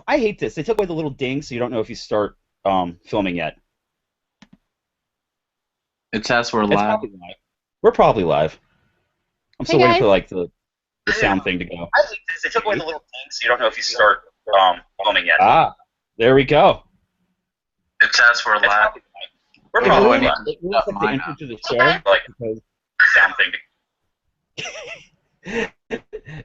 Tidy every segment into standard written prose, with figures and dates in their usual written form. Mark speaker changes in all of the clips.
Speaker 1: I hate this. They took away the little ding, so you don't know if you start filming yet.
Speaker 2: It says we're
Speaker 1: It's
Speaker 2: live.
Speaker 1: probably live. We're probably live. I'm
Speaker 3: Hey
Speaker 1: still waiting for
Speaker 3: guys.
Speaker 1: like the sound thing to go.
Speaker 4: I hate this. They took away the little thing, so you don't know if you start filming yet.
Speaker 1: Ah, there we go.
Speaker 2: It says we're
Speaker 4: It's
Speaker 2: live.
Speaker 4: probably live. We're
Speaker 1: It
Speaker 4: probably
Speaker 1: ruins,
Speaker 4: live.
Speaker 1: it ruins like the
Speaker 2: Mine
Speaker 1: intro
Speaker 2: up.
Speaker 1: to the show
Speaker 4: Like
Speaker 1: because
Speaker 4: sound thing.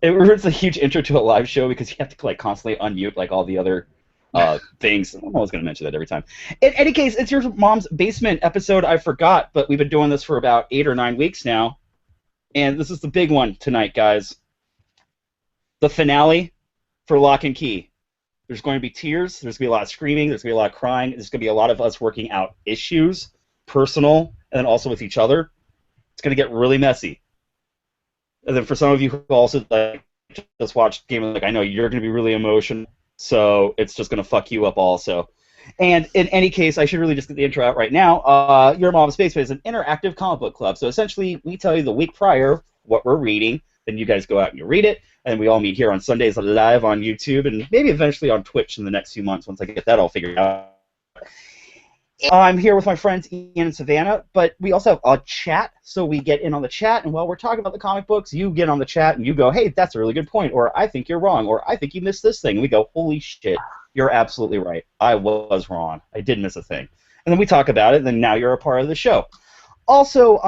Speaker 1: it ruins a huge intro to a live show because you have to like constantly unmute like all the other things. I'm always going to mention that every time. In any case, it's your mom's basement episode. I forgot, but we've been doing this for about 8 or 9 weeks now, and this is the big one tonight, guys. The finale for Lock and Key. There's going to be tears. There's going to be a lot of screaming. There's going to be a lot of crying. There's going to be a lot of us working out issues, personal, and then also with each other. It's going to get really messy. And then for some of you who also like just watched Game of like I know you're going to be really emotional, so it's just going to fuck you up also. And in any case, I should really just get the intro out right now. Your Mom's Basement is an interactive comic book club. So essentially, we tell you the week prior what we're reading, then you guys go out and you read it, and we all meet here on Sundays live on YouTube, and maybe eventually on Twitch in the next few months once I get that all figured out. I'm here with my friends Ian and Savanna, but we also have a chat, so we get in on the chat, and while we're talking about the comic books, you get on the chat and you go, hey, that's a really good point, or I think you're wrong, or I think you missed this thing, and we go, holy shit, you're absolutely right. I was wrong. I did miss a thing. And then we talk about it, and then now you're a part of the show. Also,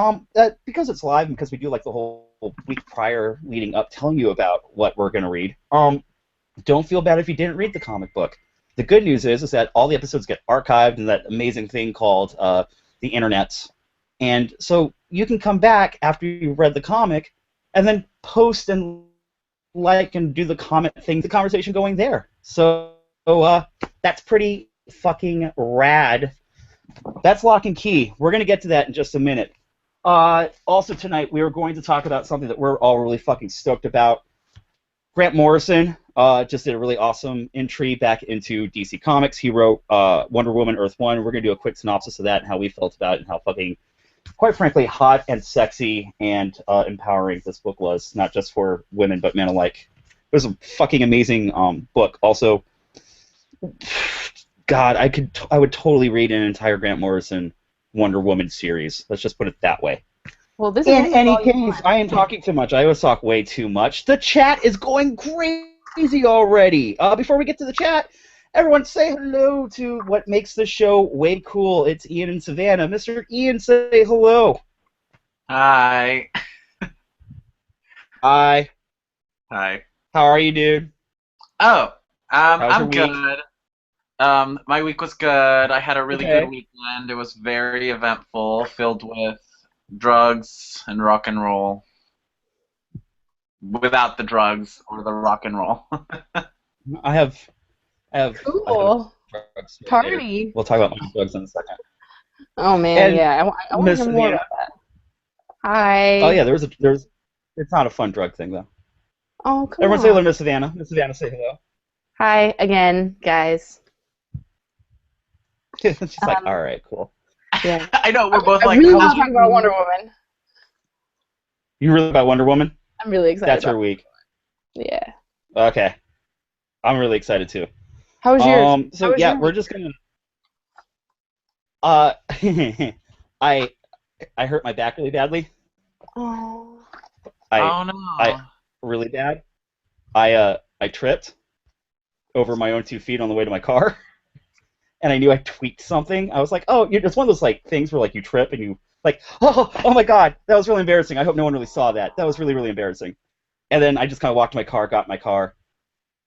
Speaker 1: because it's live and because we do like the whole week prior leading up telling you about what we're going to read, don't feel bad if you didn't read the comic book. The good news is that all the episodes get archived in that amazing thing called the internet. And so you can come back after you've read the comic and then post and like and do the comment thing, the conversation going there. So that's pretty fucking rad. That's Lock and Key. We're going to get to that in just a minute. Also tonight, we are going to talk about something that we're all really fucking stoked about. Grant Morrison just did a really awesome entry back into DC Comics. He wrote Wonder Woman Earth 1. We're going to do a quick synopsis of that and how we felt about it and how fucking, quite frankly, hot and sexy and empowering this book was, not just for women but men alike. It was a fucking amazing book. Also, God, I would totally read an entire Grant Morrison Wonder Woman series. Let's just put it that way.
Speaker 3: Well, this
Speaker 1: In
Speaker 3: is
Speaker 1: any
Speaker 3: volume
Speaker 1: case,
Speaker 3: one.
Speaker 1: I am talking too much. I always talk way too much. The chat is going crazy already. Before we get to the chat, everyone say hello to what makes the show way cool. It's Ian and Savanna. Mr. Ian, say hello.
Speaker 2: Hi.
Speaker 1: Hi.
Speaker 2: Hi.
Speaker 1: How are you, dude?
Speaker 2: Oh,
Speaker 1: How's your
Speaker 2: I'm
Speaker 1: week?
Speaker 2: good. My week was good. I had a really
Speaker 1: Okay.
Speaker 2: good weekend. It was very eventful, filled with drugs and rock and roll. Without the drugs or the rock and roll.
Speaker 1: I have
Speaker 3: Cool.
Speaker 1: drugs later.
Speaker 3: Party.
Speaker 1: We'll talk about my drugs in a second.
Speaker 3: Oh man,
Speaker 1: And
Speaker 3: yeah. I want to
Speaker 1: Miss
Speaker 3: hear more
Speaker 1: Savanna.
Speaker 3: about that. Hi.
Speaker 1: Oh yeah, there's. It's not a fun drug thing though.
Speaker 3: Oh, come
Speaker 1: Everyone
Speaker 3: on.
Speaker 1: say hello to Miss Savannah. Miss Savannah, say hello.
Speaker 3: Hi again, guys.
Speaker 1: She's like,
Speaker 3: Um,
Speaker 1: all right, cool.
Speaker 3: Yeah.
Speaker 2: I know, we're both
Speaker 3: I
Speaker 2: like,
Speaker 3: really
Speaker 2: how's
Speaker 3: want to talk
Speaker 2: your
Speaker 3: about
Speaker 2: week?
Speaker 3: Wonder Woman.
Speaker 1: You really about Wonder Woman?
Speaker 3: I'm really excited
Speaker 1: That's
Speaker 3: about
Speaker 1: her week.
Speaker 3: Yeah.
Speaker 1: Okay. I'm really excited too.
Speaker 3: How was yours?
Speaker 1: So
Speaker 3: How was
Speaker 1: yeah,
Speaker 3: your
Speaker 1: we're
Speaker 3: week?
Speaker 1: just gonna. I hurt my back really badly.
Speaker 3: Oh.
Speaker 2: Oh no.
Speaker 1: Really bad. I tripped over my own 2 feet on the way to my car, and I knew I tweaked something. I was like, oh, it's one of those like things where like you trip and you like, oh my god, that was really embarrassing. I hope no one really saw that. That was really, really embarrassing. And then I just kind of walked to my car, got in my car,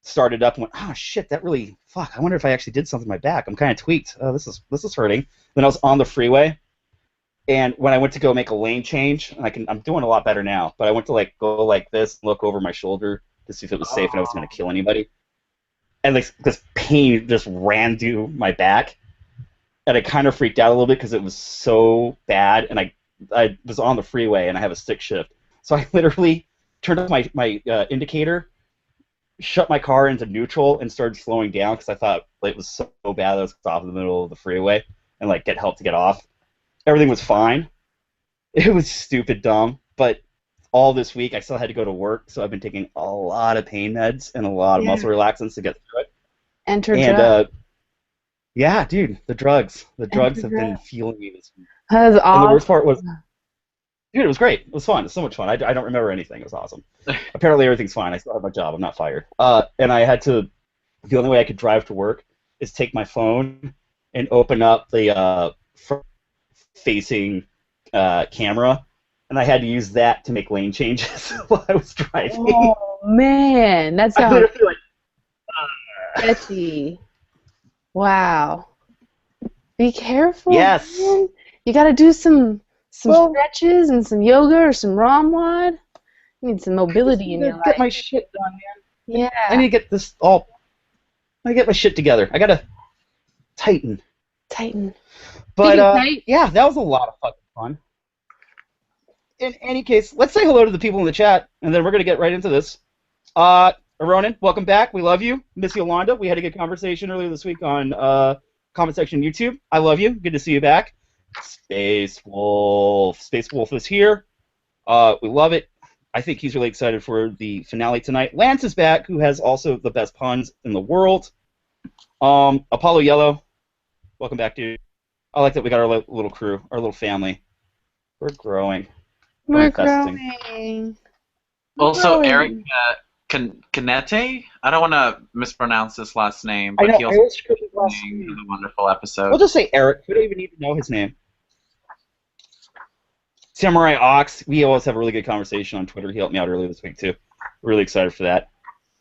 Speaker 1: started up, and went, oh shit, that really, fuck. I wonder if I actually did something to my back. I'm kind of tweaked. Oh, this is hurting. Then I was on the freeway, and when I went to go make a lane change, and I'm doing a lot better now. But I went to like go like this, look over my shoulder to see if it was safe and I wasn't gonna kill anybody. And like this pain just ran through my back, and I kind of freaked out a little bit because it was so bad. And I was on the freeway and I have a stick shift, so I literally turned off my indicator, shut my car into neutral, and started slowing down because I thought like, it was so bad that I was off in the middle of the freeway and like get help to get off. Everything was fine. It was stupid dumb, but all this week. I still had to go to work, so I've been taking a lot of pain meds and a lot of muscle relaxants to get through it.
Speaker 3: Enter
Speaker 1: And
Speaker 3: drug.
Speaker 1: yeah, dude, the drugs
Speaker 3: Enter
Speaker 1: have been
Speaker 3: drug.
Speaker 1: fueling me this week.
Speaker 3: That was
Speaker 1: And the worst
Speaker 3: awesome.
Speaker 1: part was, dude, it was great. It was fun. It was so much fun. I don't remember anything. It was awesome. Apparently everything's fine. I still have my job. I'm not fired. And I had to. The only way I could drive to work is take my phone and open up the front-facing camera, and I had to use that to make lane changes while I was driving.
Speaker 3: Oh man, that
Speaker 1: I
Speaker 3: sounds
Speaker 1: literally like.
Speaker 3: sketchy. Wow. Be careful.
Speaker 1: Yes.
Speaker 3: Man. You gotta do some stretches and some yoga or some ROMWOD. You need some mobility in your
Speaker 1: Get
Speaker 3: life.
Speaker 1: my shit done, man.
Speaker 3: Yeah.
Speaker 1: I need to get this all. I gotta get my shit together. I gotta tighten.
Speaker 3: Tighten.
Speaker 1: But
Speaker 3: tight.
Speaker 1: yeah, that was a lot of fucking fun. In any case, let's say hello to the people in the chat, and then we're gonna get right into this. Ronan, welcome back. We love you. Miss Yolanda, we had a good conversation earlier this week on comment section YouTube. I love you. Good to see you back. Space Wolf is here. We love it. I think he's really excited for the finale tonight. Lance is back, who has also the best puns in the world. Apollo Yellow, welcome back, dude. I like that we got our little crew, our little family. We're growing.
Speaker 3: We're
Speaker 1: Manifesting.
Speaker 3: growing.
Speaker 2: Also,
Speaker 3: Growing.
Speaker 2: Eric Canete? I don't want to mispronounce this last name,
Speaker 1: I
Speaker 2: but
Speaker 1: know,
Speaker 2: he
Speaker 1: I
Speaker 2: also
Speaker 1: always forget his last
Speaker 2: named
Speaker 1: name.
Speaker 2: a wonderful episode.
Speaker 1: We'll just say Eric. We don't even need to know his name. Samurai Ox, we always have a really good conversation on Twitter. He helped me out earlier this week, too. Really excited for that.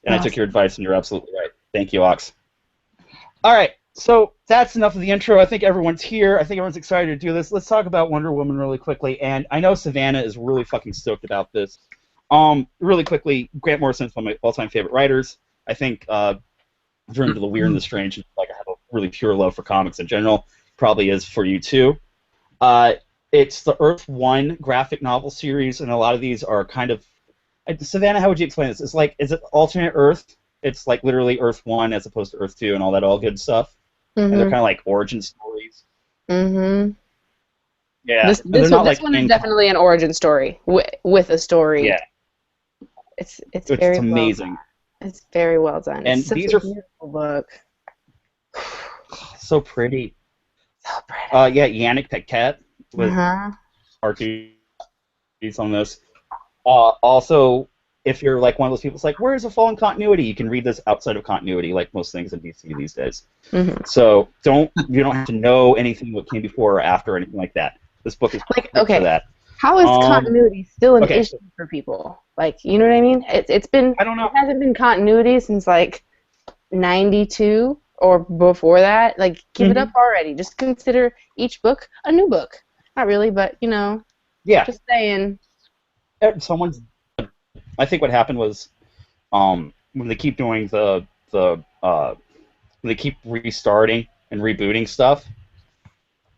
Speaker 1: And I took your advice, and you're absolutely right. Thank you, Ox. All right, so that's enough of the intro. I think everyone's here. I think everyone's excited to do this. Let's talk about Wonder Woman really quickly. And I know Savanna is really fucking stoked about this. Really quickly, Grant Morrison is one of my all-time favorite writers. I think Drew into the Weird and the Strange, like I have a really pure love for comics in general. Probably is for you, too. It's the Earth 1 graphic novel series, and a lot of these are kind of... Savanna, how would you explain this? It's like, is it alternate Earth? It's like literally Earth 1 as opposed to Earth 2 and all that all good stuff? And they're kind of like origin stories.
Speaker 3: Mm-hmm.
Speaker 1: Yeah.
Speaker 3: This one is definitely an origin story with a story.
Speaker 1: Yeah.
Speaker 3: It's very
Speaker 1: amazing.
Speaker 3: It's very well done.
Speaker 1: And
Speaker 3: it's such
Speaker 1: these
Speaker 3: a
Speaker 1: are
Speaker 3: beautiful book.
Speaker 1: So pretty.
Speaker 3: So pretty.
Speaker 1: Yeah, Yannick Paquette with R2 on this. Also, if you're like one of those people that's like, where's the fallen continuity? You can read this outside of continuity, like most things in DC these days. So you don't have to know anything what came before or after or anything like that. This book is perfect for that.
Speaker 3: How is continuity still an issue for people? Like, you know what I mean? It's been,
Speaker 1: I don't know.
Speaker 3: It hasn't been continuity since like 92 or before that. Like, give it up already. Just consider each book a new book. Not really, but you know.
Speaker 1: Yeah.
Speaker 3: Just saying.
Speaker 1: I think what happened was, when they keep doing when they keep restarting and rebooting stuff,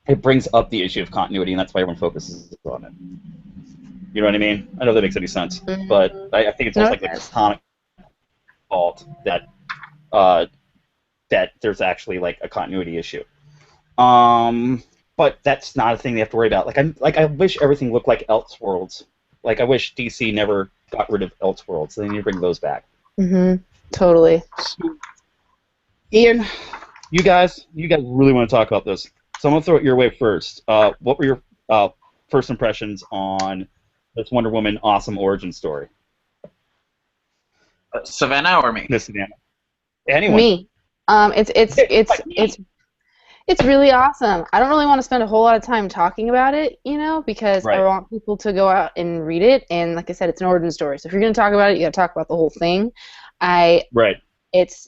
Speaker 1: it brings up the issue of continuity, and that's why everyone focuses on it. You know what I mean? I don't know if that makes any sense, but I think it's also like the comic fault that that there's actually like a continuity issue. But that's not a thing they have to worry about. I wish everything looked like Elseworlds. Like I wish DC never got rid of Elseworlds. They need to bring those back.
Speaker 3: Totally.
Speaker 1: Ian, you guys really want to talk about this. So I'm gonna throw it your way first. What were your first impressions on this Wonder Woman awesome origin story?
Speaker 2: Savanna or me?
Speaker 1: Miss Savanna. Anyone.
Speaker 3: Me. It's really awesome. I don't really want to spend a whole lot of time talking about it, you know, because I want people to go out and read it. And like I said, it's an origin story. So if you're going to talk about it, you got to talk about the whole thing. It's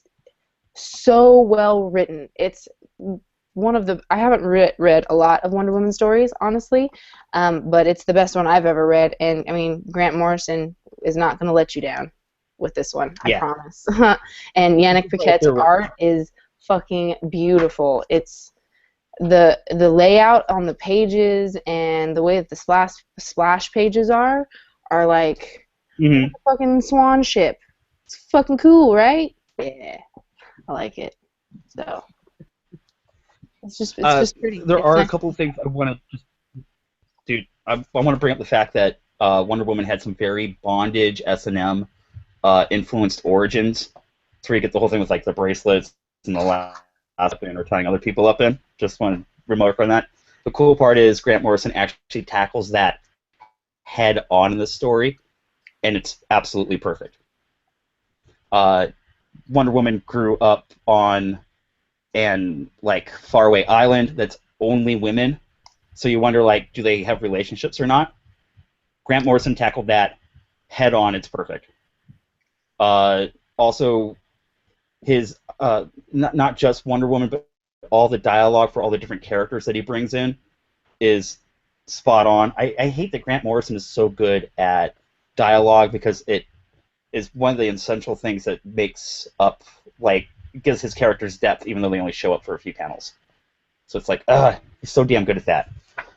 Speaker 3: so well written. It's one of the... I haven't read a lot of Wonder Woman stories, honestly, but it's the best one I've ever read. And, I mean, Grant Morrison is not going to let you down with this one, I promise. And Yannick Paquette's art is fucking beautiful. It's the layout on the pages and the way that the splash pages are like a fucking swan ship. It's fucking cool, right? Yeah, I like it. So it's just pretty.
Speaker 1: There are a couple of things I want to just, dude. I want to bring up the fact that Wonder Woman had some very bondage S&M influenced origins. That's where you get the whole thing with like the bracelets and the last and or tying other people up in. Just want to remark on that. The cool part is Grant Morrison actually tackles that head on in the story, and it's absolutely perfect. Wonder Woman grew up on an like faraway island that's only women, so you wonder like, do they have relationships or not? Grant Morrison tackled that head on. It's perfect. Also, his not just Wonder Woman, but all the dialogue for all the different characters that he brings in is spot on. I hate that Grant Morrison is so good at dialogue because it is one of the essential things that makes up, like, gives his characters depth, even though they only show up for a few panels. So it's like, he's so damn good at that.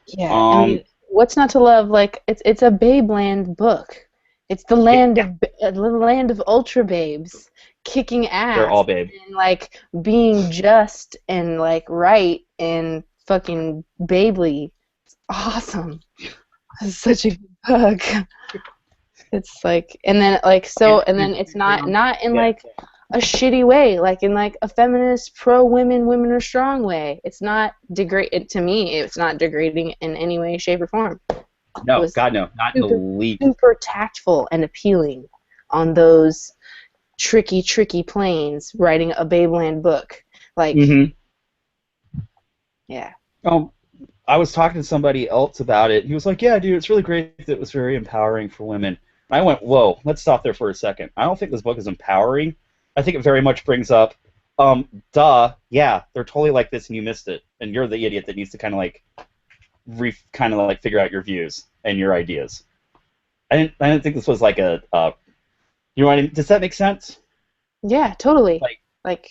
Speaker 3: Yeah, I mean, what's not to love? Like, it's a Babeland book. It's the land of ultra babes kicking ass.
Speaker 1: They're all babe.
Speaker 3: And like being just and like right and fucking babely. It's awesome. It's such a good book. It's like, and then like so, and then it's not in like a shitty way, like in like a feminist pro women are strong way. It's not to me. It's not degrading in any way, shape, or form.
Speaker 1: No, God no, not in the least.
Speaker 3: Super tactful and appealing on those tricky planes. Writing a Babeland book, like, yeah.
Speaker 1: I was talking to somebody else about it. He was like, "Yeah, dude, it's really great. That it was very empowering for women." I went, "Whoa, let's stop there for a second. I don't think this book is empowering. I think it very much brings up, yeah, they're totally like this, and you missed it, and you're the idiot that needs to kind of like figure out your views and your ideas." I didn't think this was like you know what I mean? Does that make sense?
Speaker 3: Yeah, totally.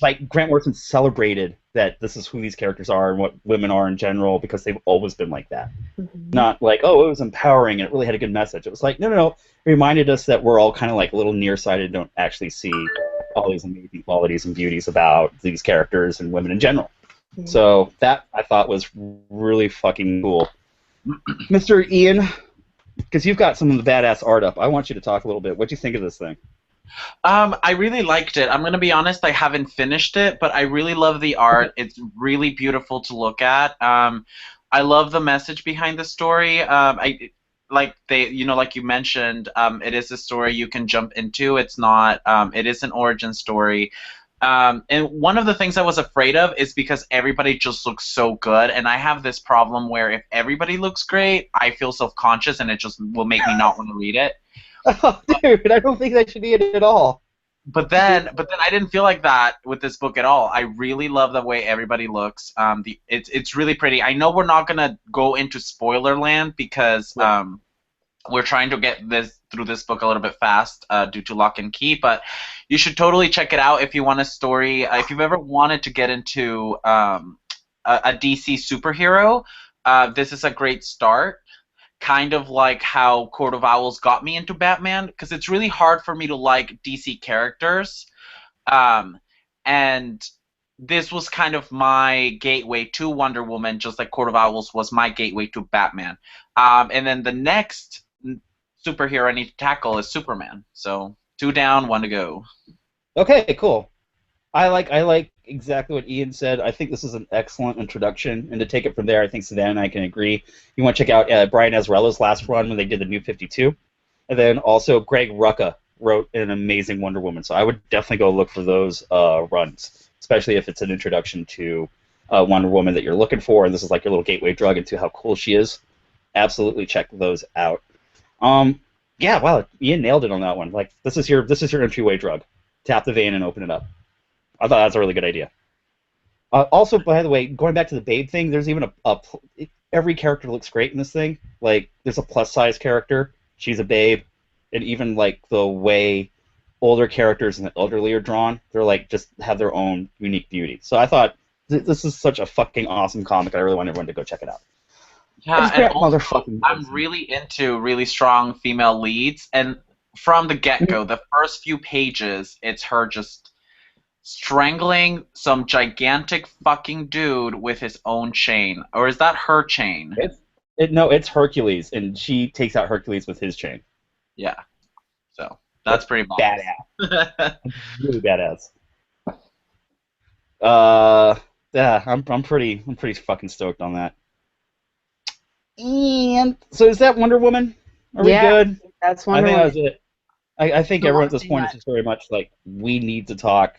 Speaker 1: Like Grant Morrison celebrated that this is who these characters are and what women are in general because they've always been like that. Not like, oh, it was empowering and it really had a good message. It was like, no. It reminded us that we're all kind of like a little nearsighted, don't actually see all these amazing qualities and beauties about these characters and women in general. So that I thought was really fucking cool. Mr. Ian, because you've got some of the badass art up, I want you to talk a little bit. What do you think of this thing?
Speaker 2: I really liked it. I'm going to be honest, I haven't finished it, but I really love the art. It's really beautiful to look at. I love the message behind the story. Like you mentioned, it is a story you can jump into. It's not, it is an origin story. And one of the things I was afraid of is because everybody just looks so good, and I have this problem where if everybody looks great, I feel self-conscious, and it just will make me not want to read it.
Speaker 1: Oh, dude, I don't think that should be it at all.
Speaker 2: But then I didn't feel like that with this book at all. I really love the way everybody looks. It's really pretty. I know we're not gonna go into spoiler land because we're trying to get through this book a little bit fast due to Lock and Key, but you should totally check it out if you want a story. If you've ever wanted to get into a DC superhero, this is a great start. Kind of like how Court of Owls got me into Batman, because it's really hard for me to like DC characters, and this was kind of my gateway to Wonder Woman, just like Court of Owls was my gateway to Batman. And then the next superhero I need to tackle is Superman. So 2 down, 1 to go.
Speaker 1: Okay, cool. I like exactly what Ian said. I think this is an excellent introduction, and to take it from there, I think Savanna and I can agree. You want to check out Brian Azarella's last run when they did the New 52, and then also Greg Rucka wrote an amazing Wonder Woman. So I would definitely go look for those runs, especially if it's an introduction to Wonder Woman that you're looking for, and this is like your little gateway drug into how cool she is. Absolutely check those out. Yeah, wow, Ian nailed it on that one. Like this is your entryway drug. Tap the vein and open it up. I thought that's a really good idea. Also, by the way, going back to the Babe thing, there's even every character looks great in this thing. Like, there's a plus-size character. She's a Babe. And even, like, the way older characters and the elderly are drawn, they're, like, just have their own unique beauty. So I thought, this is such a fucking awesome comic. I really want everyone to go check it out.
Speaker 2: Yeah, and also, I'm really into really strong female leads. And from the get-go, the first few pages, it's her just strangling some gigantic fucking dude with his own chain. Or is that her chain?
Speaker 1: No, it's Hercules, and she takes out Hercules with his chain.
Speaker 2: Yeah. So that's pretty
Speaker 1: badass. Really badass. Yeah, I'm pretty fucking stoked on that. And so is that Wonder Woman? Are we good?
Speaker 3: That's Wonder Woman.
Speaker 1: I think that was it. I think everyone at this point is just very much like, we need to talk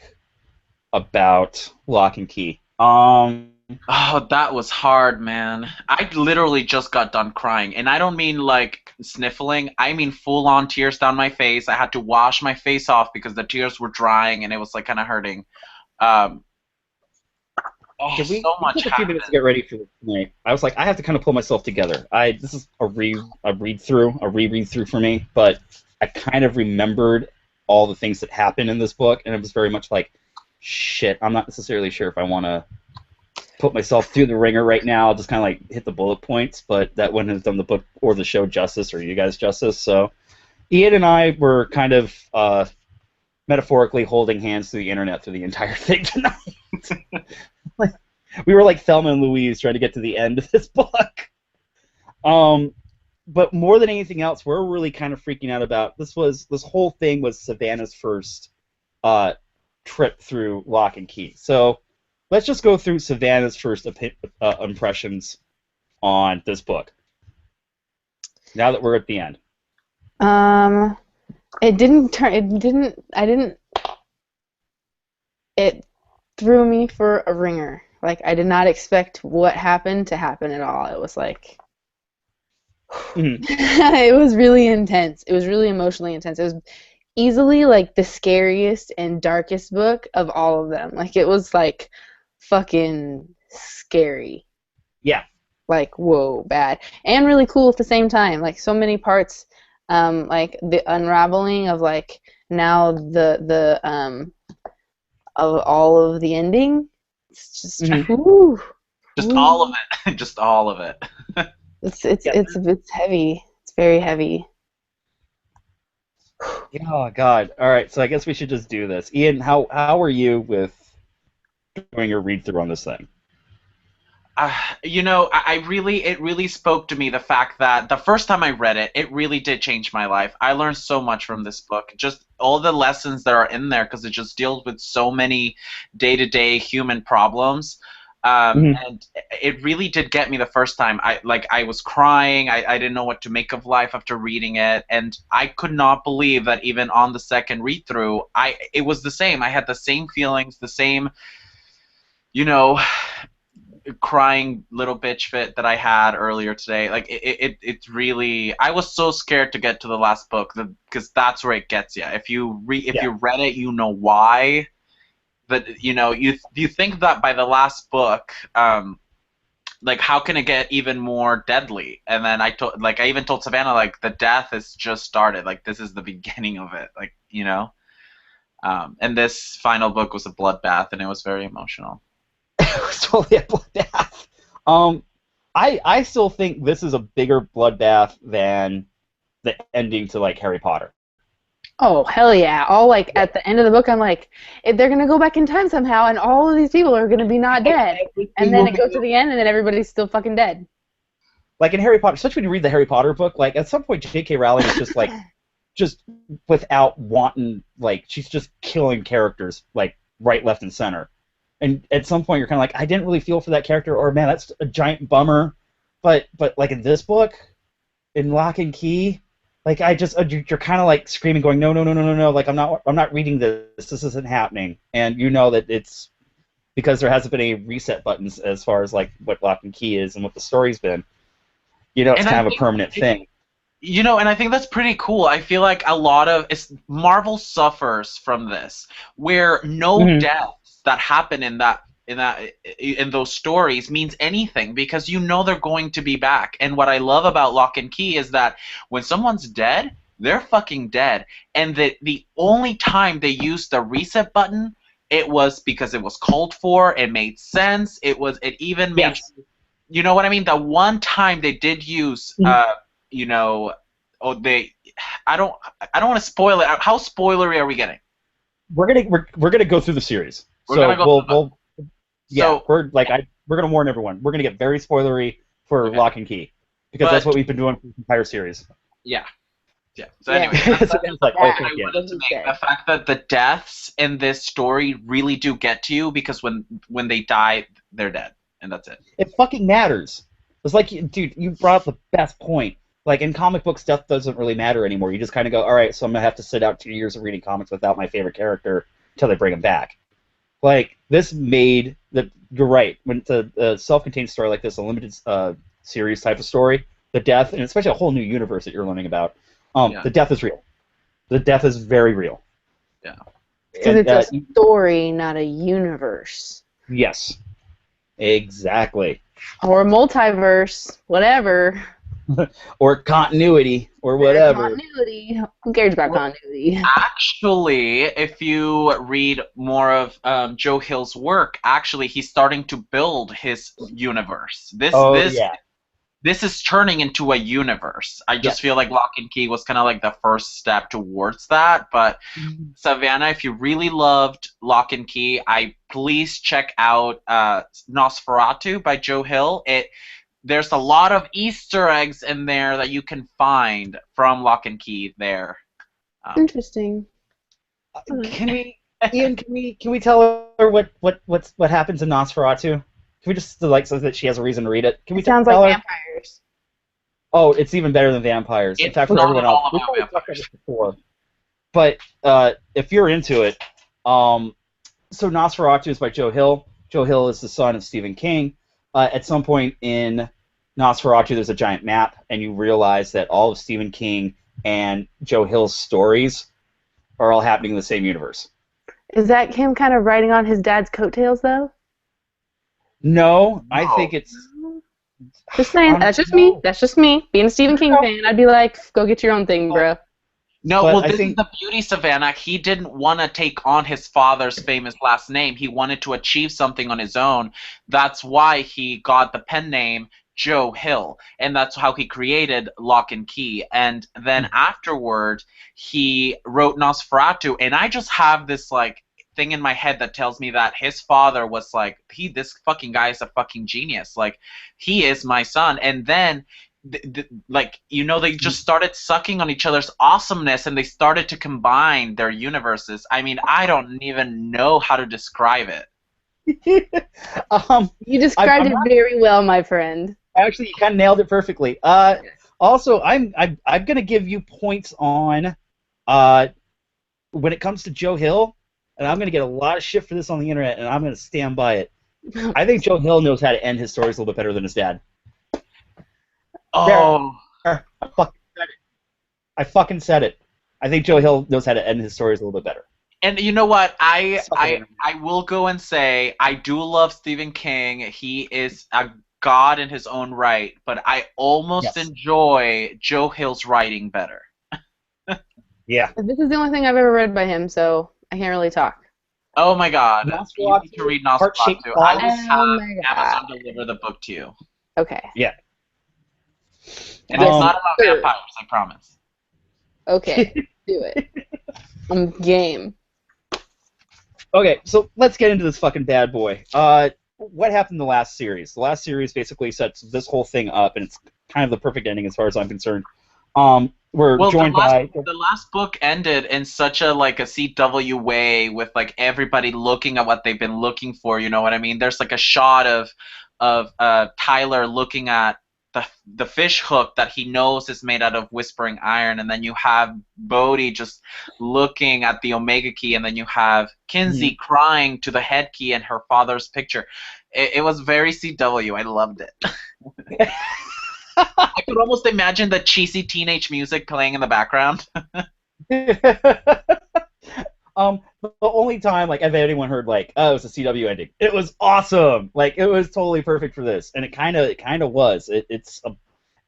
Speaker 1: about Locke and Key.
Speaker 2: Oh, that was hard, man. I literally just got done crying, and I don't mean like sniffling. I mean full-on tears down my face. I had to wash my face off because the tears were drying, and it was like kind of hurting. So much
Speaker 1: took a few minutes to get ready for tonight. I was like, I have to kind of pull myself together. This is a reread through for me, but I kind of remembered all the things that happened in this book, and it was very much like, shit, I'm not necessarily sure if I want to put myself through the ringer right now. I'll just kind of like hit the bullet points, but that wouldn't have done the book or the show justice, or you guys justice. So Ian and I were kind of metaphorically holding hands through the internet through the entire thing tonight. We were like Thelma and Louise trying to get to the end of this book. But more than anything else, we're really kind of freaking out about this whole thing was Savanna's first trip through Locke and Key. So let's just go through Savanna's first impressions on this book. Now that we're at the end.
Speaker 3: It threw me for a ringer. Like, I did not expect what happened to happen at all. It was like, it was really intense. It was really emotionally intense. It was easily like the scariest and darkest book of all of them. Like, it was like fucking scary.
Speaker 1: Yeah.
Speaker 3: Like, whoa, bad. And really cool at the same time. Like, so many parts, like the unraveling of like now the of all of the ending. It's just
Speaker 2: just all of it. Just all of it.
Speaker 3: It's heavy. It's very heavy.
Speaker 1: Oh God! All right, so I guess we should just do this. Ian, how are you with doing your read through on this thing?
Speaker 2: It really spoke to me, the fact that the first time I read it, it really did change my life. I learned so much from this book, just all the lessons that are in there, because it just deals with so many day-to-day human problems. And it really did get me the first time. I was crying. I didn't know what to make of life after reading it, and I could not believe that even on the second read-through, it was the same. I had the same feelings, the same, crying little bitch fit that I had earlier today. Like, it's really, I was so scared to get to the last book, because that's where it gets you. If you read it, you know why. But you think that by the last book, like, how can it get even more deadly? And then I even told Savanna, like, the death has just started. Like, this is the beginning of it. Like, and this final book was a bloodbath, and it was very emotional.
Speaker 1: It was totally a bloodbath. I still think this is a bigger bloodbath than the ending to like Harry Potter.
Speaker 3: Oh, hell yeah. At the end of the book, I'm like, they're going to go back in time somehow, and all of these people are going to be not dead. And then it goes to the end, and then everybody's still fucking dead.
Speaker 1: Like in Harry Potter, especially when you read the Harry Potter book, like, at some point J.K. Rowling is just like, just without wanting, like, she's just killing characters, like, right, left, and center. And at some point you're kind of like, I didn't really feel for that character, or, man, that's a giant bummer. But like in this book, in Locke and Key, like, you're kind of like screaming, going, no, like, I'm not reading this. This isn't happening. And you know that it's because there hasn't been any reset buttons as far as like what Locke and Key is and what the story's been. It's kind of a permanent thing.
Speaker 2: And I think that's pretty cool. I feel like Marvel suffers from this, where no deaths that happen in those stories means anything, because they're going to be back. And what I love about Locke and Key is that when someone's dead, they're fucking dead. And the only time they used the reset button, it was because it was called for. It made sense. It even made, you know what I mean? The one time they did use, I don't want to spoil it. How spoilery are we getting?
Speaker 1: We're gonna go through the series. We're gonna warn everyone. We're gonna get very spoilery for Locke and Key. Because that's what we've been doing for the entire series.
Speaker 2: Yeah. Yeah. So anyway,
Speaker 1: It's like,
Speaker 2: I wanted to make the fact that the deaths in this story really do get to you because when they die, they're dead, and that's it.
Speaker 1: It fucking matters. It's like, dude, you brought up the best point. Like, in comic books, death doesn't really matter anymore. You just kind of go, all right, so I'm going to have to sit out 2 years of reading comics without my favorite character until they bring him back. Like, this made the... You're right. When it's a self-contained story like this, a limited series type of story, the death, and especially a whole new universe that you're learning about, the death is real. The death is very real.
Speaker 2: Yeah.
Speaker 3: Because it's a story, not a universe.
Speaker 1: Yes. Exactly.
Speaker 3: Or multiverse, whatever.
Speaker 1: Or continuity, or whatever.
Speaker 3: Continuity. Who cares about continuity?
Speaker 2: Actually, if you read more of Joe Hill's work, actually he's starting to build his universe. This is turning into a universe. I just feel like Locke and Key was kind of like the first step towards that. But Savanna, if you really loved Locke and Key, please check out Nosferatu by Joe Hill. There's a lot of Easter eggs in there that you can find from Locke and Key there.
Speaker 3: Interesting.
Speaker 1: Can we tell her what happens in Nosferatu? Can we just so that she has a reason to read it? Can we tell
Speaker 3: like
Speaker 1: her?
Speaker 3: Vampires.
Speaker 1: Oh, it's even better than vampires. In fact, for everyone else, we've talked about this before. But if you're into it, so Nosferatu is by Joe Hill. Joe Hill is the son of Stephen King. At some point in Nosferatu, there's a giant map, and you realize that all of Stephen King and Joe Hill's stories are all happening in the same universe.
Speaker 3: Is that him kind of riding on his dad's coattails, though?
Speaker 1: No, I think it's...
Speaker 3: Just saying, that's just me. That's just me. Being a Stephen King fan, I'd be like, go get your own thing, bro.
Speaker 2: No, well, this is the beauty, Savanna. He didn't want to take on his father's famous last name. He wanted to achieve something on his own. That's why he got the pen name Joe Hill, and that's how he created Locke and Key. And then afterward, he wrote Nosferatu, and I just have this, like, thing in my head that tells me that his father was like, this fucking guy is a fucking genius. Like, he is my son. And then... they just started sucking on each other's awesomeness, and they started to combine their universes. I mean, I don't even know how to describe it.
Speaker 3: You described it very well, my friend.
Speaker 1: Actually, you kind of nailed it perfectly. Also, I'm gonna give you points on when it comes to Joe Hill, and I'm gonna get a lot of shit for this on the internet, and I'm gonna stand by it. I think Joe Hill knows how to end his stories a little bit better than his dad.
Speaker 2: Oh,
Speaker 1: I fucking said it. I think Joe Hill knows how to end his stories a little bit better.
Speaker 2: And you know what? I will go and say I do love Stephen King. He is a god in his own right, but I almost enjoy Joe Hill's writing better.
Speaker 1: Yeah.
Speaker 3: This is the only thing I've ever read by him, so I can't really talk.
Speaker 2: Oh my god. You need to read Nosferatu. I will have Amazon deliver the book to you.
Speaker 3: Okay.
Speaker 1: Yeah.
Speaker 2: And it's not about vampires, I promise.
Speaker 3: Okay, do it. I'm game.
Speaker 1: Okay, so let's get into this fucking bad boy. What happened in the last series? The last series basically sets this whole thing up, and it's kind of the perfect ending as far as I'm concerned. We're joined by...
Speaker 2: The last book ended in such a CW way, with like everybody looking at what they've been looking for, you know what I mean? There's like a shot of Tyler looking at the fish hook that he knows is made out of whispering iron, and then you have Bodhi just looking at the Omega key, and then you have Kinsey crying to the head key and her father's picture. It was very CW. I loved it. I could almost imagine the cheesy teenage music playing in the background.
Speaker 1: The only time I've anyone heard oh, it's a CW ending, it was awesome. It was totally perfect for this, and it kind of was. It's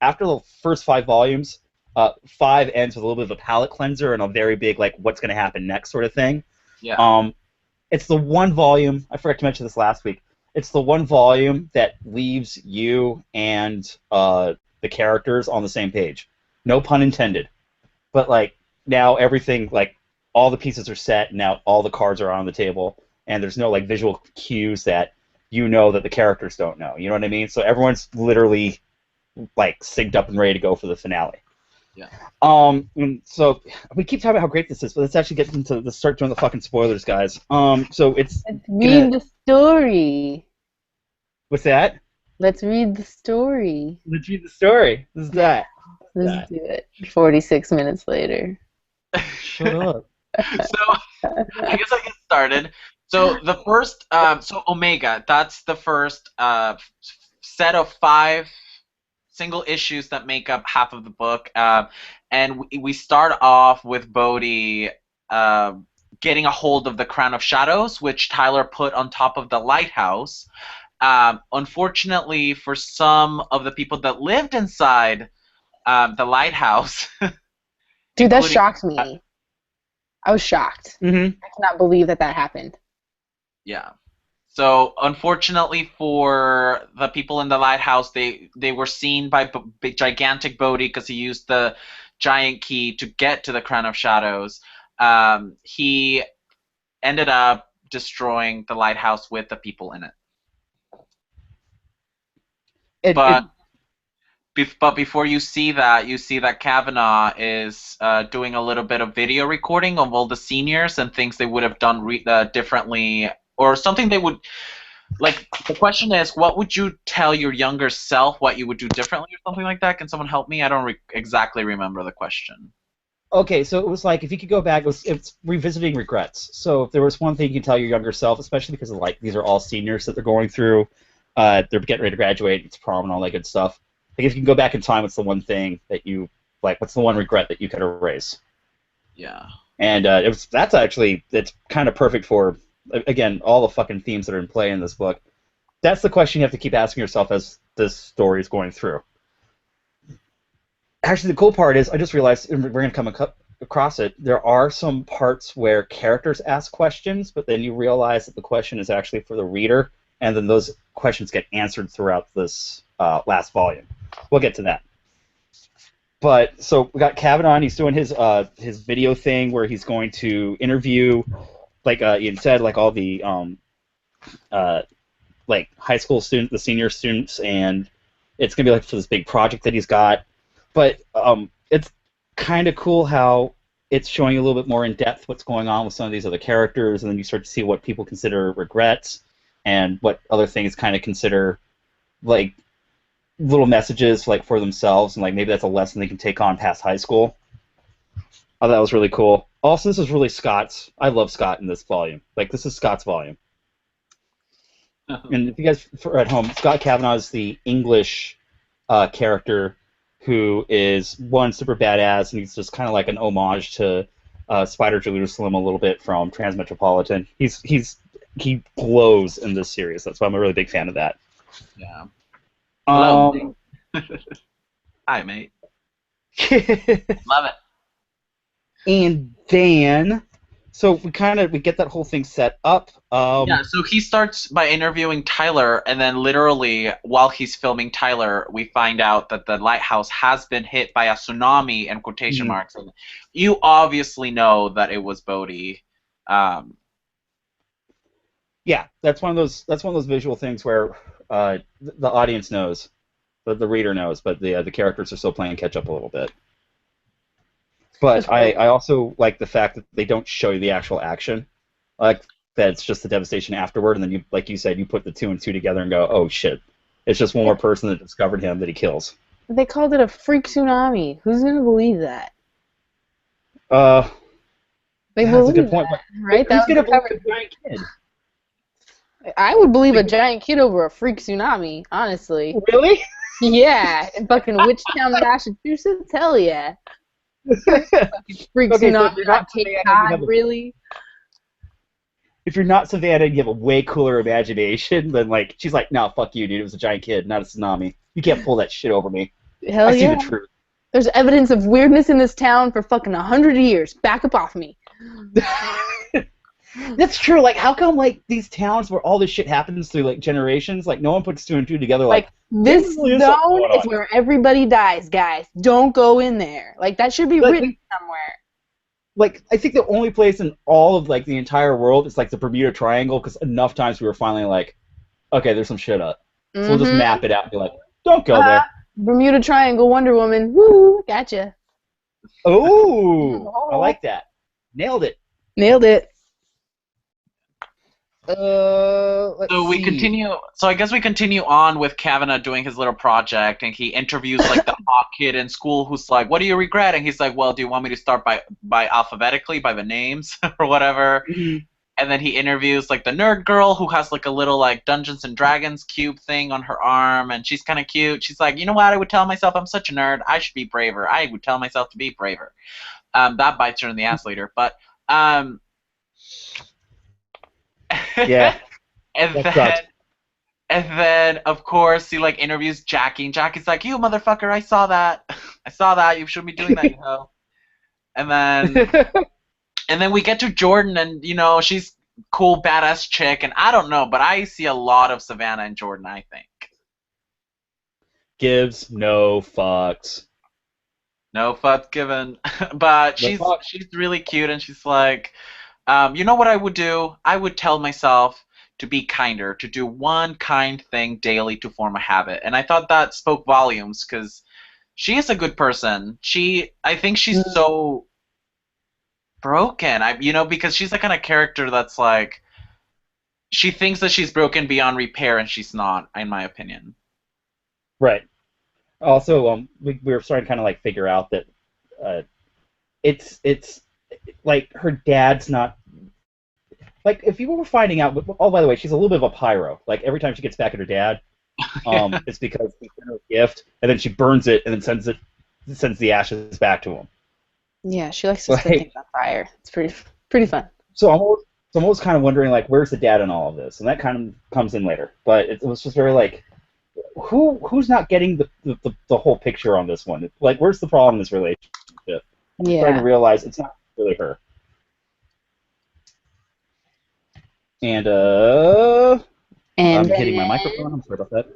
Speaker 1: after the first 5 volumes, 5 ends with a little bit of a palate cleanser and a very big what's going to happen next sort of thing.
Speaker 2: Yeah.
Speaker 1: It's the one volume, I forgot to mention this last week. It's the one volume that leaves you and the characters on the same page. No pun intended. But now everything all the pieces are set, and now all the cards are on the table, and there's no visual cues that that the characters don't know. You know what I mean? So everyone's literally like synced up and ready to go for the finale.
Speaker 2: Yeah.
Speaker 1: And so we keep talking about how great this is, but let's actually get into the start doing the fucking spoilers, guys. So it's
Speaker 3: Let's read the story.
Speaker 1: What's that?
Speaker 3: Let's read the story.
Speaker 1: Let's read the story. This is that.
Speaker 3: Let's do it. 46 minutes later.
Speaker 1: Shut up.
Speaker 2: So I guess I get started. So the first, so Omega, that's the first set of 5 single issues that make up half of the book, and we start off with Bodhi getting a hold of the Crown of Shadows, which Tyler put on top of the lighthouse. Unfortunately, for some of the people that lived inside the lighthouse,
Speaker 3: dude, that shocked me. I was shocked.
Speaker 1: Mm-hmm.
Speaker 3: I cannot believe that happened.
Speaker 2: Yeah. So unfortunately for the people in the lighthouse, they were seen by gigantic Bodhi because he used the giant key to get to the Crown of Shadows. He ended up destroying the lighthouse with the people in it. But before you see that Kavanaugh is doing a little bit of video recording of all the seniors and things they would have done differently, or something they would, like, the question is, what would you tell your younger self what you would do differently or something like that? Can someone help me? I don't exactly remember the question.
Speaker 1: Okay, so it was like, if you could go back, it's revisiting regrets. So if there was one thing you can tell your younger self, especially because like these are all seniors that they're going through, they're getting ready to graduate, it's prom and all that good stuff. Like, if you can go back in time, what's the one thing that you, like, what's the one regret that you could erase?
Speaker 2: Yeah.
Speaker 1: And it's kind of perfect for, again, all the fucking themes that are in play in this book. That's the question you have to keep asking yourself as this story is going through. Actually, the cool part is, I just realized, and we're going to come across it, there are some parts where characters ask questions, but then you realize that the question is actually for the reader, and then those questions get answered throughout this last volume. We'll get to that. But, so we got Kavanaugh, and he's doing his video thing where he's going to interview, like Ian said, like all the like high school students, the senior students, and it's gonna be like for this big project that he's got. But it's kind of cool how it's showing a little bit more in depth what's going on with some of these other characters, and then you start to see what people consider regrets and what other things kind of consider like little messages like for themselves, and like maybe that's a lesson they can take on past high school. Oh, that was really cool. Also, this is really Scott's. I love Scott in this volume. Like, this is Scott's volume. And if you guys are at home, Scott Kavanaugh is the English character who is, one, super badass, and he's just kind of like an homage to Spider Jerusalem a little bit from Transmetropolitan. He glows in this series. That's why I'm a really big fan of that.
Speaker 2: Yeah. Hello. Hi, mate. Love it.
Speaker 1: And then, so we get that whole thing set up.
Speaker 2: Yeah, so he starts by interviewing Tyler, and then literally while he's filming Tyler, we find out that the lighthouse has been hit by a tsunami, in quotation marks. And you obviously know that it was Bodhi.
Speaker 1: Yeah, that's one of those visual things where the audience knows, but the reader knows, but the characters are still playing catch up a little bit. But I also like the fact that they don't show you the actual action. Like, that it's just the devastation afterward, and then you, like you said, you put the 2 and 2 together and go, oh shit, it's just one more person that discovered him that he kills.
Speaker 3: They called it a freak tsunami. Who's gonna believe that? They
Speaker 1: that's
Speaker 3: believe
Speaker 1: a good point.
Speaker 3: that, right?
Speaker 1: Who's gonna believe a giant kid?
Speaker 3: I would believe a giant kid over a freak tsunami, honestly.
Speaker 1: Really?
Speaker 3: Yeah, in fucking Witchtown, Massachusetts? Hell yeah. Fucking freak tsunami on Cape Cod, really?
Speaker 1: If you're not Savanna and you have a way cooler imagination, then, like, she's like, no, fuck you, dude. It was a giant kid, not a tsunami. You can't pull that shit over me.
Speaker 3: Hell
Speaker 1: I
Speaker 3: yeah.
Speaker 1: see the truth.
Speaker 3: There's evidence of weirdness in this town for fucking 100 years. Back up off me.
Speaker 1: That's true. Like, how come, like, these towns where all this shit happens through, like, generations, like, no one puts 2 and 2 together, like
Speaker 3: this zone is where everybody dies, guys. Don't go in there. Like, that should be written somewhere.
Speaker 1: Like, I think the only place in all of, like, the entire world is, like, the Bermuda Triangle, because enough times we were finally like, okay, there's some shit up. So we'll just map it out and be like, don't go there.
Speaker 3: Bermuda Triangle, Wonder Woman. Woo! Gotcha.
Speaker 1: Oh, I like that. Nailed it.
Speaker 3: Nailed it.
Speaker 1: Let's
Speaker 2: So we
Speaker 1: see.
Speaker 2: continue. So I guess we continue on with Kavanaugh doing his little project, and he interviews like the hot kid in school who's like, "What do you regret?" And he's like, "Well, do you want me to start by alphabetically by the names or whatever?"
Speaker 1: Mhm.
Speaker 2: And then he interviews like the nerd girl who has like a little like Dungeons and Dragons cube thing on her arm, and she's kind of cute. She's like, "You know what? I would tell myself I'm such a nerd. I should be braver. I would tell myself to be braver." That bites her in the ass later, but
Speaker 1: Yeah,
Speaker 2: and
Speaker 1: that
Speaker 2: then.
Speaker 1: sucked.
Speaker 2: And then, of course, he like interviews Jackie, and Jackie's like, "You motherfucker, I saw that. I saw that. You shouldn't be doing that, you hoe." And then we get to Jordan, and you know she's cool, badass chick, and I don't know, but I see a lot of Savanna and Jordan. I think
Speaker 1: Gives no fucks.
Speaker 2: no fucks given, but
Speaker 1: No fucks.
Speaker 2: she's really cute, and she's like, you know what I would do? I would tell myself to be kinder, to do one kind thing daily to form a habit. And I thought that spoke volumes because she is a good person. I think she's so broken. Because she's the kind of character that's like, she thinks that she's broken beyond repair, and she's not, in my opinion.
Speaker 1: Right. Also, we were starting to kind of like figure out that it's like her dad's not. Like, if you were finding out, oh, by the way, she's a little bit of a pyro. Like, every time she gets back at her dad, it's because he sent her a gift, and then she burns it, and then sends the ashes back to him.
Speaker 3: Yeah, she likes to set things on fire. It's pretty fun.
Speaker 1: So I'm always kind of wondering, like, where's the dad in all of this? And that kind of comes in later. But it was just very, like, who's not getting the whole picture on this one? Like, where's the problem in this relationship? I'm starting to realize it's not really her. And I'm hitting my microphone. I'm sorry about that.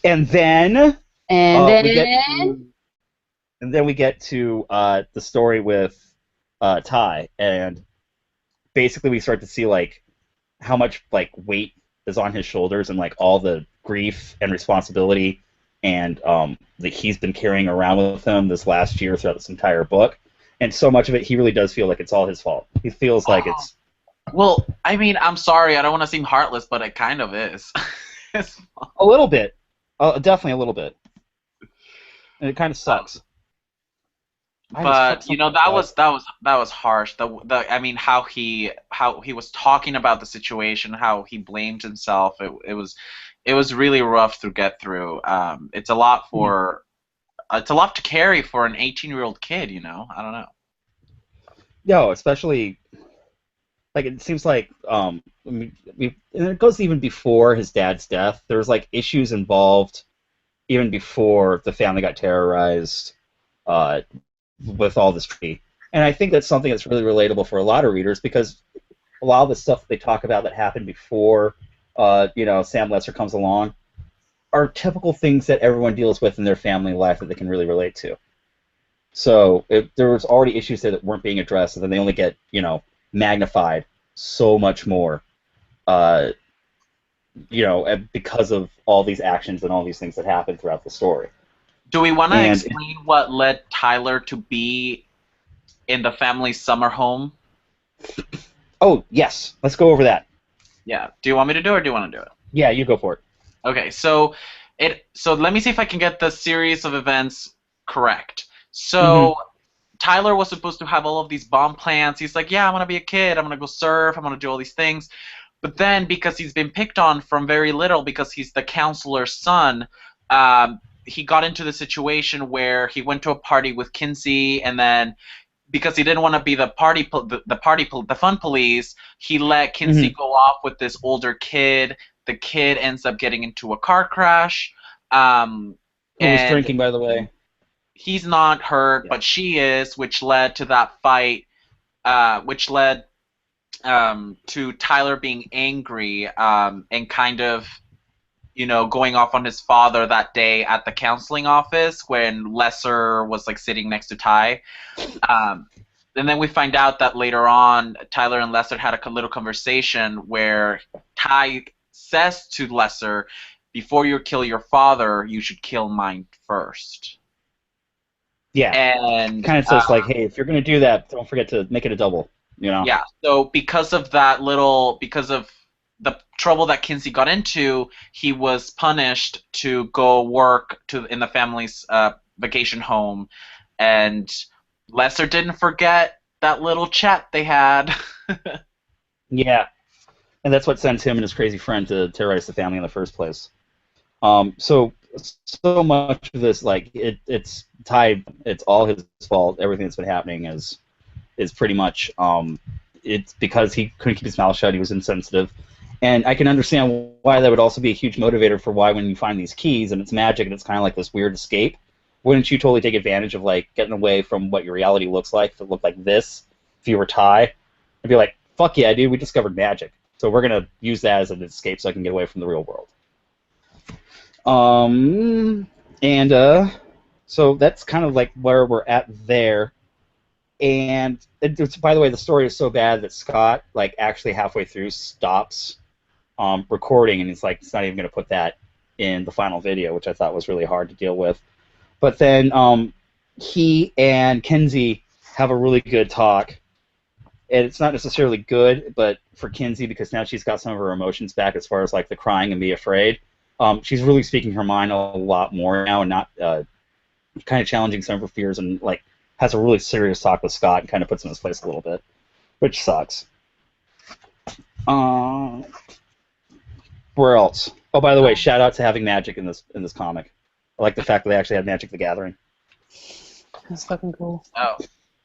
Speaker 1: And then we get to the story with Ty, and basically we start to see like how much like weight is on his shoulders, and like all the grief and responsibility and that he's been carrying around with him this last year throughout this entire book. And so much of it, he really does feel like it's all his fault. He feels like it's.
Speaker 2: Well, I mean, I'm sorry, I don't want to seem heartless, but it kind of is.
Speaker 1: A little bit. Definitely a little bit. And it kind of sucks.
Speaker 2: But that was harsh. I mean, how he was talking about the situation, how he blamed himself. It was really rough to get through. It's a lot to carry for an 18-year-old kid. I don't know.
Speaker 1: No, especially. Like, it seems like, and it goes even before his dad's death. There was, like, issues involved even before the family got terrorized with all this tree. And I think that's something that's really relatable for a lot of readers, because a lot of the stuff they talk about that happened before, Sam Lesser comes along are typical things that everyone deals with in their family life that they can really relate to. So there was already issues there that weren't being addressed, and then they only get, magnified so much more, because of all these actions and all these things that happen throughout the story.
Speaker 2: Do we want to explain what led Tyler to be in the family's summer home?
Speaker 1: Oh, yes. Let's go over that.
Speaker 2: Yeah. Do you want me to do it, or do you want to do it?
Speaker 1: Yeah, you go for it.
Speaker 2: Okay, so let me see if I can get the series of events correct. So Tyler was supposed to have all of these bomb plans. He's like, yeah, I'm going to be a kid. I'm going to go surf. I'm going to do all these things. But then, because he's been picked on from very little, because he's the counselor's son, he got into the situation where he went to a party with Kinsey, and then because he didn't want to be the fun police, he let Kinsey go off with this older kid. The kid ends up getting into a car crash.
Speaker 1: Who was drinking, by the way?
Speaker 2: He's not hurt, but she is, which led to that fight, which led to Tyler being angry and kind of, going off on his father that day at the counseling office when Lesser was like sitting next to Ty. And then we find out that later on, Tyler and Lesser had a little conversation where Ty says to Lesser, before you kill your father, you should kill mine first.
Speaker 1: Yeah.
Speaker 2: And
Speaker 1: kind of says like, hey, if you're gonna do that, don't forget to make it a double. You know.
Speaker 2: Yeah. So because of the trouble that Kinsey got into, he was punished to go work in the family's vacation home, and Lesser didn't forget that little chat they had.
Speaker 1: Yeah, and that's what sends him and his crazy friend to terrorize the family in the first place. So much of this, like, it's tied. It's all his fault. Everything that's been happening is pretty much it's because he couldn't keep his mouth shut. He was insensitive, and I can understand why that would also be a huge motivator for why when you find these keys and it's magic and it's kind of like this weird escape, wouldn't you totally take advantage of like getting away from what your reality looks like if it looked like this? If you were Ty, and be like, fuck yeah, dude, we discovered magic. So we're going to use that as an escape so I can get away from the real world. So that's kind of like where we're at there. And by the way, the story is so bad that Scott, like, actually halfway through stops recording, and he's like, it's not even going to put that in the final video, which I thought was really hard to deal with. But then he and Kinsey have a really good talk. And it's not necessarily good, but for Kinsey, because now she's got some of her emotions back as far as like the crying and be afraid. She's really speaking her mind a lot more now, and not kind of challenging some of her fears, and like has a really serious talk with Scott and kind of puts him in his place a little bit, which sucks. Where else? Oh, by the way, shout out to having magic in this comic. I like the fact that they actually had Magic the Gathering.
Speaker 3: That's fucking cool.
Speaker 2: Oh.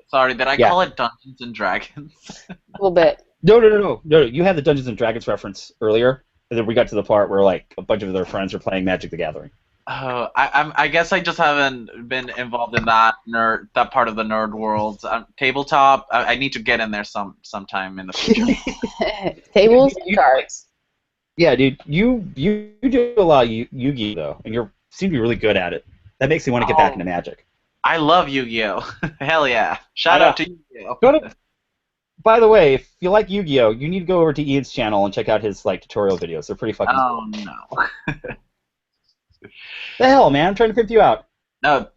Speaker 2: Sorry, did I call it Dungeons and Dragons?
Speaker 3: A little bit.
Speaker 1: No. You had the Dungeons and Dragons reference earlier, and then we got to the part where like a bunch of their friends are playing Magic the Gathering.
Speaker 2: Oh, I guess I just haven't been involved in that part of the nerd world. Tabletop, I need to get in there sometime in the future.
Speaker 3: Tables and cards.
Speaker 1: Yeah, dude, you do a lot of Yu-Gi-Oh though, and you seem to be really good at it. That makes me want to get back into Magic.
Speaker 2: I love Yu-Gi-Oh! Hell yeah! Shout out to Yu-Gi-Oh!
Speaker 1: By the way, if you like Yu-Gi-Oh, you need to go over to Ian's channel and check out his like tutorial videos. They're pretty fucking cool.
Speaker 2: No.
Speaker 1: The hell, man! I'm trying to pimp you out.
Speaker 2: No,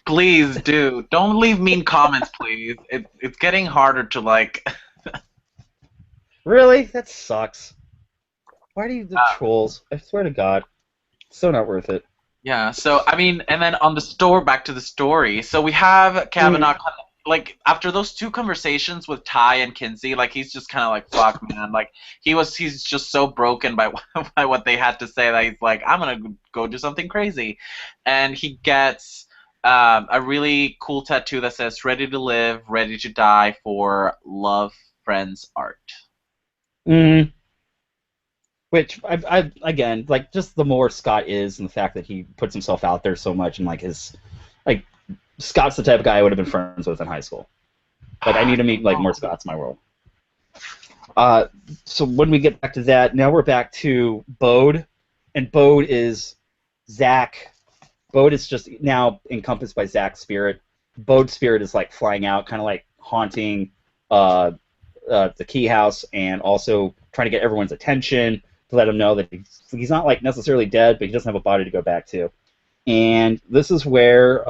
Speaker 2: please do. Don't leave mean comments, please. It's getting harder to like.
Speaker 1: Really? That sucks. Why do you do trolls? I swear to God, it's so not worth it.
Speaker 2: Yeah, so, I mean, and then on the back to the story, so we have Kavanaugh, like, after those two conversations with Ty and Kinsey, like, he's just kind of like, fuck, man, like, he's just so broken by what they had to say that he's like, I'm gonna go do something crazy, and he gets a really cool tattoo that says, ready to live, ready to die for love, friends, art.
Speaker 1: Which, I again, like, just the more Scott is, and the fact that he puts himself out there so much, and, like, Scott's the type of guy I would have been friends with in high school. Like, I need to meet, like, more Scotts in my world. So when we get back to that, now we're back to Bode, and Bode is Zach. Bode is just now encompassed by Zach's spirit. Bode's spirit is, like, flying out, kind of, like, haunting the key house, and also trying to get everyone's attention, to let him know that he's not like necessarily dead, but he doesn't have a body to go back to. And this is where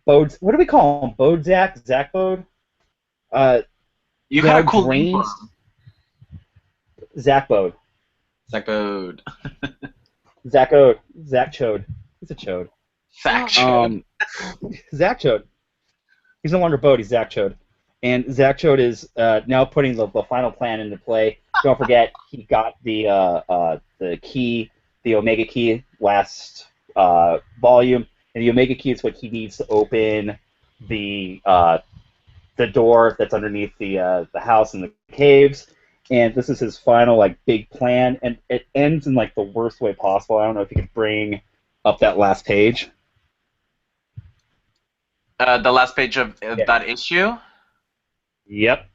Speaker 1: Bode, what do we call him? Bode Zach? Zach Bode?
Speaker 2: You got a cool name.
Speaker 1: Zach Bode.
Speaker 2: Zach Bode.
Speaker 1: Zach Chode. He's a chode.
Speaker 2: Zach Chode.
Speaker 1: Zach Chode. He's no longer Bode, he's Zach Chode. And Zach Chode is now putting the final plan into play. Don't forget, he got the key, the Omega key, last volume, and the Omega key is what he needs to open the door that's underneath the house in the caves. And this is his final like big plan, and it ends in like the worst way possible. I don't know if you could bring up that last page.
Speaker 2: The last page of that issue.
Speaker 1: Yep.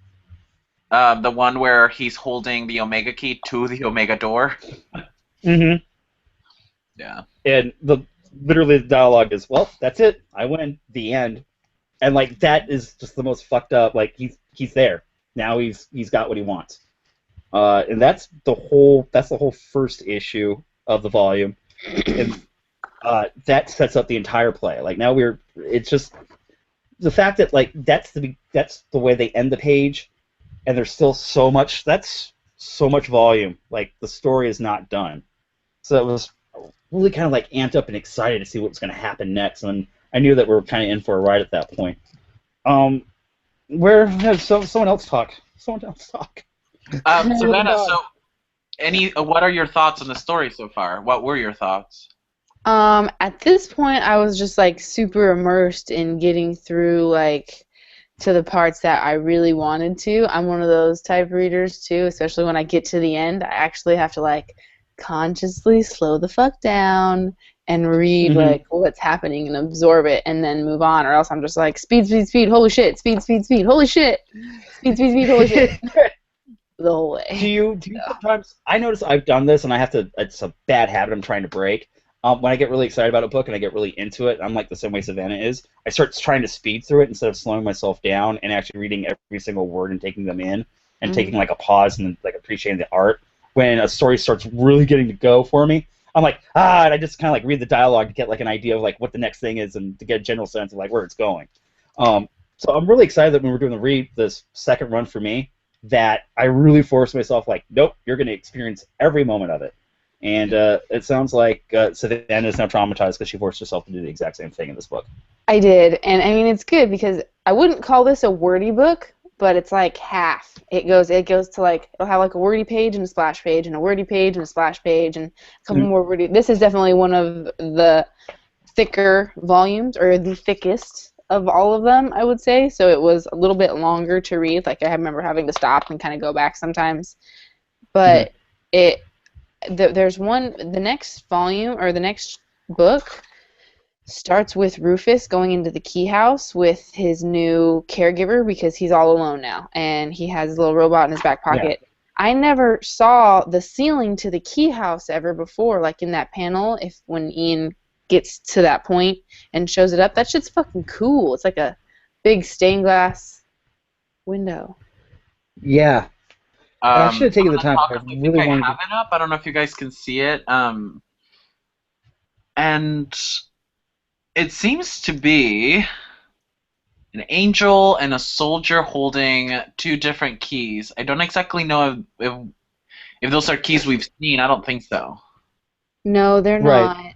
Speaker 2: The one where he's holding the Omega key to the Omega door.
Speaker 1: Mm-hmm.
Speaker 2: Yeah.
Speaker 1: And literally the dialogue is, well, that's it. I win. The end. And like that is just the most fucked up. Like he's there. Now he's got what he wants. And that's the whole first issue. of the volume, and that sets up the entire play. Like now it's just the fact that like that's the way they end the page, and there's still so much volume. Like the story is not done, so it was really kind of like amped up and excited to see what's going to happen next, and I knew that we were kind of in for a ride at that point. Someone else talk.
Speaker 2: Savanna, so what are your thoughts on the story so far? What were your thoughts?
Speaker 3: At this point, I was just like super immersed in getting through like to the parts that I really wanted to. I'm one of those type readers too, especially when I get to the end. I actually have to like consciously slow the fuck down and read like what's happening and absorb it and then move on, or else I'm just like speed, holy shit, speed, holy shit, speed, holy shit. The whole way.
Speaker 1: Do you sometimes? I notice I've done this, and I have to. It's a bad habit I'm trying to break. When I get really excited about a book and I get really into it, I'm like the same way Savanna is. I start trying to speed through it instead of slowing myself down and actually reading every single word and taking them in and taking like a pause and like appreciating the art. When a story starts really getting to go for me, I'm like, and I just kind of like read the dialogue to get like an idea of like what the next thing is and to get a general sense of like where it's going. So I'm really excited that when we're doing this second run for me, that I really forced myself like, nope, you're going to experience every moment of it. And it sounds like Savanna is now traumatized because she forced herself to do the exact same thing in this book.
Speaker 3: I did, and I mean it's good because I wouldn't call this a wordy book, but it's like half. It goes to like it'll have like a wordy page and a splash page and a wordy page and a splash page and a couple more wordy. This is definitely one of the thicker volumes, or the thickest of all of them, I would say. So it was a little bit longer to read. Like I remember having to stop and kind of go back sometimes, but there's one. The next volume or the next book starts with Rufus going into the key house with his new caregiver because he's all alone now, and he has a little robot in his back pocket. Yeah. I never saw the ceiling to the key house ever before, like in that panel. When Ian gets to that point and shows it up, that shit's fucking cool. It's like a big stained glass window.
Speaker 1: Yeah. I should have taken the time.
Speaker 2: I really have it up. I don't know if you guys can see it. And it seems to be an angel and a soldier holding two different keys. I don't exactly know if those are keys we've seen. I don't think so.
Speaker 3: No, they're not.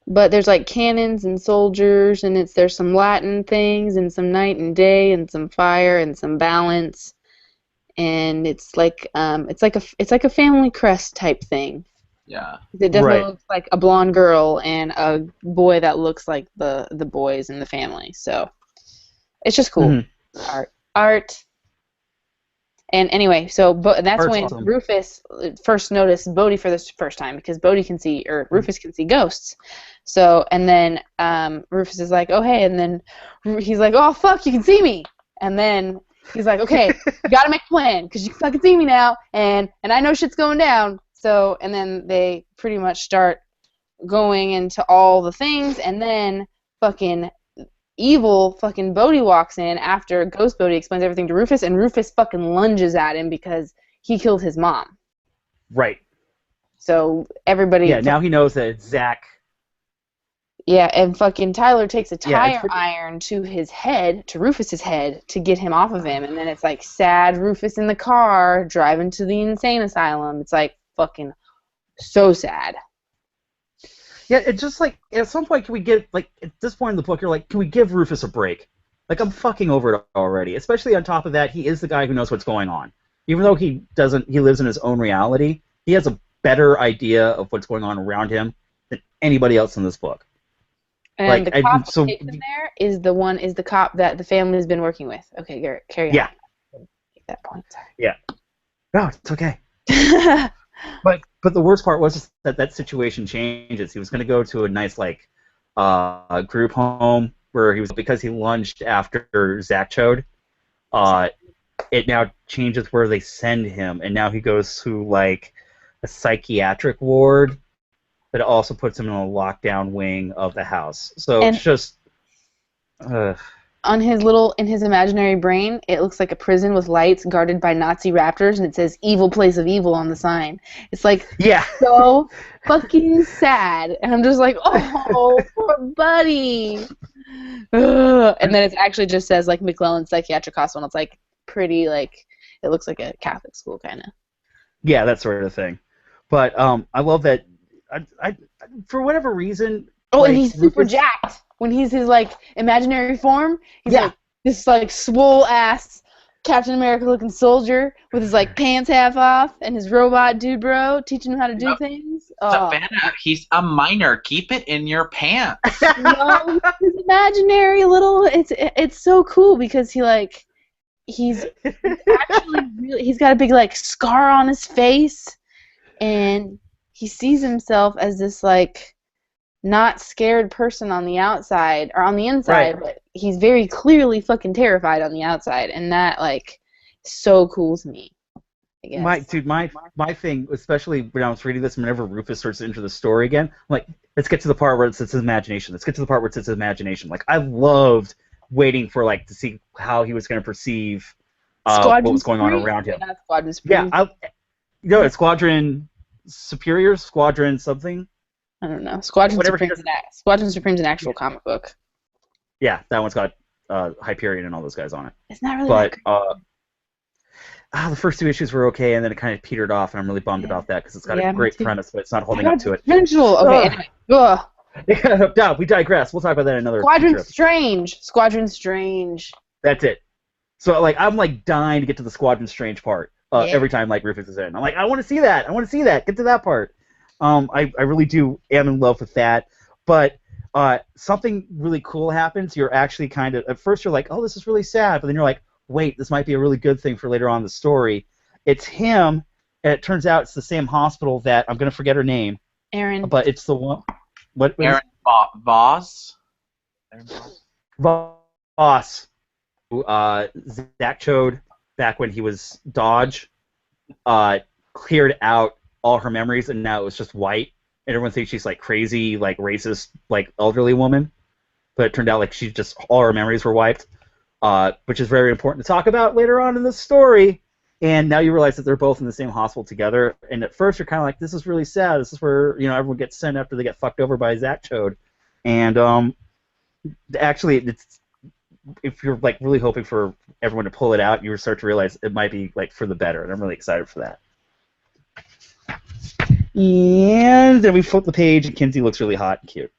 Speaker 3: But there's like cannons and soldiers, and there's some Latin things and some night and day and some fire and some balance. And it's like a family crest type thing.
Speaker 2: Yeah.
Speaker 3: It definitely looks like a blonde girl and a boy that looks like the boys in the family. So it's just cool. Art. And anyway, so that's Art's when awesome. Rufus first noticed Bodhi for the first time, because Bodhi can see, or Rufus can see ghosts. So, and then Rufus is like, oh hey, and then he's like, oh fuck, you can see me. And then he's like, okay, you gotta make a plan, because you can fucking see me now, and I know shit's going down. So, and then they pretty much start going into all the things, and then fucking evil fucking Bodhi walks in after Ghost Bodhi explains everything to Rufus, and Rufus fucking lunges at him because he killed his mom.
Speaker 1: Right.
Speaker 3: So everybody...
Speaker 1: Yeah, now he knows that it's Zach.
Speaker 3: Yeah, and fucking Tyler takes a tire iron to his head, to Rufus's head, to get him off of him, and then it's like sad Rufus in the car driving to the insane asylum. It's like fucking so sad.
Speaker 1: Yeah, it's just like, at some point, can we get, like, at this point in the book, you're like, can we give Rufus a break? Like, I'm fucking over it already. Especially on top of that, he is the guy who knows what's going on. Even though he lives in his own reality, he has a better idea of what's going on around him than anybody else in this book.
Speaker 3: And like, the cop in there is the cop that the family has been working with. Okay, Garrett, carry on.
Speaker 1: Yeah.
Speaker 3: Take that point, sorry.
Speaker 1: Yeah. No, it's okay. But the worst part was just that situation changes. He was going to go to a nice like group home where he was, because he lunged after Zach Chode. It now changes where they send him, and now he goes to like a psychiatric ward, but it also puts him in a lockdown wing of the house. So it's just.
Speaker 3: on his in his imaginary brain, it looks like a prison with lights guarded by Nazi raptors, and it says "Evil Place of Evil" on the sign. It's like so fucking sad, and I'm just like, oh, poor buddy. Ugh. And then it actually just says like McClellan Psychiatric Hospital. And it's like pretty like it looks like a Catholic school kind of.
Speaker 1: Yeah, that sort of thing. But I love that. I for whatever reason.
Speaker 3: Oh, like, and he's super jacked. When he's his, like, imaginary form, he's, like, this, like, swole-ass Captain America-looking soldier with his, like, pants half off and his robot dude bro teaching him how to do things.
Speaker 2: Savanna, he's a minor. Keep it in your pants.
Speaker 3: No, his imaginary little... It's so cool because he, like... He's actually really... He's got a big, like, scar on his face, and he sees himself as this, like... not scared person on the outside or on the inside, but he's very clearly fucking terrified on the outside, and that like so cools me. I guess. My thing, especially when I was reading this, whenever Rufus starts to enter the story again, I'm like, let's get to the part where it's his imagination. Let's get to the part where it's his imagination. Like I loved waiting for like to see how he was going to perceive what was going on around him. Not Squadron Supreme.
Speaker 1: Yeah, it's Squadron Superior, Squadron something.
Speaker 3: I don't know. Squadron Supreme's an actual comic book.
Speaker 1: Yeah, that one's got Hyperion and all those guys on it.
Speaker 3: It's not really.
Speaker 1: But the first two issues were okay, and then it kind of petered off, and I'm really bummed about that because it's got a great premise, but it's not holding up to it.
Speaker 3: Potential. Okay. Anyway.
Speaker 1: Yeah, we digress. We'll talk about that in another.
Speaker 3: Squadron Strange.
Speaker 1: That's it. So like I'm like dying to get to the Squadron Strange part every time like Rufus is in. I'm like I want to see that. Get to that part. I really do am in love with that, but something really cool happens. You're actually kind of, at first you're like, oh, this is really sad, but then you're like, wait, this might be a really good thing for later on in the story. It's him, and it turns out it's the same hospital that, I'm going to forget her name.
Speaker 3: Aaron.
Speaker 1: But it's the one,
Speaker 2: Aaron Voss?
Speaker 1: Voss. Who, Zach Chode, back when he was Dodge, cleared out all her memories, and now it was just white, and everyone thinks she's like crazy, like racist, like elderly woman, but it turned out like she just all her memories were wiped, which is very important to talk about later on in the story. And now you realize that they're both in the same hospital together, and at first you're kind of like, this is really sad. This is where everyone gets sent after they get fucked over by Zach Chode, and actually it's if you're like really hoping for everyone to pull it out, you start to realize it might be like for the better, and I'm really excited for that. And then we flip the page, and Kinsey looks really hot and cute.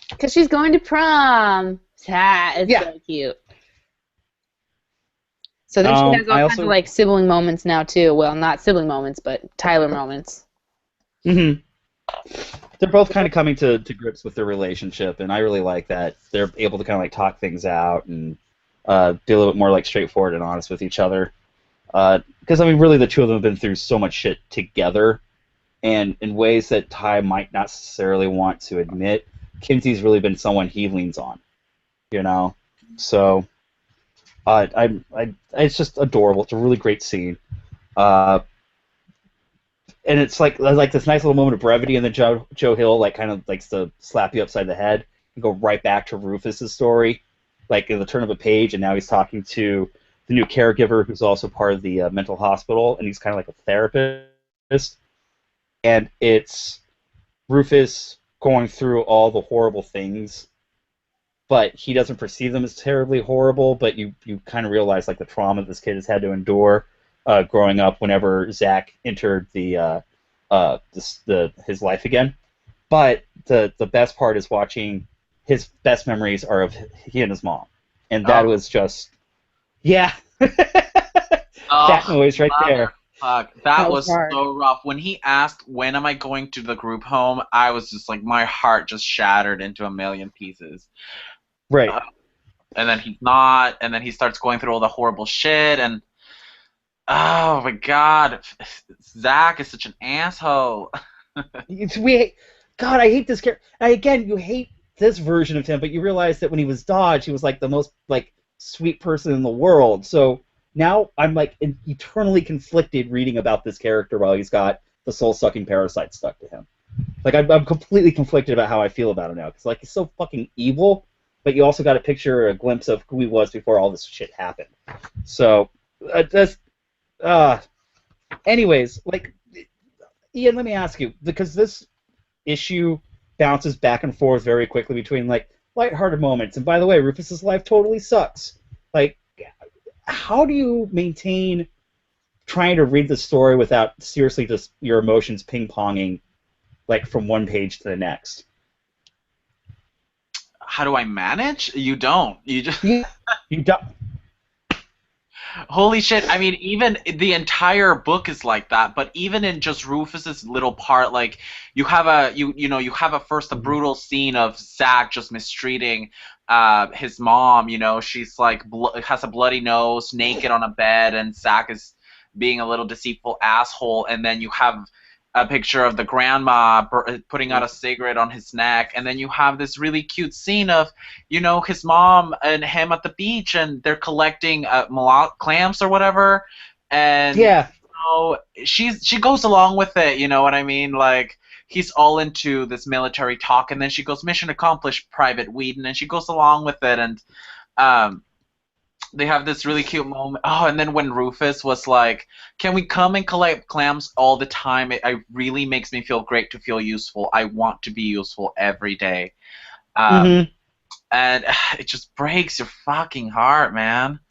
Speaker 3: Because she's going to prom. It's so cute. So then she has all kinds of like sibling moments now too. Well, not sibling moments, but Tyler moments.
Speaker 1: Mm-hmm. They're both kind of coming to grips with their relationship, and I really like that. They're able to kind of like talk things out and be a little bit more like straightforward and honest with each other. Because I mean, really, the two of them have been through so much shit together. And in ways that Ty might not necessarily want to admit, Kinsey's really been someone he leans on, So, it's just adorable. It's a really great scene, and it's like this nice little moment of brevity, and then Joe Hill like kind of likes to slap you upside the head and go right back to Rufus's story, like in the turn of a page, and now he's talking to the new caregiver who's also part of the mental hospital, and he's kind of like a therapist. And it's Rufus going through all the horrible things, but he doesn't perceive them as terribly horrible, but you kind of realize like the trauma this kid has had to endure growing up whenever Zach entered his life again. But the best part is watching his best memories are of he and his mom. And that was just, that noise right there.
Speaker 2: Fuck, that was so rough. When he asked, when am I going to the group home, I was just like, my heart just shattered into a million pieces.
Speaker 1: Right.
Speaker 2: And then he's not, and then he starts going through all the horrible shit, and oh my god, Zach is such an asshole.
Speaker 1: God, I hate this character. Again, you hate this version of him, but you realize that when he was Dodge, he was like the most like sweet person in the world. So now I'm like eternally conflicted reading about this character while he's got the soul-sucking parasite stuck to him. Like I'm completely conflicted about how I feel about him now because like he's so fucking evil, but you also got a glimpse of who he was before all this shit happened. So, anyways, like, Ian, let me ask you, because this issue bounces back and forth very quickly between, like, lighthearted moments, and by the way, Rufus's life totally sucks. Like, how do you maintain trying to read the story without seriously just your emotions ping-ponging, like, from one page to the next?
Speaker 2: How do I manage? You don't. You just...
Speaker 1: You don't.
Speaker 2: Holy shit! I mean, even the entire book is like that. But even in just Rufus's little part, like you have a brutal scene of Zack just mistreating his mom. You know, she's like has a bloody nose, naked on a bed, and Zack is being a little deceitful asshole. And then you have a picture of the grandma putting out a cigarette on his neck, and then you have this really cute scene of, you know, his mom and him at the beach, and they're collecting clams or whatever, and
Speaker 1: yeah,
Speaker 2: you know, she goes along with it, you know what I mean? Like, he's all into this military talk, and then she goes, "Mission accomplished, Private Whedon," and she goes along with it, and they have this really cute moment. Oh, and then when Rufus was like, "Can we come and collect clams all the time? It really makes me feel great to feel useful. I want to be useful every day." And it just breaks your fucking heart, man.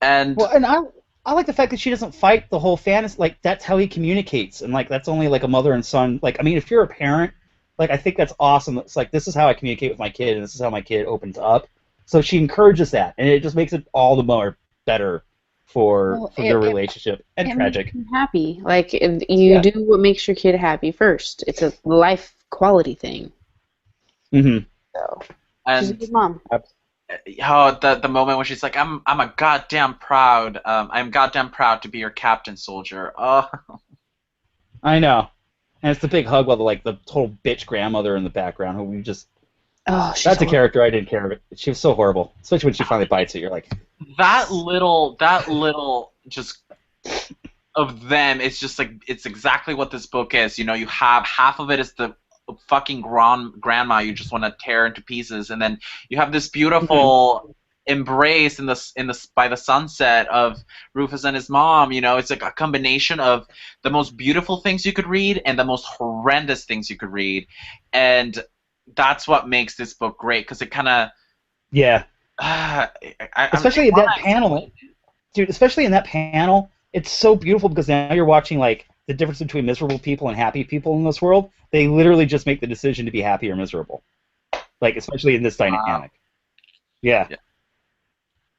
Speaker 2: And
Speaker 1: well, and I like the fact that she doesn't fight the whole fantasy. Like, that's how he communicates, and like that's only like a mother and son. Like, I mean, if you're a parent, like, I think that's awesome. It's like, this is how I communicate with my kid, and this is how my kid opens up. So she encourages that, and it just makes it all the more better for their relationship. And tragic.
Speaker 3: Makes you happy. Like, if you do what makes your kid happy first. It's a life quality thing.
Speaker 1: Mm-hmm.
Speaker 3: So,
Speaker 2: and
Speaker 3: she's a good mom.
Speaker 2: Oh, the moment when she's like, I'm goddamn proud to be your captain, soldier. Oh.
Speaker 1: I know. And it's the big hug while the total bitch grandmother in the background who we just...
Speaker 3: Oh,
Speaker 1: that's a character I didn't care about. She was so horrible, especially when she finally bites it. You're like,
Speaker 2: that little just of them. It's just like, it's exactly what this book is. You know, you have half of it is the fucking grandma you just want to tear into pieces, and then you have this beautiful embrace in the by the sunset of Rufus and his mom. You know, it's like a combination of the most beautiful things you could read and the most horrendous things you could read, and that's what makes this book great, because it kind of...
Speaker 1: Yeah. Especially in that panel. Dude, especially in that panel, it's so beautiful because now you're watching, like, the difference between miserable people and happy people in this world. They literally just make the decision to be happy or miserable. Like, especially in this dynamic. Wow. Yeah.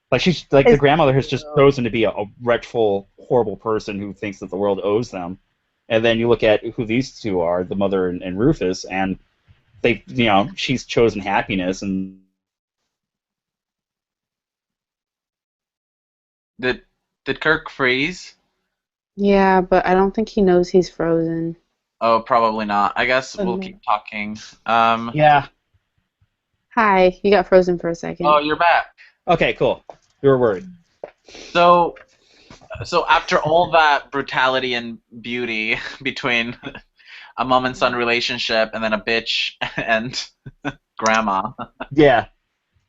Speaker 1: Like, she's, like, the grandmother has just chosen to be a wretchful, horrible person who thinks that the world owes them. And then you look at who these two are, the mother and Rufus, and... they, you know, she's chosen happiness, and
Speaker 2: did Kirk freeze?
Speaker 3: Yeah, but I don't think he knows he's frozen.
Speaker 2: Oh, probably not. I guess we'll keep talking.
Speaker 1: Yeah.
Speaker 3: Hi, you got frozen for a second.
Speaker 2: Oh, you're back.
Speaker 1: Okay, cool. You were worried.
Speaker 2: So after all that brutality and beauty between a mom and son relationship, and then a bitch and grandma.
Speaker 1: Yeah.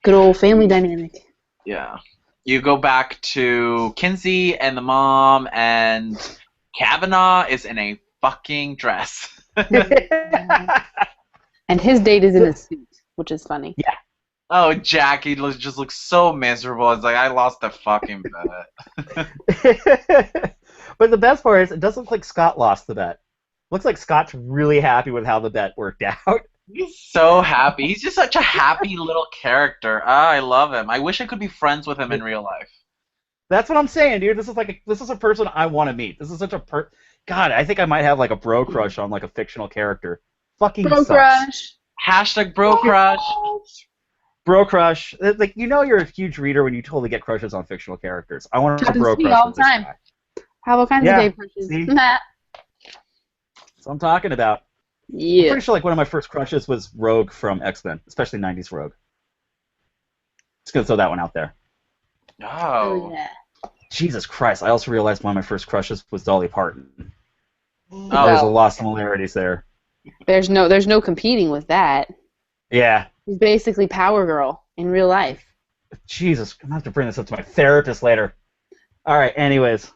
Speaker 3: Good old family dynamic.
Speaker 2: Yeah. You go back to Kinsey and the mom, and Kavanaugh is in a fucking dress.
Speaker 3: And his date is in a suit, which is funny.
Speaker 1: Yeah.
Speaker 2: Oh, Jack, he just looks so miserable. It's like, I lost the fucking bet.
Speaker 1: But the best part is, it doesn't look like Scott lost the bet. Looks like Scott's really happy with how the bet worked out.
Speaker 2: He's so happy. He's just such a happy little character. I love him. I wish I could be friends with him in real life.
Speaker 1: That's what I'm saying, dude. This is a person I want to meet. This is such a God, I think I might have like a bro crush on like a fictional character. Fucking
Speaker 3: bro
Speaker 1: sucks.
Speaker 3: Crush.
Speaker 2: Hashtag bro crush.
Speaker 1: Bro crush. Like, you know, you're a huge reader when you totally get crushes on fictional characters. I want a bro crush
Speaker 3: all
Speaker 1: with
Speaker 3: the time.
Speaker 1: this guy.
Speaker 3: Have all kinds of gay crushes.
Speaker 1: That's what I'm talking about.
Speaker 3: Yeah.
Speaker 1: I'm pretty sure like one of my first crushes was Rogue from X-Men, especially 90s Rogue. Just gonna throw that one out there.
Speaker 2: Oh.
Speaker 3: Yeah.
Speaker 1: Jesus Christ! I also realized one of my first crushes was Dolly Parton.
Speaker 2: Oh.
Speaker 1: There's a lot of similarities there.
Speaker 3: There's no competing with that.
Speaker 1: Yeah.
Speaker 3: She's basically Power Girl. in real life.
Speaker 1: Jesus, I'm gonna have to bring this up to my therapist later. All right. Anyways,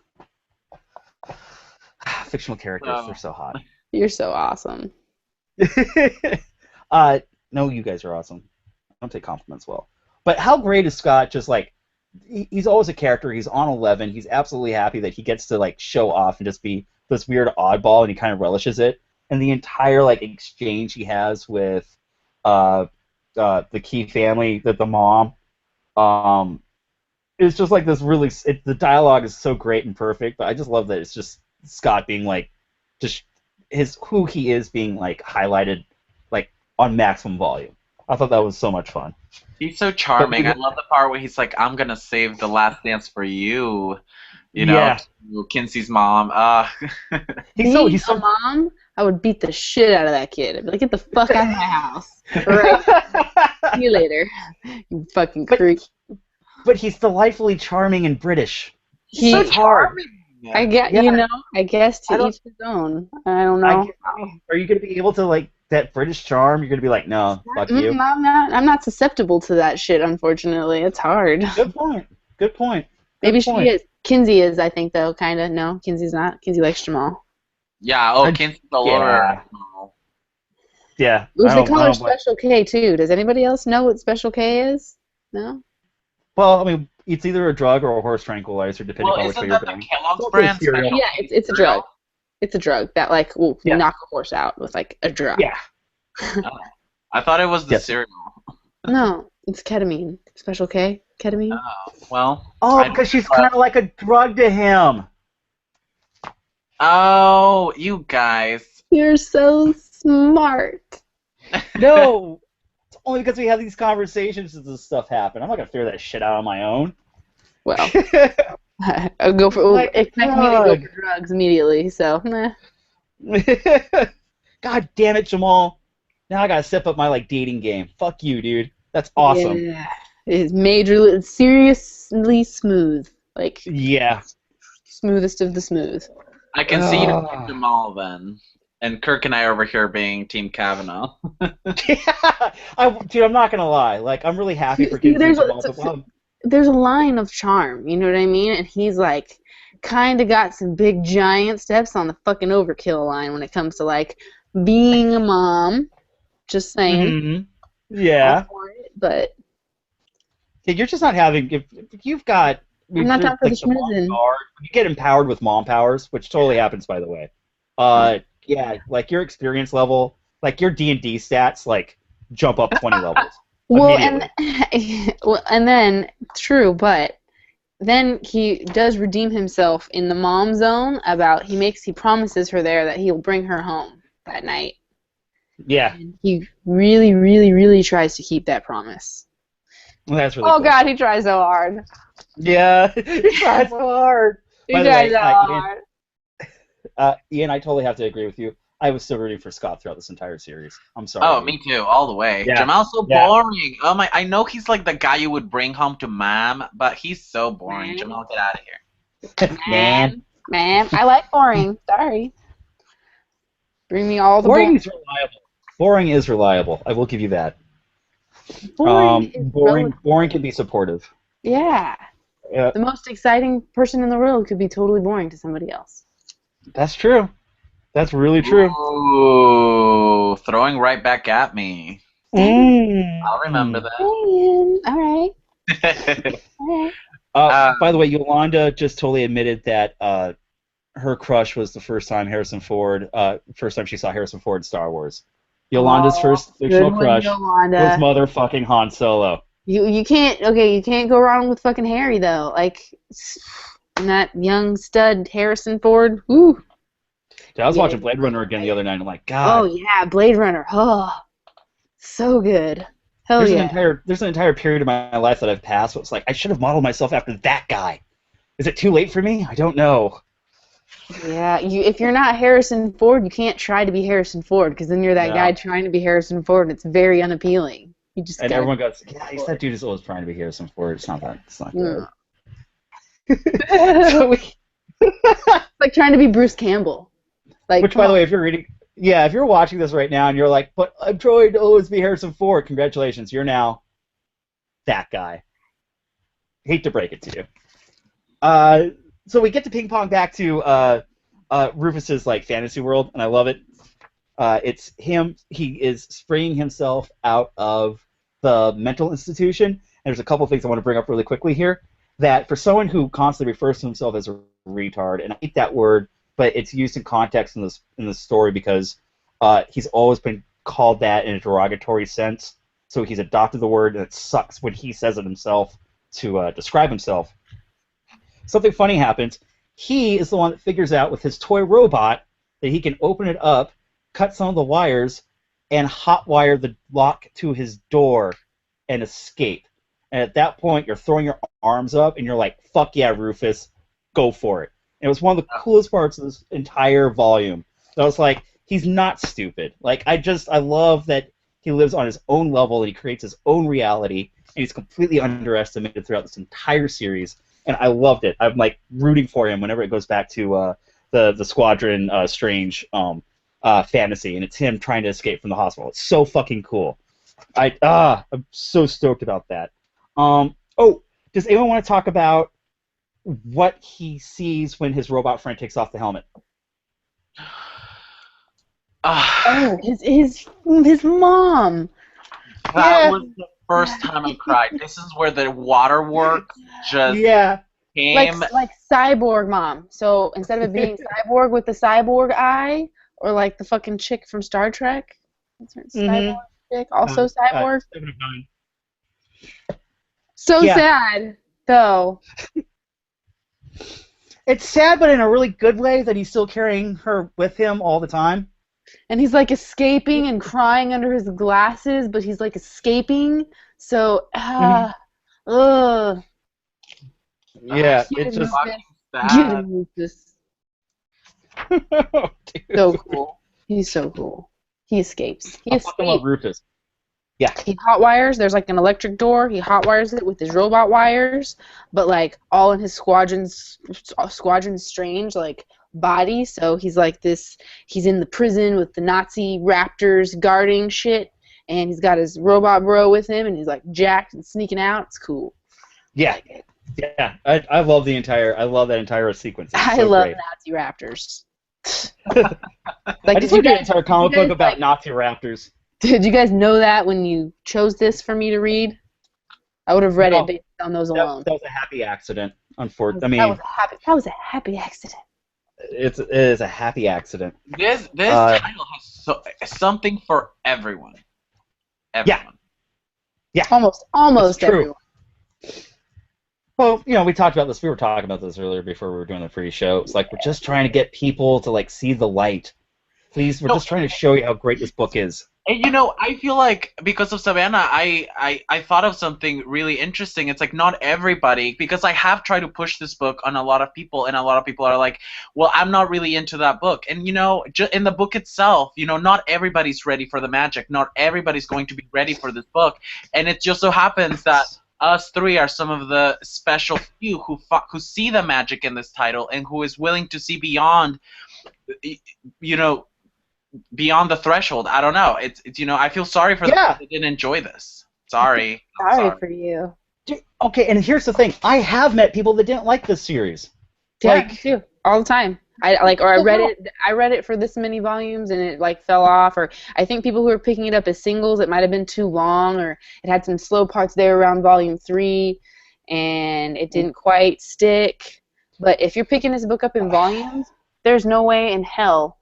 Speaker 1: fictional characters, they're so hot.
Speaker 3: You're so awesome.
Speaker 1: No, you guys are awesome. I don't take compliments well. But how great is Scott? Just like he's always a character. He's on 11. He's absolutely happy that he gets to like show off and just be this weird oddball, and he kind of relishes it. And the entire like exchange he has with the Key family, the mom, it's just like this really. The dialogue is so great and perfect. But I just love that it's just Scott being like, just who he is being like highlighted like on maximum volume. I thought that was so much fun.
Speaker 2: He's so charming. I love the part where he's like, "I'm gonna save the last dance for you," you know, to Kinsey's mom.
Speaker 3: He's so mom. I would beat the shit out of that kid. I'd be like, "Get the fuck out of my house!" Right. See you later, you fucking creep.
Speaker 1: But he's delightfully charming and British.
Speaker 3: He's
Speaker 1: so charming.
Speaker 3: I guess I guess to each his own. I don't know.
Speaker 1: Are you gonna be able to like that British charm? You're gonna be like, no, fuck you.
Speaker 3: I'm not susceptible to that shit. Unfortunately, it's hard.
Speaker 1: Good point. Good point.
Speaker 3: Maybe she is. Kinsey is, I think, though. Kind of. No, Kinsey's not. Kinsey likes Jamal.
Speaker 2: Yeah. Oh, Kinsey's the lover.
Speaker 1: Yeah.
Speaker 3: They call her Special K too. Does anybody else know what Special K is? No.
Speaker 1: Well, I mean, it's either a drug or a horse tranquilizer, depending on which way you're going.
Speaker 2: Isn't that the Kellogg's brand?
Speaker 3: Yeah, it's a drug. It's a drug that like will knock a horse out with like a drug.
Speaker 1: Yeah.
Speaker 2: I thought it was the cereal.
Speaker 3: No, it's ketamine. Special K, ketamine.
Speaker 2: Oh, well.
Speaker 1: Oh, because she's kind of like a drug to him.
Speaker 2: Oh, you guys.
Speaker 3: You're so smart.
Speaker 1: No. It's only because we have these conversations that this stuff happen. I'm not going to figure that shit out on my own.
Speaker 3: Well, I'll go for expect me to go for drugs immediately, so
Speaker 1: God damn it, Jamal. Now I gotta step up my like dating game. Fuck you, dude. That's awesome.
Speaker 3: Yeah. It's seriously smooth. Like smoothest of the smooth.
Speaker 2: I can see you Team Jamal then. And Kirk and I over here being Team Kavanaugh.
Speaker 1: Dude, I'm not gonna lie. Like, I'm really happy for Team Jamal.
Speaker 3: There's a line of charm, you know what I mean? And he's like, kind of got some big giant steps on the fucking overkill line when it comes to like being a mom. Just saying.
Speaker 1: Mm-hmm. Yeah.
Speaker 3: But
Speaker 1: you're just not having. If you've got.
Speaker 3: I'm not down for the schmoozing.
Speaker 1: You get empowered with mom powers, which totally happens, by the way. Yeah, like your experience level, like your D&D stats, like jump up 20 levels.
Speaker 3: Well, and then true, but then he does redeem himself in the mom zone. He promises her there that he'll bring her home that night.
Speaker 1: Yeah.
Speaker 3: And he really, really, really tries to keep that promise.
Speaker 1: Well, that's really.
Speaker 3: Oh cool. God, he tries so hard.
Speaker 1: Yeah, he tries so hard. Ian, I totally have to agree with you. I was still rooting for Scott throughout this entire series. I'm sorry.
Speaker 2: Oh, me too, all the way. Yeah. Jamal's so boring. Oh my! I know he's like the guy you would bring home to mom, but he's so boring. Man. Jamal, get out of here.
Speaker 3: Man, I like boring. Sorry. Bring me all the
Speaker 1: boring. Is reliable. Boring is reliable. I will give you that. Boring can be supportive.
Speaker 3: Yeah. The most exciting person in the world could be totally boring to somebody else.
Speaker 1: That's true. That's really true.
Speaker 2: Ooh, throwing right back at me. I'll remember that.
Speaker 3: All
Speaker 1: right. By the way, Yolanda just totally admitted that her crush was the first time she saw Harrison Ford in Star Wars. Yolanda's first fictional crush was motherfucking Han Solo.
Speaker 3: You can't go wrong with fucking Harry though. Like, and that young stud Harrison Ford. Ooh.
Speaker 1: Dude, I was watching Blade Runner again the other night, and I'm like, God.
Speaker 3: Oh yeah, Blade Runner. Oh, so good. Hell
Speaker 1: there's an entire period of my life that I've passed where it's like I should have modeled myself after that guy. Is it too late for me? I don't know.
Speaker 3: Yeah, if you're not Harrison Ford, you can't try to be Harrison Ford because then you're that guy trying to be Harrison Ford, and it's very unappealing.
Speaker 1: Everyone goes, yeah, that dude is always trying to be Harrison Ford. It's not that. It's not good.
Speaker 3: Like trying to be Bruce Campbell. Like,
Speaker 1: which, by the way, if you're watching this right now and you're like, but I'm trying to always be Harrison Ford, congratulations, you're now that guy. Hate to break it to you. So we get to ping pong back to Rufus's like fantasy world, and I love it. It's him. He is spraying himself out of the mental institution. And there's a couple things I want to bring up really quickly here. That for someone who constantly refers to himself as a retard, and I hate that word, but it's used in context in the story because he's always been called that in a derogatory sense. So he's adopted the word, and it sucks when he says it himself to describe himself. Something funny happens. He is the one that figures out with his toy robot that he can open it up, cut some of the wires, and hotwire the lock to his door and escape. And at that point, you're throwing your arms up, and you're like, fuck yeah, Rufus, go for it. And it was one of the coolest parts of this entire volume. I was like, he's not stupid. Like, I love that he lives on his own level, and he creates his own reality, and he's completely underestimated throughout this entire series. And I loved it. I'm like rooting for him whenever it goes back to the Squadron Strange fantasy, and it's him trying to escape from the hospital. It's so fucking cool. I'm so stoked about that. Oh, does anyone want to talk about what he sees when his robot friend takes off the helmet?
Speaker 3: Oh, his mom.
Speaker 2: That was the first time I cried. This is where the waterwork just came.
Speaker 3: Like Cyborg Mom. So instead of it being Cyborg with the cyborg eye, or like the fucking chick from Star Trek, Cyborg chick, also Cyborg. So sad, though.
Speaker 1: It's sad, but in a really good way that he's still carrying her with him all the time.
Speaker 3: And he's like escaping and crying under his glasses, but he's like escaping. So,
Speaker 1: Yeah, it's just
Speaker 3: get him, Rufus.
Speaker 1: Oh,
Speaker 3: So cool. He's so cool. He escapes. He escapes.
Speaker 1: I love Rufus. Yeah.
Speaker 3: He hotwires. There's like an electric door. He hotwires it with his robot wires, but like all in his Squadron Strange like body. So he's like this. He's in the prison with the Nazi raptors guarding shit, and he's got his robot bro with him, and he's like jacked and sneaking out. It's cool.
Speaker 1: Yeah. Yeah. I love that entire sequence. It's
Speaker 3: I
Speaker 1: so
Speaker 3: love
Speaker 1: great.
Speaker 3: Nazi raptors.
Speaker 1: I just read an entire comic book about Nazi raptors.
Speaker 3: Did you guys know that when you chose this for me to read? I would have read it based on those alone.
Speaker 1: That was a happy accident, unfortunately.
Speaker 3: That was a happy accident.
Speaker 1: It is a happy accident.
Speaker 2: This title has something for everyone. Everyone.
Speaker 1: Yeah.
Speaker 3: Almost
Speaker 1: true.
Speaker 3: everyone.
Speaker 1: Well, we were talking about this earlier before we were doing the free show. It's like we're just trying to get people to like see the light. Please, we're just trying to show you how great this book is.
Speaker 2: And I feel like because of Savanna, I thought of something really interesting. It's like not everybody, because I have tried to push this book on a lot of people, and a lot of people are like, well, I'm not really into that book. And in the book itself, not everybody's ready for the magic. Not everybody's going to be ready for this book. And it just so happens that us three are some of the special few who see the magic in this title and who is willing to see beyond, beyond the threshold. I don't know. It's I feel sorry for the people that didn't enjoy this. Sorry.
Speaker 3: Sorry for you.
Speaker 1: Dude, okay, and here's the thing. I have met people that didn't like this series.
Speaker 3: Yeah, me too. All the time. I read it for this many volumes and it like fell off, or I think people who were picking it up as singles, it might have been too long, or it had some slow parts there around volume 3 and it didn't quite stick. But if you're picking this book up in volumes, there's no way in hell,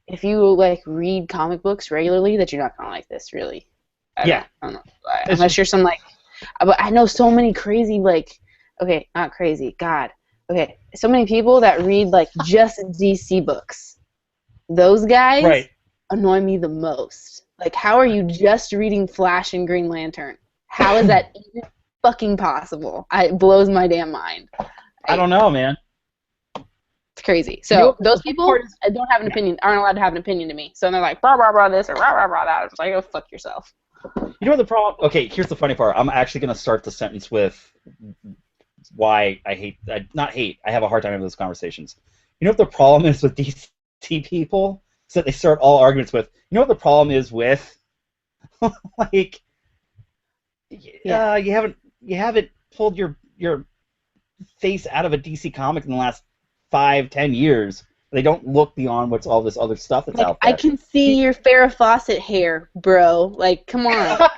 Speaker 3: if you like read comic books regularly, that you're not gonna like this, really. I don't know. Unless you're some like, but I know so many crazy not crazy, God. Okay, so many people that read like just DC books. Those guys annoy me the most. Like, how are you just reading Flash and Green Lantern? How is that even fucking possible? It blows my damn mind.
Speaker 1: I don't know, man.
Speaker 3: It's crazy. So those people don't have an opinion, aren't allowed to have an opinion to me. So they're like, blah, blah, blah, this, or blah, blah, blah, that. It's like, go fuck yourself.
Speaker 1: You know what the problem? Okay, here's the funny part. I'm actually going to start the sentence with why I hate, not hate, I have a hard time having those conversations. You know what the problem is with DC people? Is that they start all arguments with, you know what the problem is with? Like, you haven't pulled your face out of a DC comic in the last 5-10 years. They don't look beyond what's all this other stuff that's
Speaker 3: Like,
Speaker 1: out there.
Speaker 3: I can see your Farrah Fawcett hair, bro. Like, come on.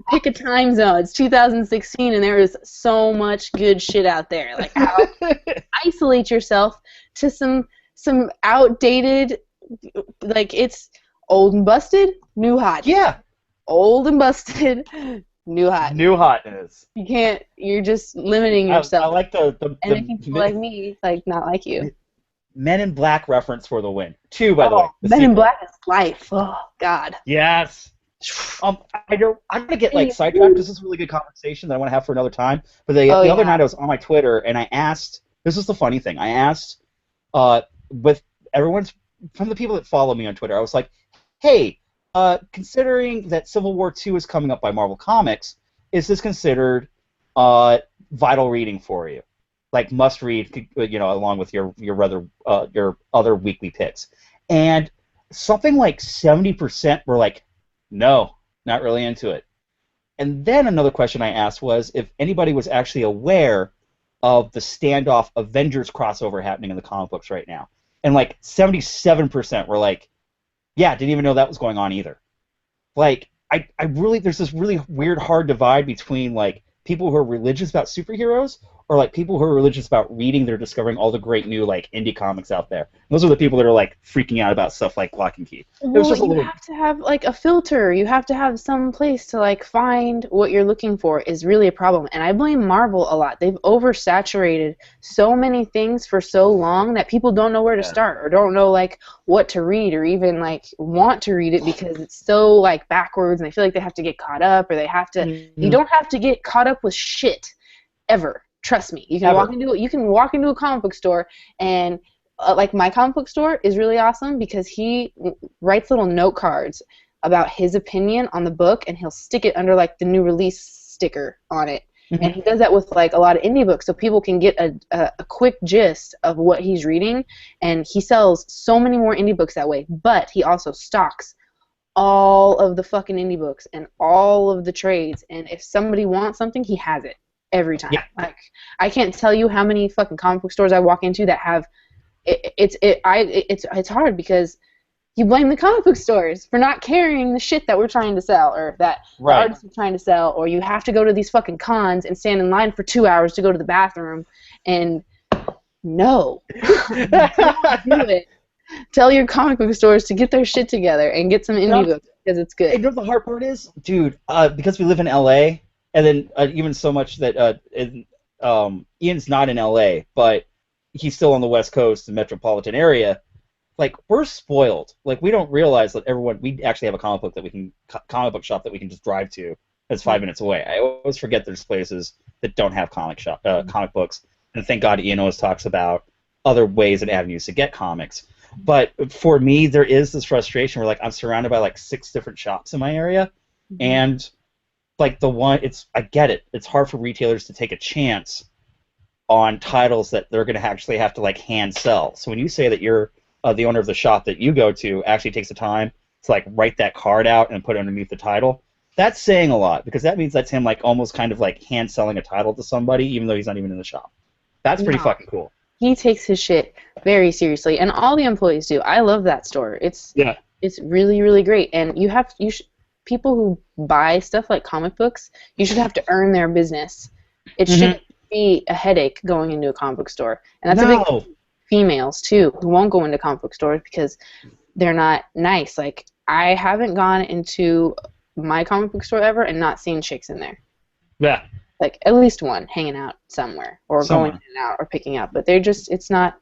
Speaker 3: Pick a time zone. It's 2016, and there is so much good shit out there. Like, isolate yourself to some outdated, like, it's old and busted, new hot.
Speaker 1: Yeah.
Speaker 3: Old and busted, new hot.
Speaker 1: New hotness.
Speaker 3: You can't. You're just limiting yourself.
Speaker 1: I like the
Speaker 3: and if people like me, like, not like you.
Speaker 1: Men in Black reference for the win. 2, by the way.
Speaker 3: Men in Black is life. Oh God.
Speaker 1: Yes. I'm gonna get like sidetracked. This is a really good conversation that I want to have for another time. But the other night I was on my Twitter and I asked. This is the funny thing. I asked with everyone's from the people that follow me on Twitter. I was like, hey, considering that Civil War II is coming up by Marvel Comics, is this considered vital reading for you? Like must read, along with your other weekly picks, and something like 70% were like, no, not really into it. And then another question I asked was if anybody was actually aware of the standoff Avengers crossover happening in the comic books right now, and like 77% were like, yeah, didn't even know that was going on either. Like I really there's this really weird hard divide between like people who are religious about superheroes or like people who are religious about reading, they're discovering all the great new like indie comics out there. Those are the people that are like freaking out about stuff like Lock and Key.
Speaker 3: Well, you have to have like a filter. You have to have some place to like find what you're looking for is really a problem. And I blame Marvel a lot. They've oversaturated so many things for so long that people don't know where to start or don't know like what to read or even like want to read it because it's so like backwards and they feel like they have to get caught up or they have to. Mm-hmm. You don't have to get caught up with shit ever. Trust me, you can walk into a comic book store and like my comic book store is really awesome because he writes little note cards about his opinion on the book and he'll stick it under like the new release sticker on it. Mm-hmm. And he does that with like a lot of indie books so people can get a quick gist of what he's reading, and he sells so many more indie books that way, but he also stocks all of the fucking indie books and all of the trades, and if somebody wants something, he has it. Every time. Yeah. Like I can't tell you how many fucking comic book stores I walk into that have it's hard because you blame the comic book stores for not carrying the shit that we're trying to sell or that the artists are trying to sell, or you have to go to these fucking cons and stand in line for 2 hours to go to the bathroom and no. Don't do it. Tell your comic book stores to get their shit together and get some indie books because it's good.
Speaker 1: You know what the hard part is? Dude, because we live in LA. And then even so much that Ian's not in LA, but he's still on the West Coast, the metropolitan area. Like we're spoiled. Like we don't realize that we actually have a comic book shop that we can just drive to. That's 5 minutes away. I always forget there's places that don't have comic books, and thank God Ian always talks about other ways and avenues to get comics. But for me, there is this frustration where like I'm surrounded by like 6 different shops in my area, and like I get it. It's hard for retailers to take a chance on titles that they're going to actually have to like hand sell. So when you say that you're the owner of the shop that you go to actually takes the time to like write that card out and put it underneath the title, that's saying a lot because that means that's him like almost kind of like hand selling a title to somebody even though he's not even in the shop. That's pretty fucking cool.
Speaker 3: He takes his shit very seriously, and all the employees do. I love that store. It's really really great, and people who buy stuff like comic books, you should have to earn their business. It shouldn't be a headache going into a comic book store. And that's a big females, too, who won't go into comic book stores because they're not nice. Like, I haven't gone into my comic book store ever and not seen chicks in there.
Speaker 1: Yeah.
Speaker 3: Like, at least one hanging out somewhere or going in and out or picking up. But they're just, it's not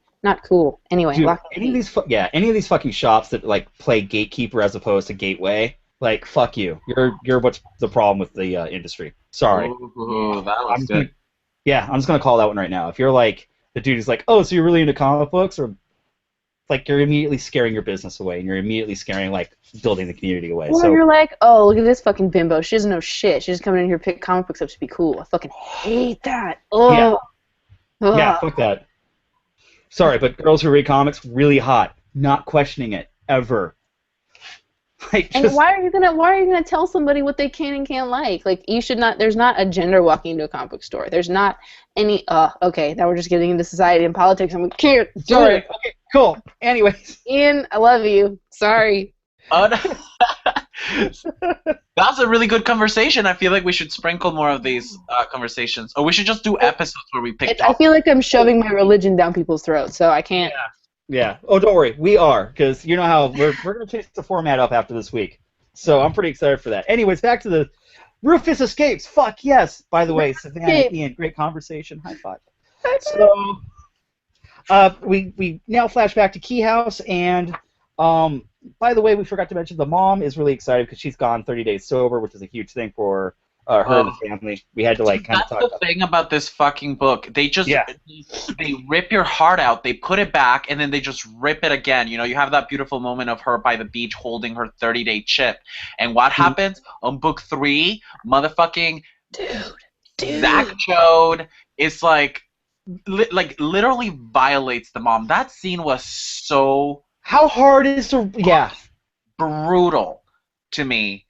Speaker 3: cool. Anyway,
Speaker 1: dude, any of these fucking shops that, like, play gatekeeper as opposed to gateway, like, fuck you. You're what's the problem with the industry. Sorry.
Speaker 2: Ooh, that was good.
Speaker 1: I'm just going to call that one right now. If you're like, the dude is like, oh, so you're really into comic books? Or, like, you're immediately scaring your business away, and you're immediately scaring, like, building the community away.
Speaker 3: Or you're like, oh, look at this fucking bimbo. She doesn't know shit. She's just coming in here to pick comic books up to be cool. I fucking hate that. Oh.
Speaker 1: Yeah, fuck that. Sorry, but girls who read comics, really hot. Not questioning it, ever. Like,
Speaker 3: and why are you gonna tell somebody what they can and can't like? Like, you should not. There's not a gender walking into a comic book store. There's not any. Okay, now we're just getting into society and politics. I'm like, can't.
Speaker 1: Sorry. Okay, cool. Anyways,
Speaker 3: Ian, I love you. Sorry.
Speaker 2: Oh, no. That's a really good conversation. I feel like we should sprinkle more of these conversations, or we should just do episodes where we pick.
Speaker 3: I feel like I'm shoving my religion down people's throats, so I can't.
Speaker 1: Yeah. Oh, don't worry. We are, because you know how we're going to change the format up after this week. So I'm pretty excited for that. Anyways, back to the Rufus escapes. Fuck yes. By the way, Savanna, Ian, great conversation. High five. So we now flash back to Key House, and by the way, we forgot to mention the mom is really excited because she's gone 30 days sober, which is a huge thing for her and the family. We had to kind of talk about.
Speaker 2: That's the thing about this fucking book. They just they rip your heart out. They put it back and then they just rip it again. You know, you have that beautiful moment of her by the beach holding her 30-day chip, and what happens on book 3? Motherfucking
Speaker 3: dude.
Speaker 2: Zach Chode is like literally violates the mom. That scene was so.
Speaker 1: How hard is to
Speaker 2: brutal to me.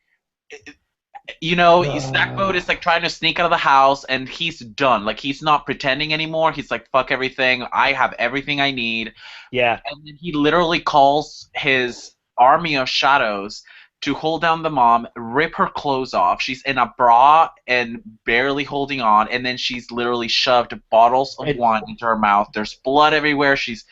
Speaker 2: You know, Stackboat is like trying to sneak out of the house, and he's done. Like, he's not pretending anymore. He's like, fuck everything. I have everything I need.
Speaker 1: Yeah.
Speaker 2: And then he literally calls his army of shadows to hold down the mom, rip her clothes off. She's in a bra and barely holding on, and then she's literally shoved bottles of wine into her mouth. There's blood everywhere. She's...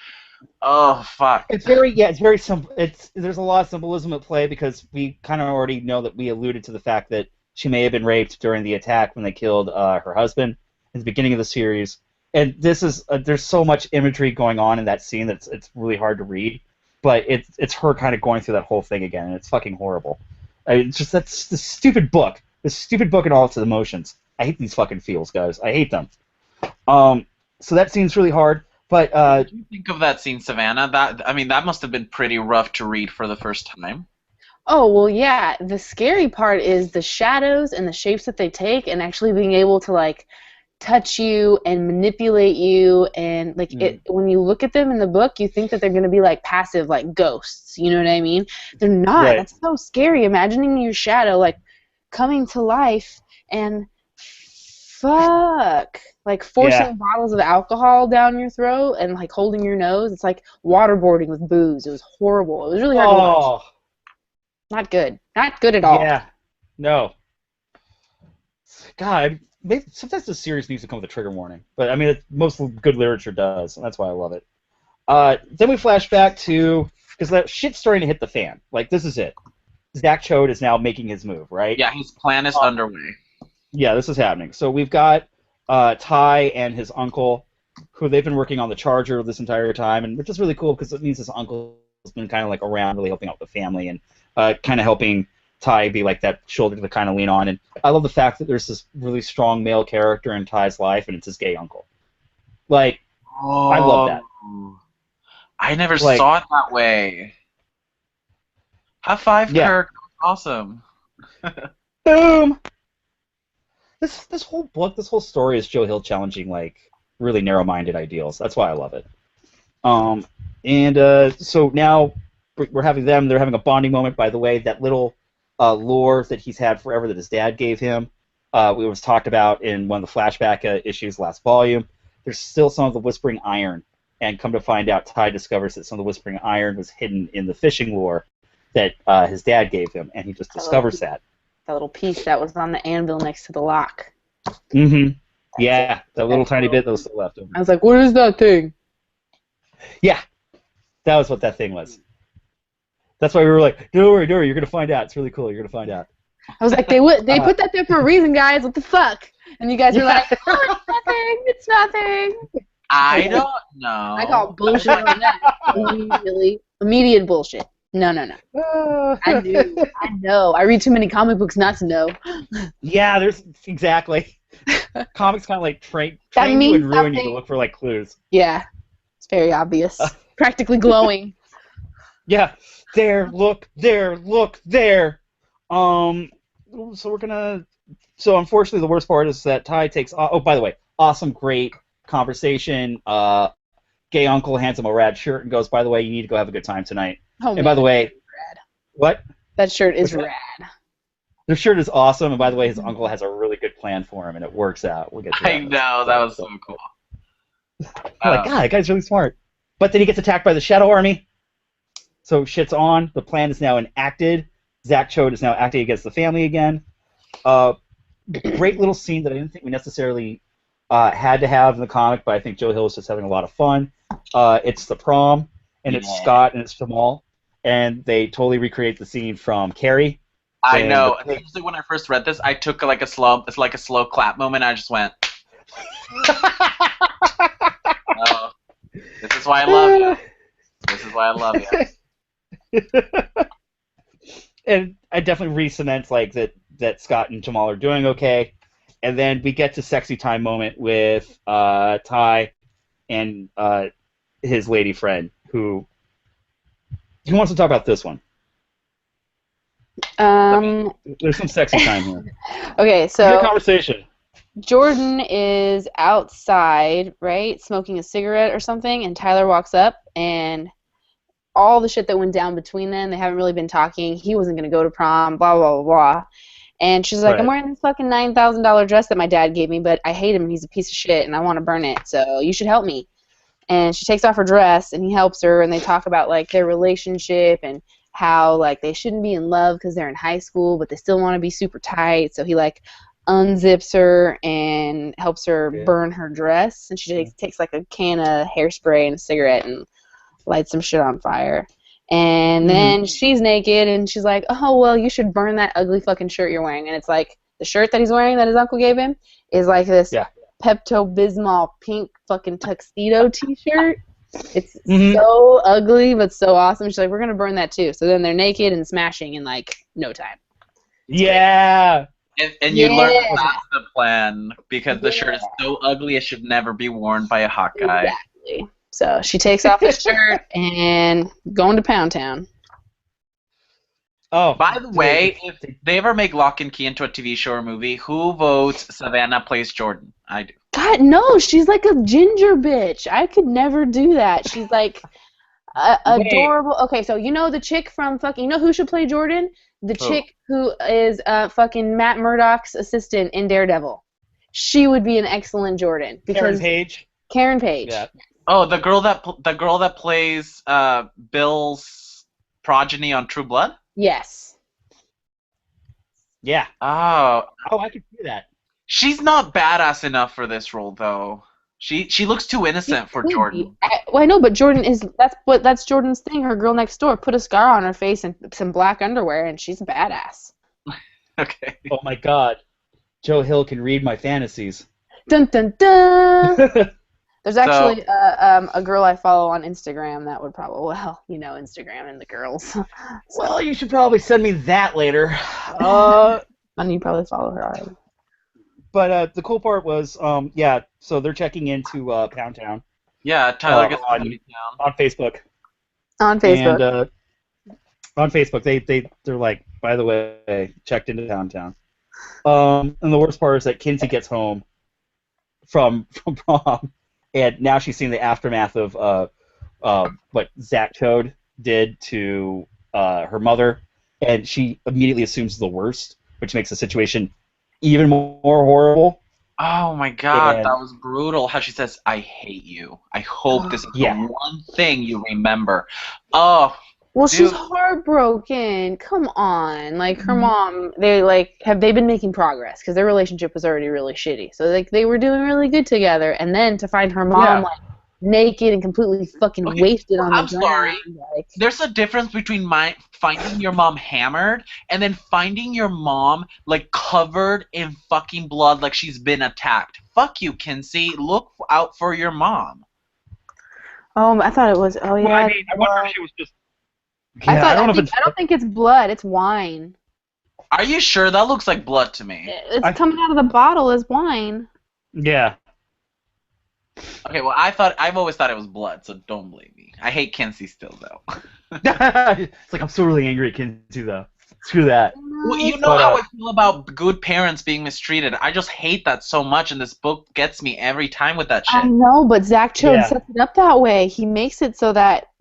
Speaker 2: Oh fuck!
Speaker 1: It's very simple. There's a lot of symbolism at play because we kind of already know that we alluded to the fact that she may have been raped during the attack when they killed her husband in the beginning of the series. And this is there's so much imagery going on in that scene that it's really hard to read. But it's her kind of going through that whole thing again, and it's fucking horrible. It's just that's the stupid book and all its emotions. I hate these fucking feels, guys. I hate them. So that scene's really hard. But
Speaker 2: what do you think of that scene, Savanna? That must have been pretty rough to read for the first time.
Speaker 3: Oh, well, yeah. The scary part is the shadows and the shapes that they take, and actually being able to like touch you and manipulate you, and like when you look at them in the book, you think that they're gonna be like passive, like ghosts. You know what I mean? They're not. Right. That's so scary. Imagining your shadow like coming to life and fuck. Like forcing bottles of alcohol down your throat and like holding your nose. It's like waterboarding with booze. It was horrible. It was really hard to watch. Not good. Not good at all.
Speaker 1: Yeah. No. God, sometimes the series needs to come with a trigger warning. But I mean, most good literature does, and that's why I love it. Then we flash back to because that shit's starting to hit the fan. Like, this is it. Zach Chode is now making his move, right?
Speaker 2: Yeah, his plan is underway.
Speaker 1: Yeah, this is happening. So we've got Ty and his uncle, who they've been working on the Charger this entire time, and which is really cool because it means his uncle's been kind of like around, really helping out the family and kind of helping Ty be like that shoulder to kind of lean on. And I love the fact that there's this really strong male character in Ty's life, and it's his gay uncle. Like, I love that.
Speaker 2: I never saw it that way. High five, Kirk. Awesome.
Speaker 1: Boom. This whole book, this whole story is Joe Hill challenging like really narrow-minded ideals. That's why I love it. So now they're having a bonding moment. By the way, that little lore that he's had forever that his dad gave him, it was talked about in one of the flashback issues last volume. There's still some of the Whispering Iron, and come to find out, Ty discovers that some of the Whispering Iron was hidden in the fishing lore that his dad gave him, and he just discovers that.
Speaker 3: That little piece that was on the anvil next to the lock.
Speaker 1: Mm-hmm. Yeah, that little tiny bit that was still left over.
Speaker 3: I was like, what is that thing?
Speaker 1: Yeah, that was what that thing was. That's why we were like, don't worry, you're going to find out. It's really cool. You're going to find out.
Speaker 3: I was like, they put that there for a reason, guys. What the fuck? And you guys were like, oh, it's nothing.
Speaker 2: I don't know.
Speaker 3: I call bullshit on that. Immediate bullshit. No. I know. I read too many comic books not to know.
Speaker 1: Yeah, there's exactly. Comics kind of like train you and ruin you to look for like clues.
Speaker 3: Yeah, it's very obvious. Practically glowing.
Speaker 1: Yeah, look there. So we're gonna. So unfortunately, the worst part is that Ty takes. Oh, by the way, awesome, great conversation. Gay uncle hands him a rad shirt and goes, "By the way, you need to go have a good time tonight." Oh, and by the way,
Speaker 3: rad.
Speaker 1: What?
Speaker 3: That shirt is rad.
Speaker 1: Their shirt is awesome, and by the way, his uncle has a really good plan for him, and it works out. We'll get to that.
Speaker 2: I know, that was so cool.
Speaker 1: I'm like, God, that guy's really smart. But then he gets attacked by the Shadow Army. So shit's on. The plan is now enacted. Zach Chode is now acting against the family again. Great little scene that I didn't think we necessarily had to have in the comic, but I think Joe Hill is just having a lot of fun. It's the prom, and it's Scott and it's Jamal, and they totally recreate the scene from Carrie.
Speaker 2: I know. Usually when I first read this, I took like a slow clap moment. I just went. Oh, this is why I love you. This is why I love you.
Speaker 1: And I definitely re-cement like that Scott and Jamal are doing okay. And then we get to sexy time moment with Ty and his lady friend who wants to talk about this one. There's some sexy time here.
Speaker 3: Okay, so
Speaker 1: good conversation.
Speaker 3: Jordan is outside, right, smoking a cigarette or something, and Tyler walks up, and all the shit that went down between them, they haven't really been talking. He wasn't going to go to prom, blah, blah, blah, blah. And she's like,
Speaker 1: Right.
Speaker 3: I'm wearing this fucking $9,000 dress that my dad gave me, but I hate him, and he's a piece of shit, and I want to burn it, so you should help me. And she takes off her dress, and he helps her, and they talk about, like, their relationship and how, like, they shouldn't be in love because they're in high school, but they still want to be super tight. So he, like, unzips her and helps her burn her dress. And she takes, like, a can of hairspray and a cigarette and lights some shit on fire. And then she's naked, and she's like, oh, well, you should burn that ugly fucking shirt you're wearing. And it's, like, the shirt that he's wearing that his uncle gave him is, like, this Pepto-Bismol pink fucking tuxedo t-shirt. It's so ugly, but so awesome. She's like, we're going to burn that too. So then they're naked and smashing in, like, no time.
Speaker 1: Yeah!
Speaker 2: And you learn that's the plan, because the shirt is so ugly it should never be worn by a hot guy.
Speaker 3: Exactly. So she takes off the shirt and going to Pound Town.
Speaker 1: Oh,
Speaker 2: by the way, if they ever make Locke and Key into a TV show or movie, who votes Savanna plays Jordan? I do.
Speaker 3: God, no, she's like a ginger bitch. I could never do that. She's like adorable. Okay, so you know the chick from fucking, you know who should play Jordan? The chick who is fucking Matt Murdock's assistant in Daredevil. She would be an excellent Jordan. Because Karen Page. Yeah.
Speaker 2: Oh, the girl that plays Bill's progeny on True Blood?
Speaker 3: Yes.
Speaker 1: Yeah.
Speaker 2: Oh,
Speaker 1: I could see that.
Speaker 2: She's not badass enough for this role, though. She looks too innocent for Jordan.
Speaker 3: I know, but Jordan is that's Jordan's thing. Her girl next door put a scar on her face and some black underwear, and she's a badass.
Speaker 2: Okay.
Speaker 1: Oh my God, Joe Hill can read my fantasies.
Speaker 3: Dun dun dun. There's actually a girl I follow on Instagram that would probably, well, you know, Instagram and the girls.
Speaker 1: Well, you should probably send me that later.
Speaker 3: And you probably follow her already.
Speaker 1: But the cool part was, so they're checking into Pound Town.
Speaker 2: Yeah, Tyler gets
Speaker 1: on Facebook.
Speaker 3: On Facebook.
Speaker 1: And on Facebook, they're like, by the way, checked into Pound Town. And the worst part is that Kinsey gets home from prom, and now she's seeing the aftermath of what Zach Chode did to her mother, and she immediately assumes the worst, which makes the situation even more horrible.
Speaker 2: Oh my God, that was brutal. How she says, I hate you. I hope this is the one thing you remember. Oh.
Speaker 3: Well, dude. She's heartbroken. Come on. Like, her mom, have they been making progress? Because their relationship was already really shitty. So, like, they were doing really good together. And then to find her mom, like, naked and completely fucking wasted on the ground. I'm sorry.
Speaker 2: Like, there's a difference between finding your mom hammered and then finding your mom, like, covered in fucking blood like she's been attacked. Fuck you, Kinsey. Look out for your mom.
Speaker 3: Oh, I thought it was,
Speaker 1: Well, I mean, I wonder if she was just...
Speaker 3: Yeah, I don't think it's blood. It's wine.
Speaker 2: Are you sure? That looks like blood to me.
Speaker 3: It's coming out of the bottle as wine.
Speaker 1: Yeah.
Speaker 2: Okay, well, I've always thought it was blood, so don't blame me. I hate Kinsey still, though.
Speaker 1: It's like, I'm so really angry at Kinsey, though. Screw that.
Speaker 2: Well, you know how I feel about good parents being mistreated. I just hate that so much, and this book gets me every time with that shit.
Speaker 3: I know, but Zach Chode sets it up that way. He makes it so that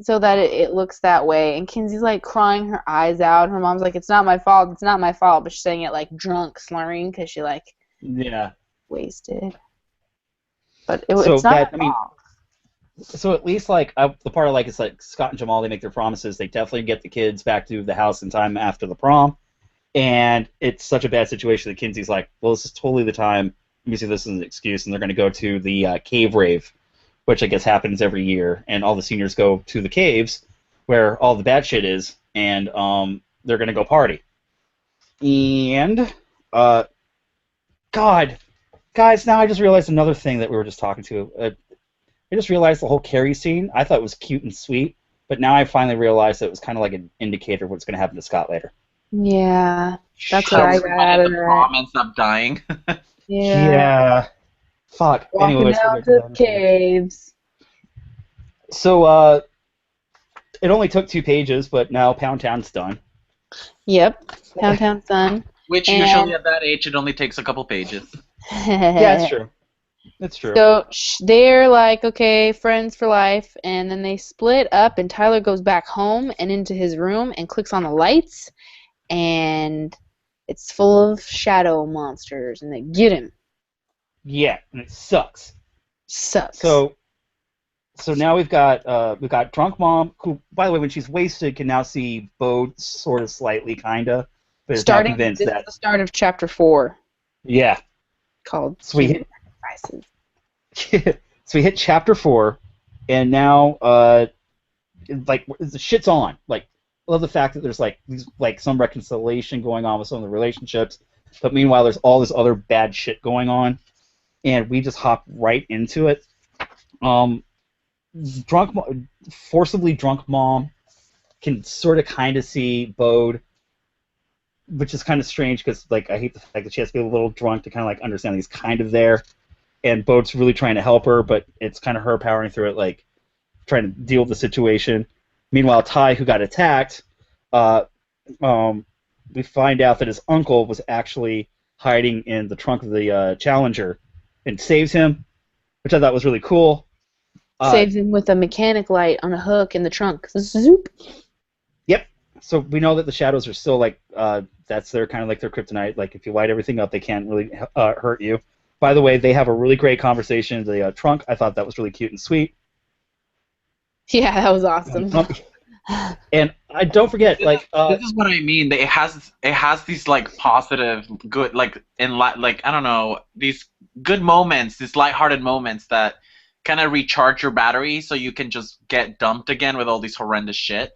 Speaker 3: so that it looks that way. And Kinsey's like crying her eyes out. Her mom's like, it's not my fault, it's not my fault. But she's saying it like drunk, slurring, because she like wasted. But it's not her fault.
Speaker 1: So at least like the part I like is like Scott and Jamal, they make their promises. They definitely get the kids back to the house in time after the prom. And it's such a bad situation that Kinsey's like, well, this is totally the time. Let me see if this is an excuse. And they're going to go to the cave rave, which I guess happens every year. And all the seniors go to the caves where all the bad shit is. And they're going to go party. And, God, guys, now I just realized another thing that we were just talking to. I just realized the whole Carrie scene, I thought it was cute and sweet. But now I finally realized that it was kind of like an indicator of what's going to happen to Scott later.
Speaker 3: Yeah, that's what I got out of
Speaker 2: the prom ends up dying.
Speaker 1: Yeah. Fuck.
Speaker 3: Walking
Speaker 1: Anyways,
Speaker 3: down to the caves.
Speaker 1: So, it only took 2 pages, but now Pound Town's done.
Speaker 3: Yep, Pound Town's done.
Speaker 2: Which usually at that age, it only takes a couple pages.
Speaker 1: Yeah, it's true. It's true.
Speaker 3: So they're like, okay, friends for life, and then they split up, and Tyler goes back home and into his room and clicks on the lights, and it's full of shadow monsters, and they get him.
Speaker 1: Yeah, and it sucks.
Speaker 3: Sucks.
Speaker 1: So now we've got drunk mom, who, by the way, when she's wasted, can now see Bo sort of slightly, kinda, but is not convinced
Speaker 3: this
Speaker 1: that.
Speaker 3: is the start of chapter 4.
Speaker 1: Yeah.
Speaker 3: Called
Speaker 1: So we hit chapter 4, and now like the shit's on. Like, I love the fact that there's like these like some reconciliation going on with some of the relationships, but meanwhile there's all this other bad shit going on, and we just hop right into it. Forcibly drunk mom can sort of kind of see Bode, which is kind of strange because like I hate the fact that she has to be a little drunk to kind of like understand that he's kind of there, and Bode's really trying to help her, but it's kind of her powering through it, like trying to deal with the situation. Meanwhile, Ty, who got attacked, we find out that his uncle was actually hiding in the trunk of the Challenger and saves him, which I thought was really cool.
Speaker 3: Saves him with a mechanic light on a hook in the trunk. Zoop.
Speaker 1: Yep. So we know that the shadows are still like that's their kind of like their kryptonite. Like if you light everything up, they can't really hurt you. By the way, they have a really great conversation in the trunk. I thought that was really cute and sweet.
Speaker 3: Yeah, that was awesome.
Speaker 1: And I don't forget, like
Speaker 2: this is what I mean. It has these like positive, good, like like I don't know, these good moments, these lighthearted moments that kind of recharge your battery so you can just get dumped again with all these horrendous shit.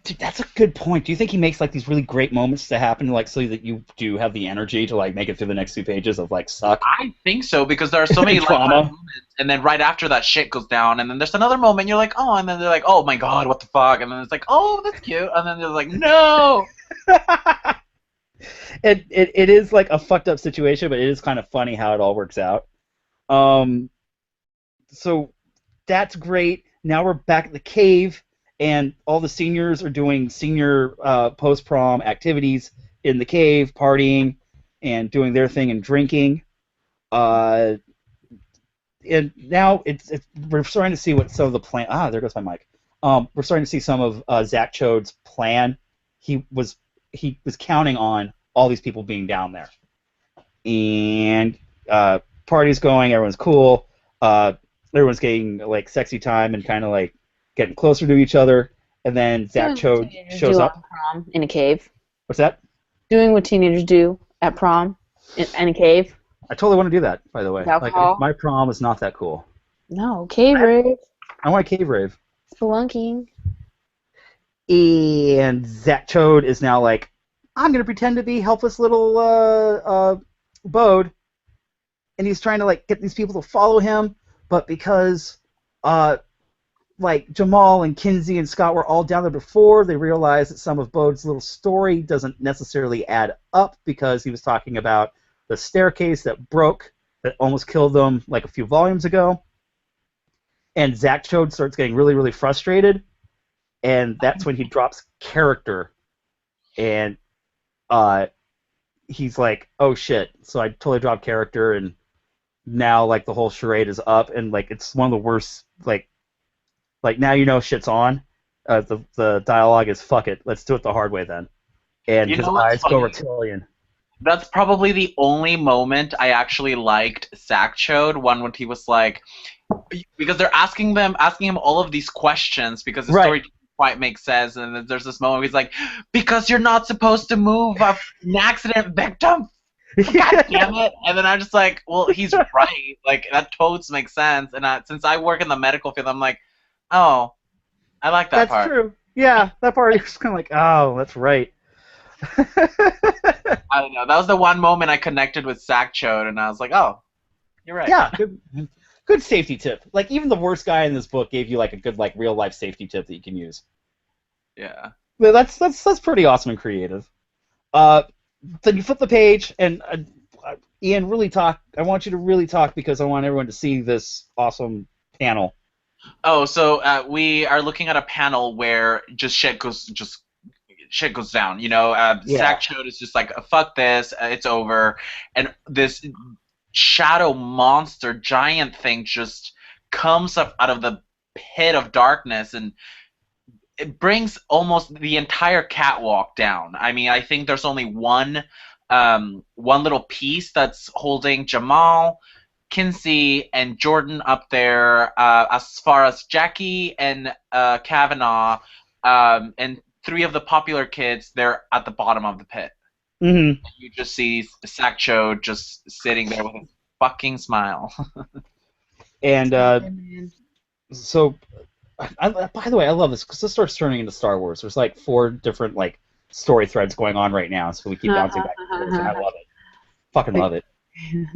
Speaker 1: Dude, that's a good point. Do you think he makes like these really great moments to happen, like so that you do have the energy to like make it through the next 2 pages of like suck?
Speaker 2: I think so, because there are so many
Speaker 1: trauma
Speaker 2: moments, and then right after that shit goes down, and then there's another moment, you're like, oh, and then they're like, oh my god, what the fuck, and then it's like, oh, that's cute, and then they're like, no.
Speaker 1: It is like a fucked up situation, but it is kind of funny how it all works out. So that's great. Now we're back at the cave, and all the seniors are doing senior post-prom activities in the cave, partying and doing their thing and drinking. And now we're starting to see what some of the plan. There goes my mic. We're starting to see some of Zach Chode's plan. He was counting on all these people being down there, and party's going. Everyone's cool. Everyone's getting like sexy time and kind of like getting closer to each other, and then Zach Chode shows up
Speaker 3: at prom in a cave.
Speaker 1: What's that?
Speaker 3: Doing what teenagers do at prom in a cave.
Speaker 1: I totally want to do that, by the way.
Speaker 3: Alcohol.
Speaker 1: Like my prom is not that cool.
Speaker 3: No, cave rave.
Speaker 1: I want a cave rave.
Speaker 3: Spelunking.
Speaker 1: And Zach Chode is now like, I'm gonna pretend to be helpless little Bode, and he's trying to like get these people to follow him. But because, like, Jamal and Kinsey and Scott were all down there before, they realized that some of Bode's little story doesn't necessarily add up because he was talking about the staircase that broke, that almost killed them, like, a few volumes ago. And Zach Chode starts getting really, really frustrated, and that's when he drops character. And he's like, oh, shit, so I totally dropped character, and now like the whole charade is up, and like it's one of the worst like Like, now you know shit's on. The dialogue is, fuck it, let's do it the hard way then. And his eyes go reptilian.
Speaker 2: That's probably the only moment I actually liked Zach showed, one when he was like, because they're asking him all of these questions because the story didn't quite make sense, and then there's this moment where he's like, because you're not supposed to move an accident victim. God damn it! And then I'm just like, well, he's right. Like, that totes makes sense. And since I work in the medical field, I'm like, oh, I like that part.
Speaker 1: That's true. Yeah, that part is kind of like, oh, that's right.
Speaker 2: I don't know. That was the one moment I connected with Zach Chode, and I was like, oh, you're right.
Speaker 1: Yeah, good safety tip. Like, even the worst guy in this book gave you like a good like real life safety tip that you can use.
Speaker 2: Yeah.
Speaker 1: But that's pretty awesome and creative. Then you flip the page, and Ian, really talk. I want you to really talk because I want everyone to see this awesome panel.
Speaker 2: Oh, so we are looking at a panel where shit goes down. You know, Zach Chode is just like, fuck this, it's over, and this shadow monster giant thing just comes up out of the pit of darkness, and it brings almost the entire catwalk down. I mean, I think there's only one little piece that's holding Jamal, Kinsey, and Jordan up there. As far as Jackie and Kavanaugh, and 3 of the popular kids, they're at the bottom of the pit.
Speaker 1: Mm-hmm.
Speaker 2: You just see Zach Chode just sitting there with a fucking smile.
Speaker 1: And so, by the way, I love this because this starts turning into Star Wars. There's like 4 different like story threads going on right now, so we keep bouncing back and forth, and I love it. Fucking love it.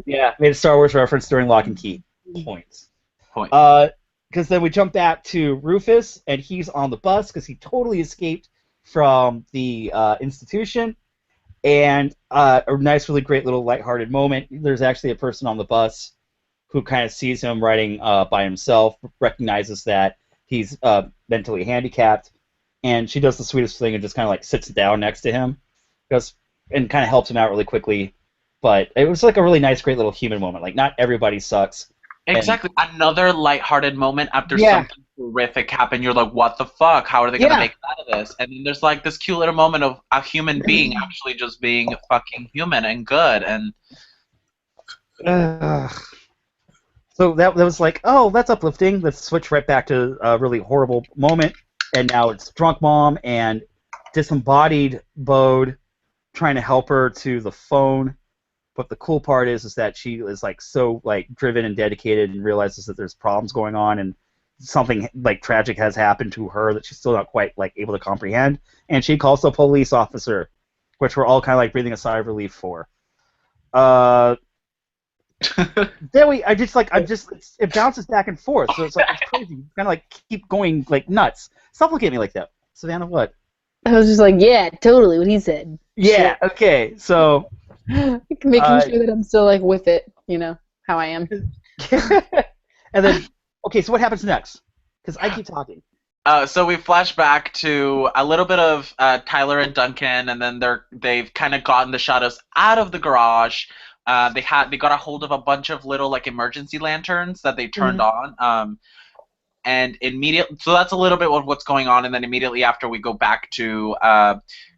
Speaker 1: Yeah, made a Star Wars reference during Lock and Key. Points. Because then we jump back to Rufus, and he's on the bus because he totally escaped from the institution. And a nice, really great little lighthearted moment. There's actually a person on the bus who kind of sees him riding by himself, recognizes that he's mentally handicapped, and she does the sweetest thing and just kind of like sits down next to him, and kind of helps him out really quickly. But it was like a really nice, great little human moment. Like, not everybody sucks.
Speaker 2: Exactly. Another lighthearted moment after something horrific happened. You're like, what the fuck? How are they going to make out of this? And then there's like this cute little moment of a human being actually just being fucking human and good. And
Speaker 1: so that was like, oh, that's uplifting. Let's switch right back to a really horrible moment. And now it's drunk mom and disembodied Bode trying to help her to the phone. But the cool part is that she is like so like driven and dedicated and realizes that there's problems going on and something like tragic has happened to her that she's still not quite like able to comprehend. And she calls the police officer, which we're all kind of like breathing a sigh of relief for. Then it bounces back and forth, so it's like it's crazy. You kind of like keep going like nuts. Stop looking at me like that, Savannah. What?
Speaker 3: I was just like, yeah, totally what he said.
Speaker 1: Yeah. Okay. So.
Speaker 3: Making sure that I'm still like with it, you know, how I am.
Speaker 1: And then, okay, so what happens next? Because I keep talking.
Speaker 2: So we flash back to a little bit of Tyler and Duncan, and then they've kind of gotten the shadows out of the garage. They got a hold of a bunch of little like emergency lanterns that they turned on. And immediately, so that's a little bit of what's going on, and then immediately after we go back to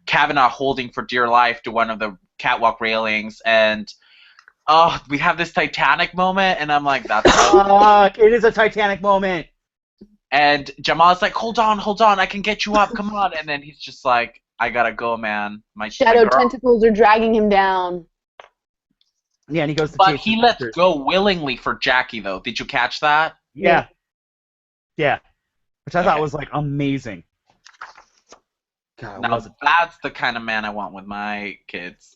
Speaker 2: Kavanaugh holding for dear life to one of the catwalk railings, and we have this Titanic moment, and I'm like, that's
Speaker 1: it is a Titanic moment.
Speaker 2: And Jamal's like, hold on, I can get you up, come on. And then he's just like, I gotta go, man. My
Speaker 3: shadow tentacles are dragging him down.
Speaker 1: Yeah, and he goes to
Speaker 2: But he lets go willingly for Jackie, though. Did you catch that?
Speaker 1: Yeah. Which I thought was like amazing. God,
Speaker 2: now that's the kind of man I want with my kids.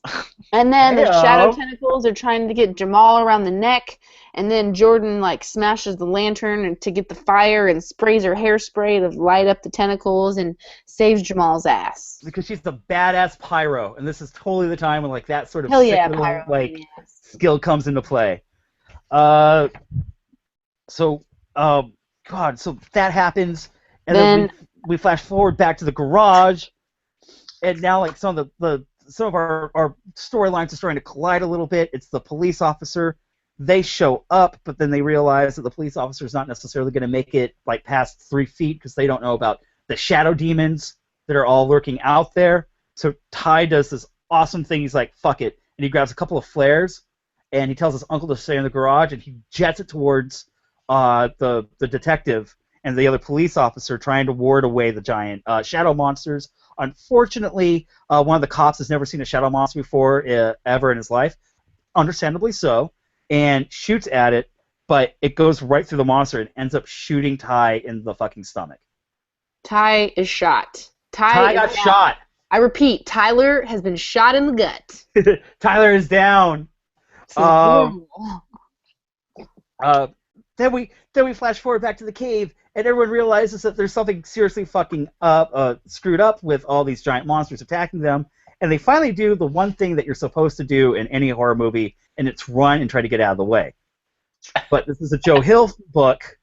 Speaker 3: And then the shadow tentacles are trying to get Jamal around the neck, and then Jordan like smashes the lantern to get the fire and sprays her hairspray to light up the tentacles and saves Jamal's ass.
Speaker 1: Because she's the badass pyro, and this is totally the time when like that sort of
Speaker 3: pyro,
Speaker 1: like skill comes into play. So that happens, and then we flash forward back to the garage, and now like some of our storylines are starting to collide a little bit. It's the police officer They show up, but then they realize that the police officer is not necessarily going to make it like past 3 feet because they don't know about the shadow demons that are all lurking out there. So Ty does this awesome thing. He's like, fuck it. And he grabs a couple of flares, and he tells his uncle to stay in the garage, and he jets it towards the detective and the other police officer trying to ward away the giant shadow monsters. Unfortunately, one of the cops has never seen a shadow monster before ever in his life, understandably so, and shoots at it, but it goes right through the monster and ends up shooting Ty in the fucking stomach.
Speaker 3: Ty is shot.
Speaker 1: Ty got shot.
Speaker 3: I repeat, Tyler has been shot in the gut.
Speaker 1: Tyler is down. Then we flash forward back to the cave, and everyone realizes that there's something seriously fucking screwed up with all these giant monsters attacking them, and they finally do the one thing that you're supposed to do in any horror movie, and it's run and try to get out of the way. But this is a Joe Hill book.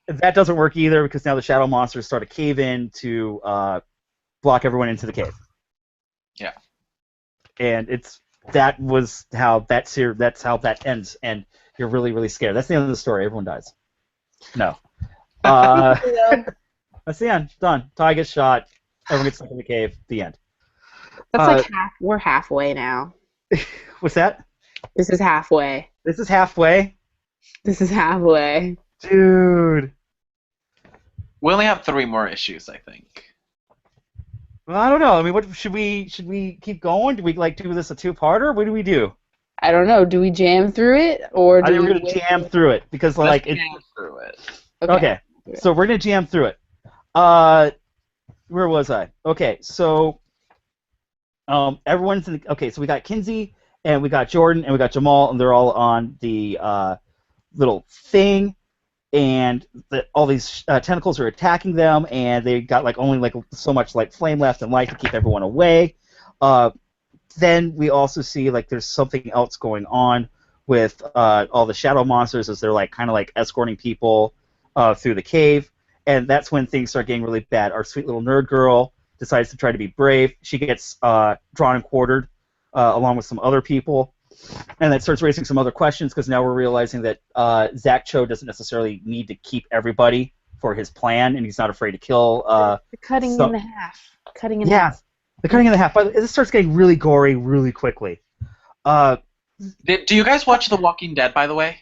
Speaker 1: That doesn't work either because now the shadow monsters start to cave in to block everyone into the cave.
Speaker 2: Yeah.
Speaker 1: And that's how that ends, and you're really, really scared. That's the end of the story. Everyone dies. No. That's the end. Done. Ty gets shot. Everyone gets stuck in the cave. The end.
Speaker 3: That's we're halfway now.
Speaker 1: What's that?
Speaker 3: This is halfway.
Speaker 1: This is halfway?
Speaker 3: This is halfway.
Speaker 1: Dude.
Speaker 2: We only have 3 more issues, I think.
Speaker 1: Well, I don't know. I mean, what should we keep going? Do we do this a 2-parter? What do we do?
Speaker 3: I don't know. Do we jam through it, or do
Speaker 1: I think we're gonna jam through it because
Speaker 2: Let's jam through it.
Speaker 1: Okay. So we're gonna jam through it. Where was I? Okay, so everyone's in. Okay, so we got Kinsey and we got Jordan and we got Jamal, and they're all on the little thing, and all these tentacles are attacking them, and they got only so much flame left and light to keep everyone away. Then we also see there's something else going on with all the shadow monsters as they're kind of escorting people through the cave, and that's when things start getting really bad. Our sweet little nerd girl decides to try to be brave. She gets drawn and quartered along with some other people, and that starts raising some other questions because now we're realizing that Zach Cho doesn't necessarily need to keep everybody for his plan, and he's not afraid to kill.
Speaker 3: Cutting in half. Cutting in half.
Speaker 1: The cutting in half. But this starts getting really gory really quickly.
Speaker 2: Do you guys watch The Walking Dead, by the way?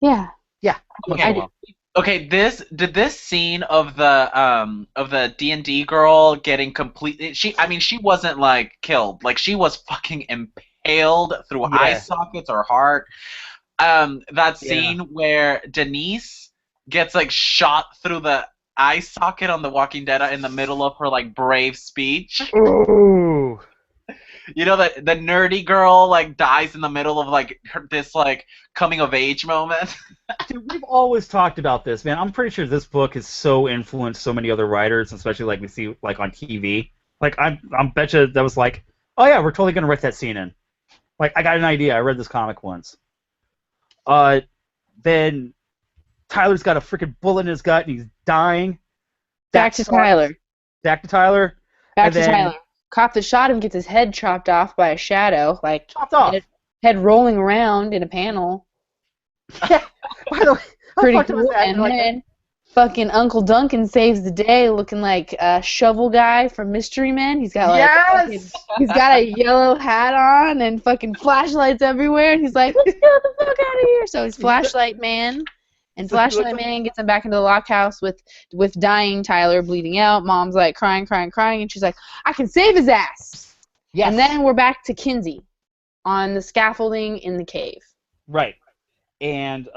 Speaker 3: Yeah.
Speaker 1: Yeah.
Speaker 2: Okay. This scene of the D&D girl getting completely she wasn't killed. She was fucking impaled through eye sockets or heart. That scene where Denise gets shot through the eye socket on The Walking Dead in the middle of her brave speech.
Speaker 1: Ooh.
Speaker 2: You know that the nerdy girl dies in the middle of this coming of age moment.
Speaker 1: Dude, we've always talked about this, man. I'm pretty sure this book has so influenced so many other writers, especially we see on TV. I'm betcha that was oh yeah, we're totally gonna write that scene in. I got an idea. I read this comic once. Then Tyler's got a freaking bullet in his gut and he's dying.
Speaker 3: Back to Tyler.
Speaker 1: Back to Tyler.
Speaker 3: Cop that shot him gets his head chopped off by a shadow,
Speaker 1: chopped off.
Speaker 3: Head rolling around in a panel.
Speaker 1: Yeah. By the way,
Speaker 3: pretty cool. And then fucking Uncle Duncan saves the day, looking like a shovel guy from Mystery Men. He's got he's got a yellow hat on and fucking flashlights everywhere, and he's like, let's get the fuck out of here. So he's Flashlight Man. And Flashlight Man gets him back into the Locke house with dying Tyler bleeding out. Mom's crying, and she's like, I can save his ass. Yes. And then we're back to Kinsey on the scaffolding in the cave.
Speaker 1: Right. And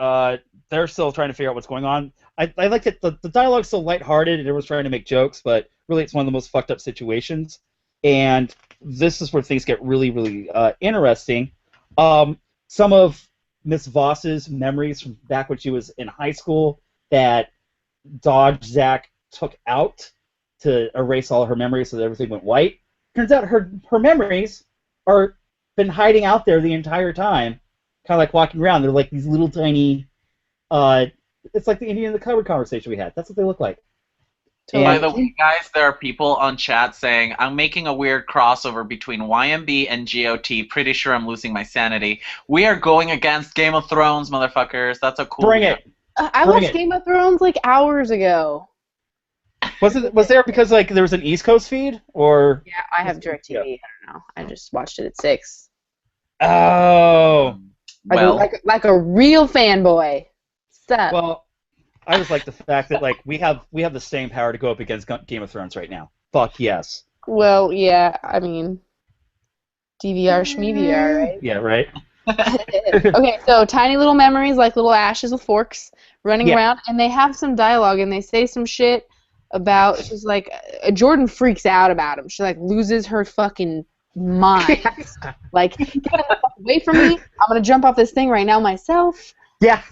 Speaker 1: they're still trying to figure out what's going on. I like that the dialogue's so lighthearted and everyone's trying to make jokes, but really it's one of the most fucked up situations. And this is where things get really, really interesting. Some of Miss Voss's memories from back when she was in high school that Dodge Zach took out to erase all of her memories so that everything went white. Turns out her memories are been hiding out there the entire time, kind of walking around. They're these little tiny. It's like the Indian in the cupboard conversation we had. That's what they look like.
Speaker 2: By the way, guys, there are people on chat saying, I'm making a weird crossover between YMB and GOT. Pretty sure I'm losing my sanity. We are going against Game of Thrones, motherfuckers. That's a cool
Speaker 1: Bring it.
Speaker 3: I watched Game of Thrones like hours ago.
Speaker 1: Was there because like there was an East Coast feed or?
Speaker 3: Yeah, I have DirecTV. Yeah. I don't know. I just watched it at 6.
Speaker 1: Oh.
Speaker 3: Like a real fanboy. Stop.
Speaker 1: Well, I just like the fact that like we have the staying power to go up against Game of Thrones right now. Fuck yes.
Speaker 3: Well, yeah, I mean, DVR schmeVR, right?
Speaker 1: Yeah, right.
Speaker 3: Okay, so tiny little memories like little ashes with forks running around, and they have some dialogue, and they say some shit about. She's like, Jordan freaks out about him. She like loses her fucking mind. Like, get the fuck away from me! I'm gonna jump off this thing right now myself.
Speaker 1: Yeah.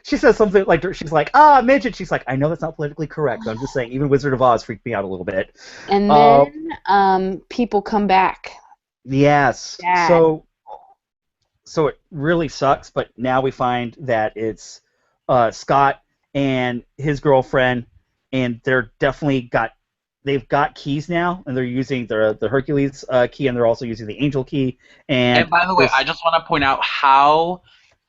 Speaker 1: She says something like, she's like, midget. She's like, I know that's not politically correct. I'm just saying, even Wizard of Oz freaked me out a little bit.
Speaker 3: And then people come back.
Speaker 1: Yes.
Speaker 3: Dad.
Speaker 1: So it really sucks, but now we find that it's Scott and his girlfriend, and they've got keys now, and they're using the Hercules key, and they're also using the Angel key. And
Speaker 2: by the way, I just want to point out how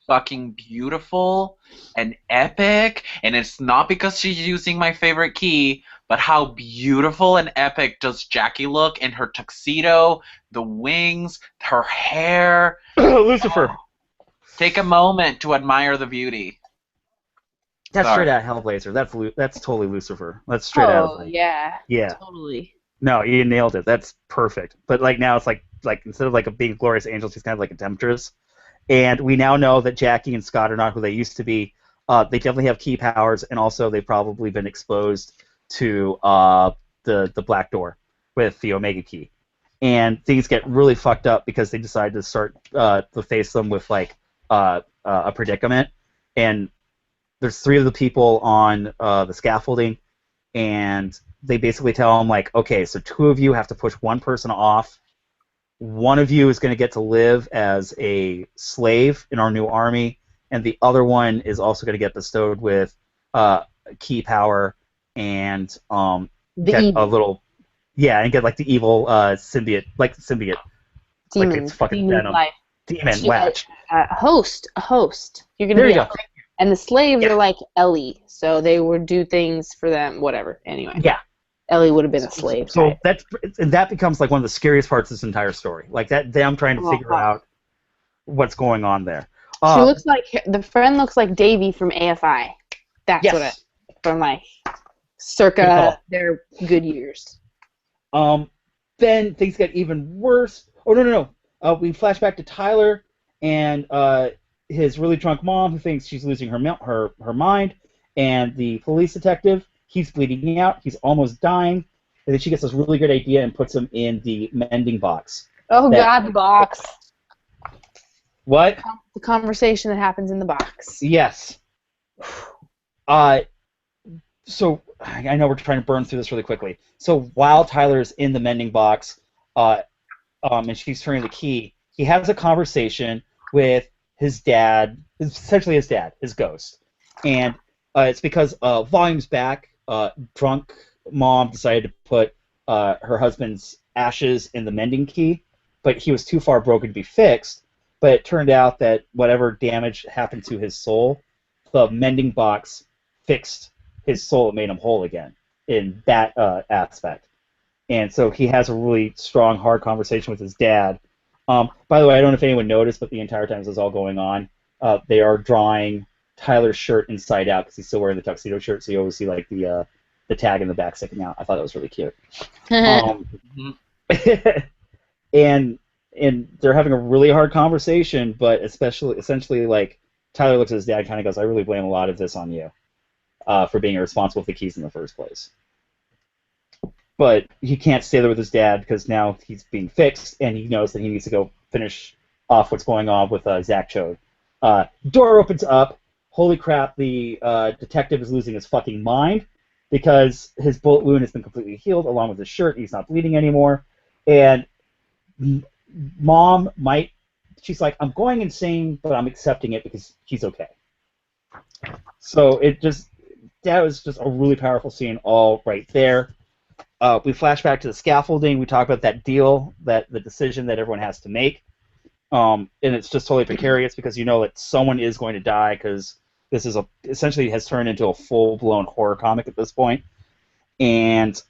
Speaker 2: fucking beautiful and epic, and it's not because she's using my favorite key, but how beautiful and epic does Jackie look in her tuxedo, the wings, her hair.
Speaker 1: Lucifer.
Speaker 2: Oh, take a moment to admire the beauty.
Speaker 1: That's straight out of Hellblazer. That's totally Lucifer. That's straight out of it.
Speaker 3: Yeah. Totally.
Speaker 1: No, you nailed it. That's perfect. But like now it's like instead of like a big glorious angel, she's kind of like a temptress. And we now know that Jackie and Scott are not who they used to be. They definitely have key powers, and also they've probably been exposed to the Black Door with the Omega key. And things get really fucked up because they decide to start to face them with like a predicament. And there's 3 of the people on the scaffolding, and they basically tell them like, okay, so 2 of you have to push 1 person off. 1 of you is going to get to live as a slave in our new army, and the other one is also going to get bestowed with key power and get a little, and get like the evil symbiote,
Speaker 3: Demon,
Speaker 1: like it's fucking
Speaker 3: demon
Speaker 1: venom.
Speaker 3: Life.
Speaker 1: Demon latch.
Speaker 3: A host. You're gonna be. And the slaves are like Ellie, so they would do things for them. Whatever. Anyway.
Speaker 1: Yeah.
Speaker 3: Ellie would have been a slave.
Speaker 1: So
Speaker 3: right?
Speaker 1: that becomes like one of the scariest parts of this entire story. Like them trying to figure out what's going on there.
Speaker 3: She looks like the friend looks like Davy from AFI. That's what from like circa their good years.
Speaker 1: Then things get even worse. Oh no. We flash back to Tyler and his really drunk mom who thinks she's losing her mind, and the police detective. He's bleeding out. He's almost dying. And then she gets this really good idea and puts him in the mending box.
Speaker 3: Oh, God, the box.
Speaker 1: What?
Speaker 3: The conversation that happens in the box.
Speaker 1: Yes. So, I know we're trying to burn through this really quickly. So, while Tyler's in the mending box, and she's turning the key, he has a conversation with his dad, essentially his dad, his ghost. And it's because volumes back, drunk mom decided to put her husband's ashes in the mending key, but he was too far broken to be fixed. But it turned out that whatever damage happened to his soul, the mending box fixed his soul and made him whole again in that aspect. And so he has a really strong, hard conversation with his dad. By the way, I don't know if anyone noticed, but the entire time this is all going on, they are drawing Tyler's shirt inside out because he's still wearing the tuxedo shirt, so you always see like the tag in the back sticking out. I thought that was really cute. And they're having a really hard conversation, but essentially like Tyler looks at his dad and kind of goes, "I really blame a lot of this on you for being irresponsible with the keys in the first place." But he can't stay there with his dad because now he's being fixed, and he knows that he needs to go finish off what's going on with Zach Chode. Door opens up. Holy crap, the detective is losing his fucking mind because his bullet wound has been completely healed along with his shirt. He's not bleeding anymore. And mom she's like, I'm going insane, but I'm accepting it because he's okay. So that was just a really powerful scene all right there. We flash back to the scaffolding. We talk about that deal, the decision that everyone has to make. And it's just totally precarious because you know that someone is going to die because this is essentially has turned into a full-blown horror comic at this point. And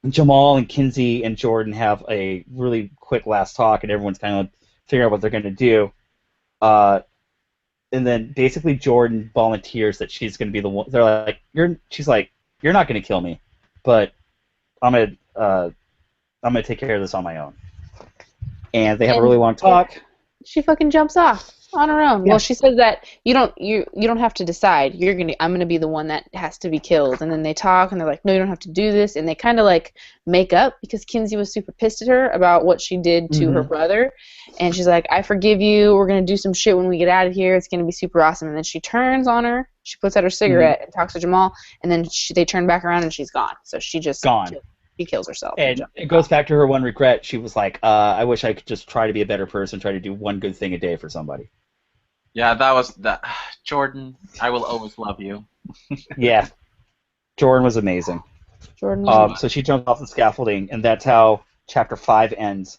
Speaker 1: Jamal and Kinsey and Jordan have a really quick last talk, and everyone's kind of figuring out what they're going to do. And then basically Jordan volunteers that she's going to be the one. They're like, she's like, you're not going to kill me, but I'm gonna take care of this on my own. And they have a really long talk.
Speaker 3: She fucking jumps off on her own.
Speaker 1: Yeah.
Speaker 3: Well, she says that you don't have to decide. I'm gonna be the one that has to be killed. And then they talk, and they're like, no, you don't have to do this. And they kind of like make up because Kinsey was super pissed at her about what she did to her brother. And she's like, I forgive you. We're gonna do some shit when we get out of here. It's gonna be super awesome. And then she turns on her. She puts out her cigarette and talks to Jamal. And then they turn back around, and she's gone. So she just
Speaker 1: gone.
Speaker 3: She kills herself.
Speaker 1: And it goes back to her one regret. She was like, I wish I could just try to be a better person, try to do one good thing a day for somebody.
Speaker 2: Yeah, that was that. Jordan, I will always love you.
Speaker 1: Yeah. Jordan was amazing.
Speaker 3: Jordan.
Speaker 1: So she jumps off the scaffolding, and that's how Chapter 5 ends.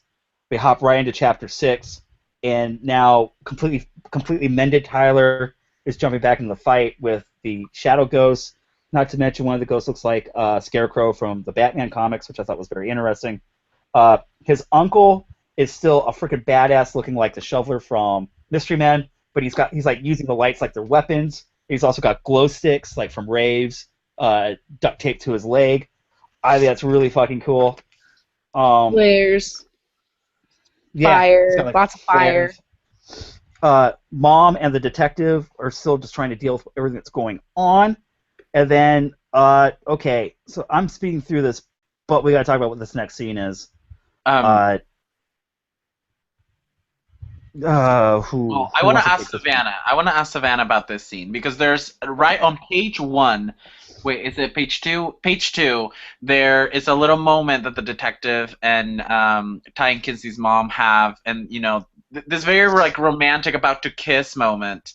Speaker 1: We hop right into Chapter 6, and now completely mended Tyler is jumping back into the fight with the Shadow Ghost. Not to mention one of the ghosts looks like Scarecrow from the Batman comics, which I thought was very interesting. His uncle is still a freaking badass, looking like the Shoveler from Mystery Men, but he's like using the lights like they're weapons. He's also got glow sticks like from raves, duct taped to his leg. I think that's really fucking cool.
Speaker 3: Flares.
Speaker 1: Yeah,
Speaker 3: Fire. Lots of fire.
Speaker 1: Mom and the detective are still just trying to deal with everything that's going on. And then, okay, so I'm speeding through this, but we gotta talk about what this next scene is.
Speaker 2: I want to ask Savanna. I want to ask Savanna about this scene because there's right on page 1. Wait, is it page 2? Page 2. There is a little moment that the detective and Ty and Kinsey's mom have, and you know, this very like romantic about to kiss moment.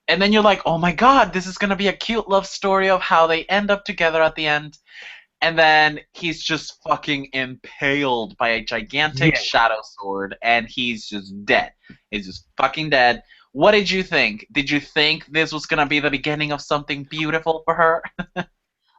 Speaker 2: And then you're like, oh my god, this is going to be a cute love story of how they end up together at the end. And then he's just fucking impaled by a gigantic shadow sword, and he's just dead. He's just fucking dead. What did you think? Did you think this was going to be the beginning of something beautiful for her?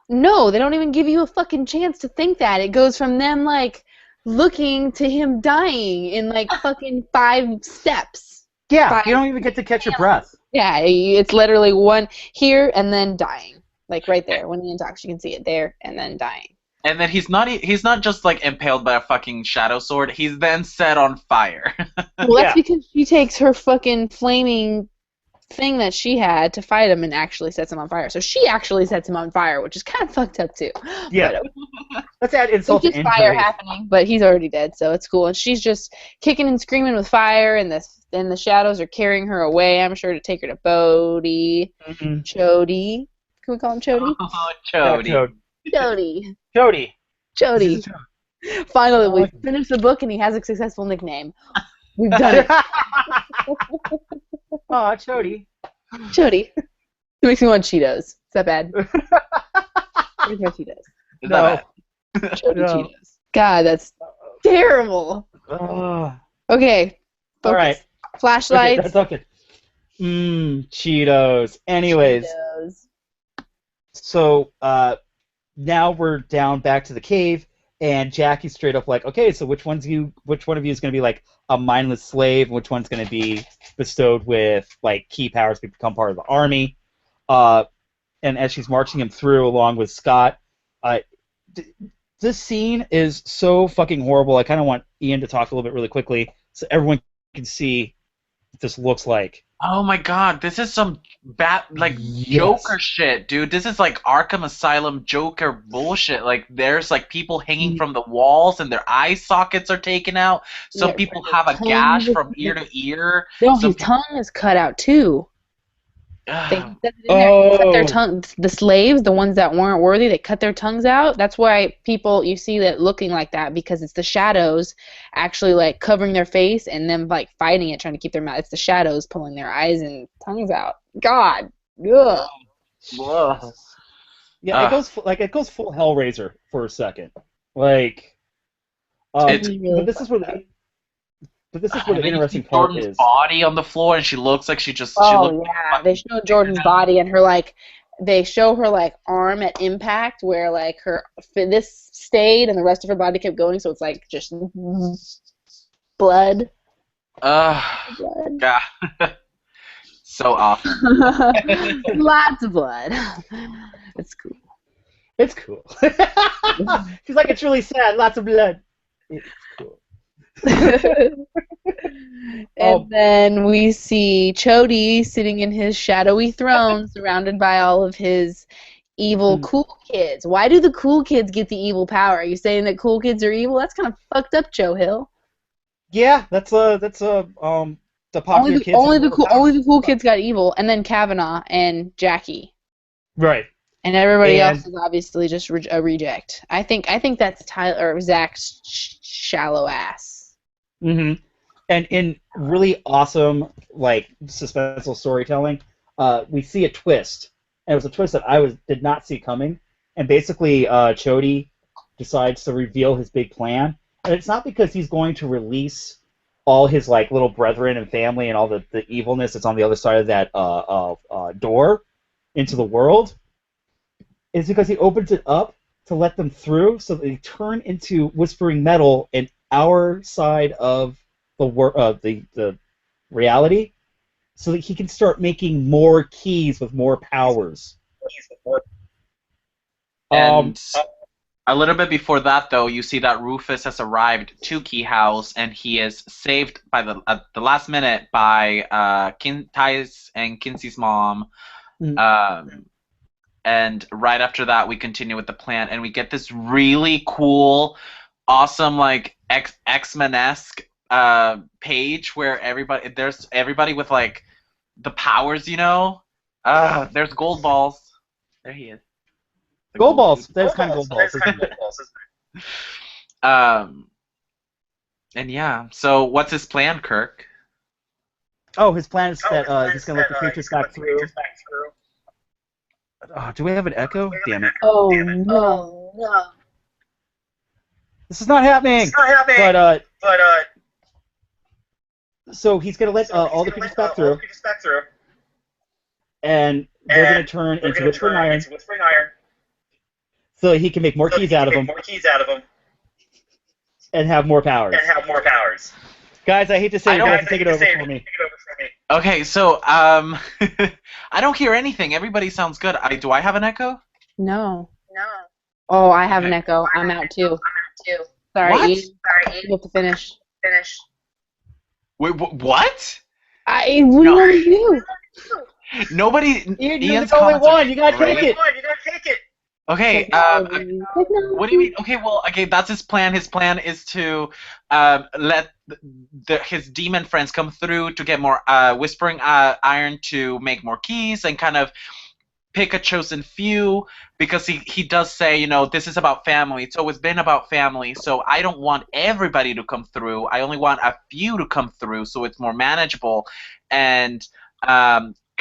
Speaker 3: No, they don't even give you a fucking chance to think that. It goes from them, like, looking to him dying in, like, fucking 5 steps.
Speaker 1: Yeah, you don't even get to catch your breath.
Speaker 3: Yeah, it's literally one here and then dying. Like right there. When he talks, you can see it there and then dying.
Speaker 2: And then he's not just like impaled by a fucking shadow sword, he's then set on fire.
Speaker 3: Well, that's because she takes her fucking flaming thing that she had to fight him and actually sets him on fire. So she actually sets him on fire, which is kind of fucked up too.
Speaker 1: Yeah. Let's add insult to injury.
Speaker 3: There's just fire happening, but he's already dead, so it's cool. And she's just kicking and screaming with fire, and the shadows are carrying her away, I'm sure, to take her to Bodhi. Chody. Can we call him Chody?
Speaker 2: Oh, Chody.
Speaker 3: Chody.
Speaker 1: Chody.
Speaker 3: Chody. Finally, we finished the book, and he has a successful nickname. We've done it.
Speaker 1: Aw, Chody.
Speaker 3: Chody. It makes me want Cheetos. Is that bad? Where's my Cheetos?
Speaker 2: No.
Speaker 3: Chody Cheetos. God, that's terrible. Okay. Focus.
Speaker 1: All right.
Speaker 3: Flashlights.
Speaker 1: Okay. Cheetos. Anyways.
Speaker 3: Cheetos.
Speaker 1: So, now we're down back to the cave, and Jackie's straight up like, okay, so which one of you is going to be like a mindless slave, and which one's going to be bestowed with like key powers to become part of the army? And as she's marching him through along with Scott, this scene is so fucking horrible. I kind of want Ian to talk a little bit really quickly so everyone can see what this looks like.
Speaker 2: Oh my god, this is some Joker shit, dude. This is like Arkham Asylum Joker bullshit. Like, there's like people hanging from the walls and their eye sockets are taken out. Some people have a gash from ear to ear.
Speaker 3: No, his tongue is cut out too. They cut their tongue. The slaves, the ones that weren't worthy, they cut their tongues out. That's why you see that looking like that, because it's the shadows actually like covering their face and them like fighting it, trying to keep their mouth. It's the shadows pulling their eyes and tongues out. God. Ugh.
Speaker 2: Whoa.
Speaker 1: Yeah, it goes full Hellraiser for a second. Like,
Speaker 2: It's
Speaker 1: but this is where the
Speaker 2: and then you
Speaker 1: interesting
Speaker 2: see
Speaker 1: part
Speaker 2: Jordan's
Speaker 1: is.
Speaker 2: body on the floor, and she looks like she
Speaker 3: Oh
Speaker 2: looks
Speaker 3: yeah, they
Speaker 2: fucking
Speaker 3: show Jordan's body and her like, they show her like arm at impact where like this stayed and the rest of her body kept going, so it's like just blood. Blood.
Speaker 2: God. So awesome.
Speaker 3: Lots of blood. It's cool.
Speaker 1: It's cool. She's like, it's really sad. Lots of blood. It's cool.
Speaker 3: And then we see Chody sitting in his shadowy throne, surrounded by all of his evil cool kids. Why do the cool kids get the evil power? Are you saying that cool kids are evil? That's kind of fucked up, Joe Hill.
Speaker 1: Yeah, that's the popular kids.
Speaker 3: Only the cool kids got evil, and then Kavanaugh and Jackie.
Speaker 1: Right.
Speaker 3: And everybody else is obviously just a reject. I think that's Zach's shallow ass.
Speaker 1: Mm-hmm. And in really awesome, like, suspenseful storytelling, we see a twist. And it was a twist that did not see coming. And basically, Chody decides to reveal his big plan. And it's not because he's going to release all his, like, little brethren and family and all the evilness that's on the other side of that door into the world. It's because he opens it up to let them through so that they turn into whispering metal in our side of the reality, so that he can start making more keys with more powers.
Speaker 2: And a little bit before that, though, you see that Rufus has arrived to Key House, and he is saved by the last minute by Ty's and Kinsey's mom. And right after that, we continue with the plan, and we get this really cool, awesome, like X-Men-esque page where there's everybody with like the powers, you know. There's Gold Balls. There he is.
Speaker 1: Gold Balls. There's kind of Gold Balls.
Speaker 2: And yeah. So what's his plan, Kirk?
Speaker 1: Oh, his plan is that he's gonna let the creatures back through. Oh, do we have an echo? Damn it.
Speaker 3: Oh no.
Speaker 1: This is not happening. But so he's gonna let all the creatures back through. And they're gonna turn into whispering iron. So he can make more keys out of them. And have more powers. Guys, I hate to say it, you have to take it over for me.
Speaker 2: Okay, so I don't hear anything. Everybody sounds good. Do I have an echo?
Speaker 3: No. Oh, I have an echo. I'm out too. Sorry,
Speaker 2: What?
Speaker 3: Ian. You have to finish.
Speaker 2: Wait, what?
Speaker 3: What do you want to do?
Speaker 2: Nobody.
Speaker 1: Ian's
Speaker 2: Ian's
Speaker 1: the only
Speaker 2: comments are
Speaker 1: one. You gotta
Speaker 2: great.
Speaker 1: take it.
Speaker 2: Okay. What do you mean? Okay, well, that's his plan. His plan is to let his demon friends come through to get more whispering iron to make more keys and kind of pick a chosen few, because he does say, you know, this is about family. It's always been about family, so I don't want everybody to come through. I only want a few to come through so it's more manageable, and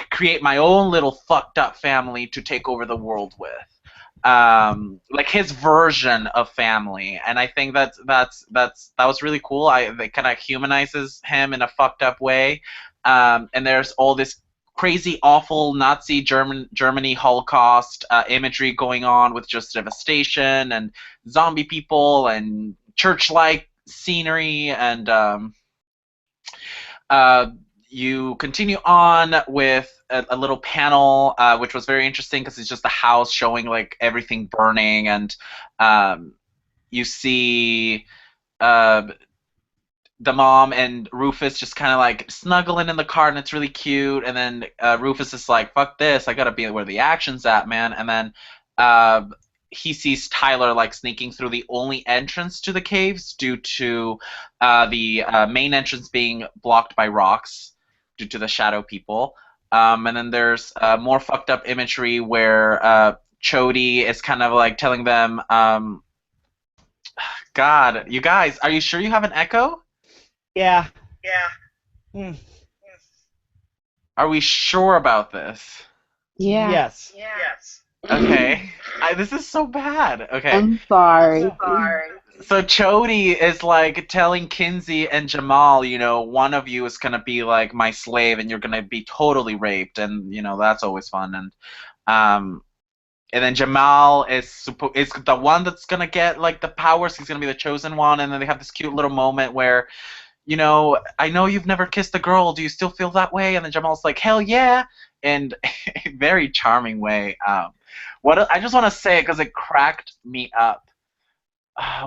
Speaker 2: create my own little fucked up family to take over the world with. Like his version of family, and I think that was really cool. It kind of humanizes him in a fucked up way, and there's all this crazy, awful Nazi Germany Holocaust imagery going on with just devastation and zombie people and church-like scenery, and you continue on with a little panel, which was very interesting because it's just the house showing like everything burning, and you see the mom and Rufus just kind of like snuggling in the car, and it's really cute. And then Rufus is like, "Fuck this! I gotta be where the action's at, man." And then he sees Tyler like sneaking through the only entrance to the caves due to the main entrance being blocked by rocks due to the shadow people. And then there's more fucked up imagery where Chody is kind of like telling them, God, you guys, are you sure you have an echo?
Speaker 1: Yeah.
Speaker 2: Are we sure about this?
Speaker 3: Yeah.
Speaker 1: Yes.
Speaker 2: Okay. This is so bad. Okay.
Speaker 3: I'm sorry.
Speaker 2: So Chody is like telling Kinsey and Jamal, one of you is gonna be like my slave, and you're gonna be totally raped, and that's always fun. And then Jamal is the one that's gonna get like the powers. He's gonna be the chosen one, and then they have this cute little moment where, I know you've never kissed a girl. Do you still feel that way? And then Jamal's like, hell yeah, and a very charming way. I just want to say it because it cracked me up.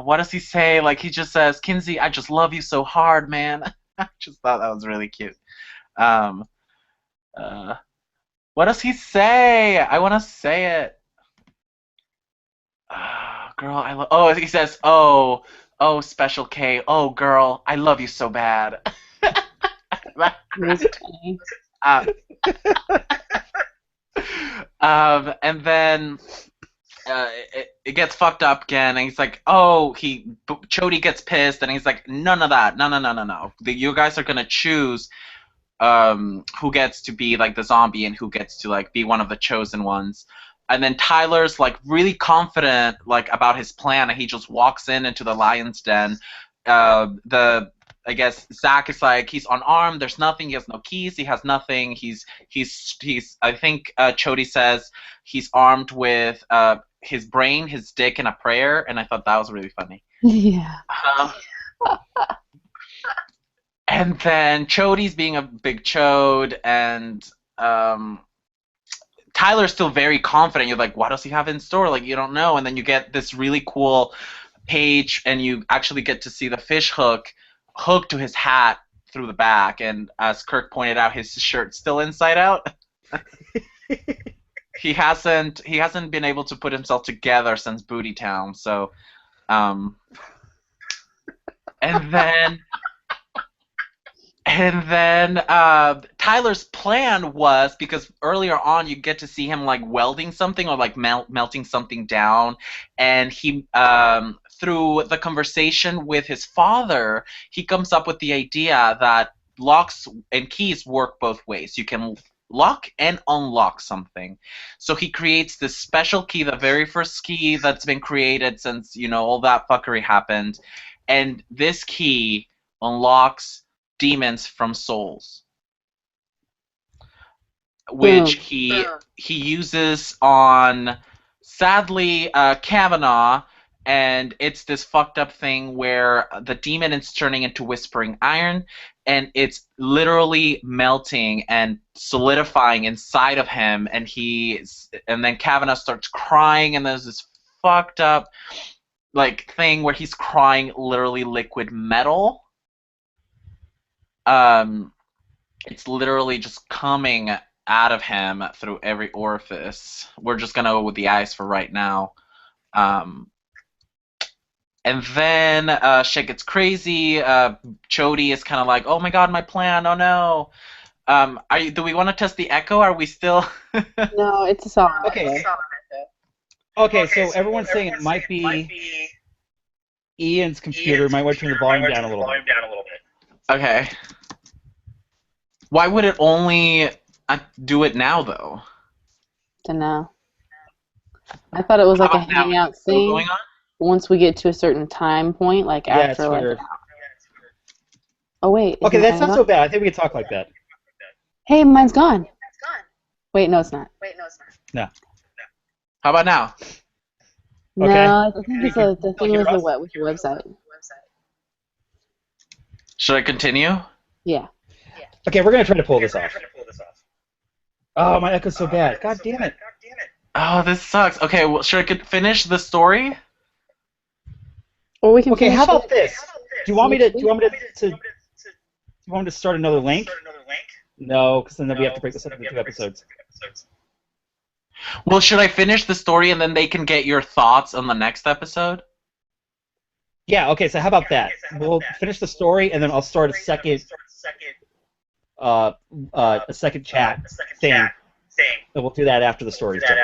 Speaker 2: What does he say? Like, he just says, Kinsey, I just love you so hard, man. I just thought that was really cute. What does he say? I want to say it. Girl, I love. Oh, he says, oh, Special K. Oh, girl, I love you so bad. And then it gets fucked up again, and he's like, Chody gets pissed, and he's like, none of that, no. You guys are gonna choose who gets to be like the zombie and who gets to like be one of the chosen ones. And then Tyler's like really confident like about his plan, and he just walks into the lion's den. I guess Zach is like, he's unarmed, there's nothing, he has no keys, he has nothing, he's I think Chody says he's armed with his brain, his dick, and a prayer, and I thought that was really funny.
Speaker 3: Yeah.
Speaker 2: And then Chody's being a big chode, and Tyler's still very confident. You're like, what does he have in store? Like, you don't know. And then you get this really cool page, and you actually get to see the fish hook hooked to his hat through the back. And as Kirk pointed out, his shirt's still inside out. He hasn't been able to put himself together since Booty Town. So, and then Tyler's plan was, because earlier on you get to see him like welding something or like melting something down, and he through the conversation with his father, he comes up with the idea that locks and keys work both ways. You can lock and unlock something. So he creates this special key, the very first key that's been created since all that fuckery happened, and this key unlocks demons from souls, which he uses on, sadly, Kavanaugh, and it's this fucked up thing where the demon is turning into whispering iron, and it's literally melting and solidifying inside of him, and then Kavanaugh starts crying, and there's this fucked up like thing where he's crying literally liquid metal. It's literally just coming out of him through every orifice. We're just gonna go with the eyes for right now. And then shit gets crazy. Chody is kind of like, oh my god, my plan, oh no. Do we want to test the echo? Are we still...
Speaker 3: No, it's a song.
Speaker 1: Okay, so everyone's saying it might be Ian's computer. Might want to turn the volume down a little bit.
Speaker 2: Okay. Why would it only do it now, though?
Speaker 3: Dunno. I thought it was like a hangout thing.
Speaker 2: Going on?
Speaker 3: Once we get to a certain time point, like after like...
Speaker 1: Weird.
Speaker 3: Oh, wait.
Speaker 1: Okay, that's not so bad. I think we can talk like that.
Speaker 3: Hey, mine's gone. Wait, no, it's not.
Speaker 1: No.
Speaker 2: How about now?
Speaker 3: No,
Speaker 1: Okay.
Speaker 3: I think it's the thing was with the website.
Speaker 2: Should I continue?
Speaker 3: Yeah.
Speaker 1: Okay, we're gonna try to pull this off. Oh, my echo's so bad. God damn it.
Speaker 2: Oh, this sucks. Okay, well, should I finish the story?
Speaker 3: Or we can.
Speaker 1: Okay, how about this? Do you want me to start another link? No, because then we have to break this up into 2 episodes.
Speaker 2: Well, should I finish the story and then they can get your thoughts on the next episode?
Speaker 1: Yeah. Okay. So how about that? We'll finish the story and then I'll start a second chat thing. And we'll do that after the story's over.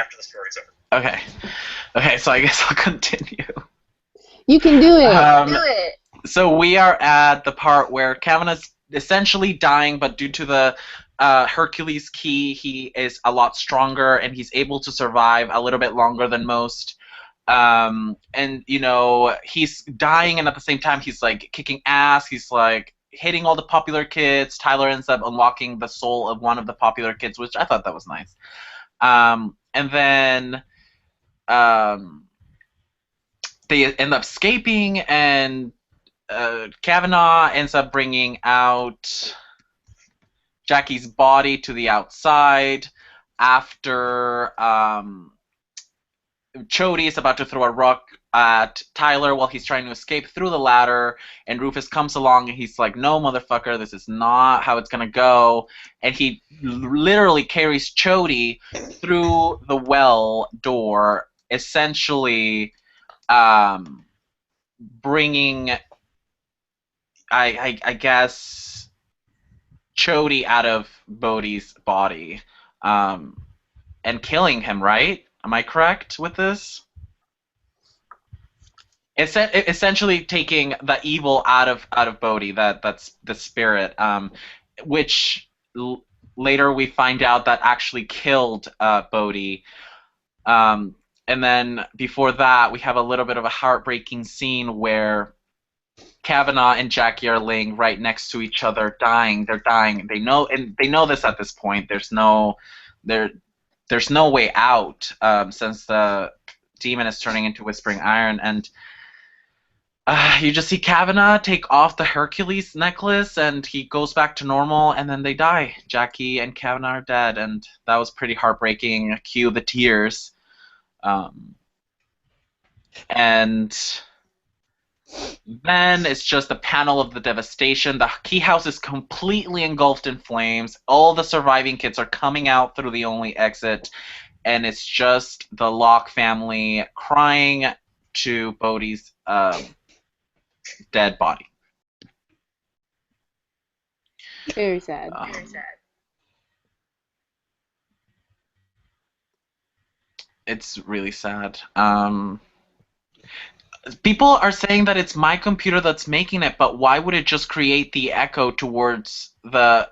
Speaker 2: Okay. Okay. So I guess I'll continue.
Speaker 3: You can do it.
Speaker 2: So we are at the part where Kavanagh's essentially dying, but due to the Hercules key, he is a lot stronger and he's able to survive a little bit longer than most. And you know, he's dying, and at the same time he's like kicking ass. He's like hitting all the popular kids. Tyler ends up unlocking the soul of one of the popular kids, which I thought that was nice. And then they end up escaping, and Kavanaugh ends up bringing out Jackie's body to the outside after Chody is about to throw a rock at Tyler while he's trying to escape through the ladder, and Rufus comes along and he's like, no, motherfucker, this is not how it's gonna go, and he literally carries Chody through the well door, essentially bringing, I guess, Chody out of Bodhi's body, and killing him, right? Am I correct with this? It's essentially taking the evil out of Bodhi, that's the spirit, which later we find out that actually killed Bodhi. And then before that, we have a little bit of a heartbreaking scene where Kavanaugh and Jackie are laying right next to each other, dying. They're dying. They know this at this point. There's no way out, since the demon is turning into Whispering Iron, and you just see Kavanaugh take off the Hercules necklace, and he goes back to normal, and then they die. Jackie and Kavanaugh are dead, and that was pretty heartbreaking. Cue the tears. And then it's just a panel of the devastation. The key house is completely engulfed in flames. All the surviving kids are coming out through the only exit, and it's just the Locke family crying to Bodhi's dead body.
Speaker 3: Very sad.
Speaker 2: Very sad. It's really sad. People are saying that it's my computer that's making it, but why would it just create the echo towards the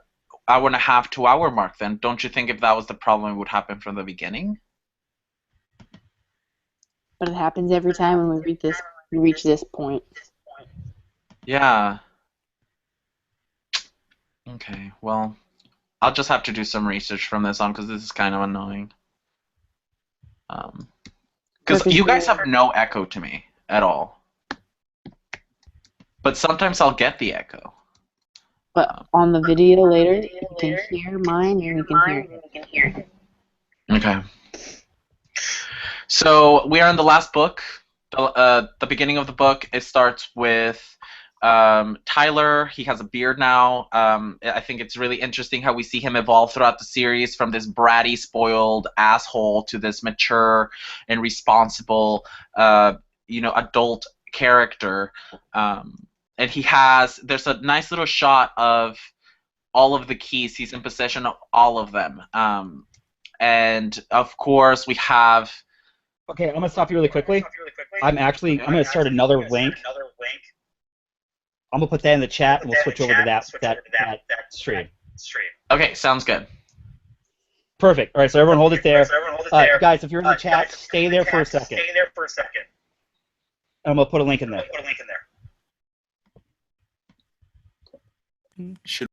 Speaker 2: hour and a half, 2 hour mark then? Don't you think if that was the problem, it would happen from the beginning?
Speaker 3: But it happens every time when we reach this point.
Speaker 2: Yeah. Okay, well, I'll just have to do some research from this on, because this is kind of annoying. Because you guys have no echo to me at all. But sometimes I'll get the echo.
Speaker 3: But on the video later, you can hear mine and you can hear it.
Speaker 2: Okay. So we are in the last book. The beginning of the book, it starts with Tyler. He has a beard now. I think it's really interesting how we see him evolve throughout the series from this bratty, spoiled asshole to this mature and responsible, adult character. And there's a nice little shot of all of the keys. He's in possession of all of them. And of course we have...
Speaker 1: Okay, I'm going to stop you really quickly. I'm going to start another link. I'm going to put that in the chat, and we'll switch over to that stream.
Speaker 2: Okay, sounds good.
Speaker 1: Perfect. All right, so everyone hold it there. Guys, if you're in the chat, stay there for a second. I'm going to put a link in there.
Speaker 2: Should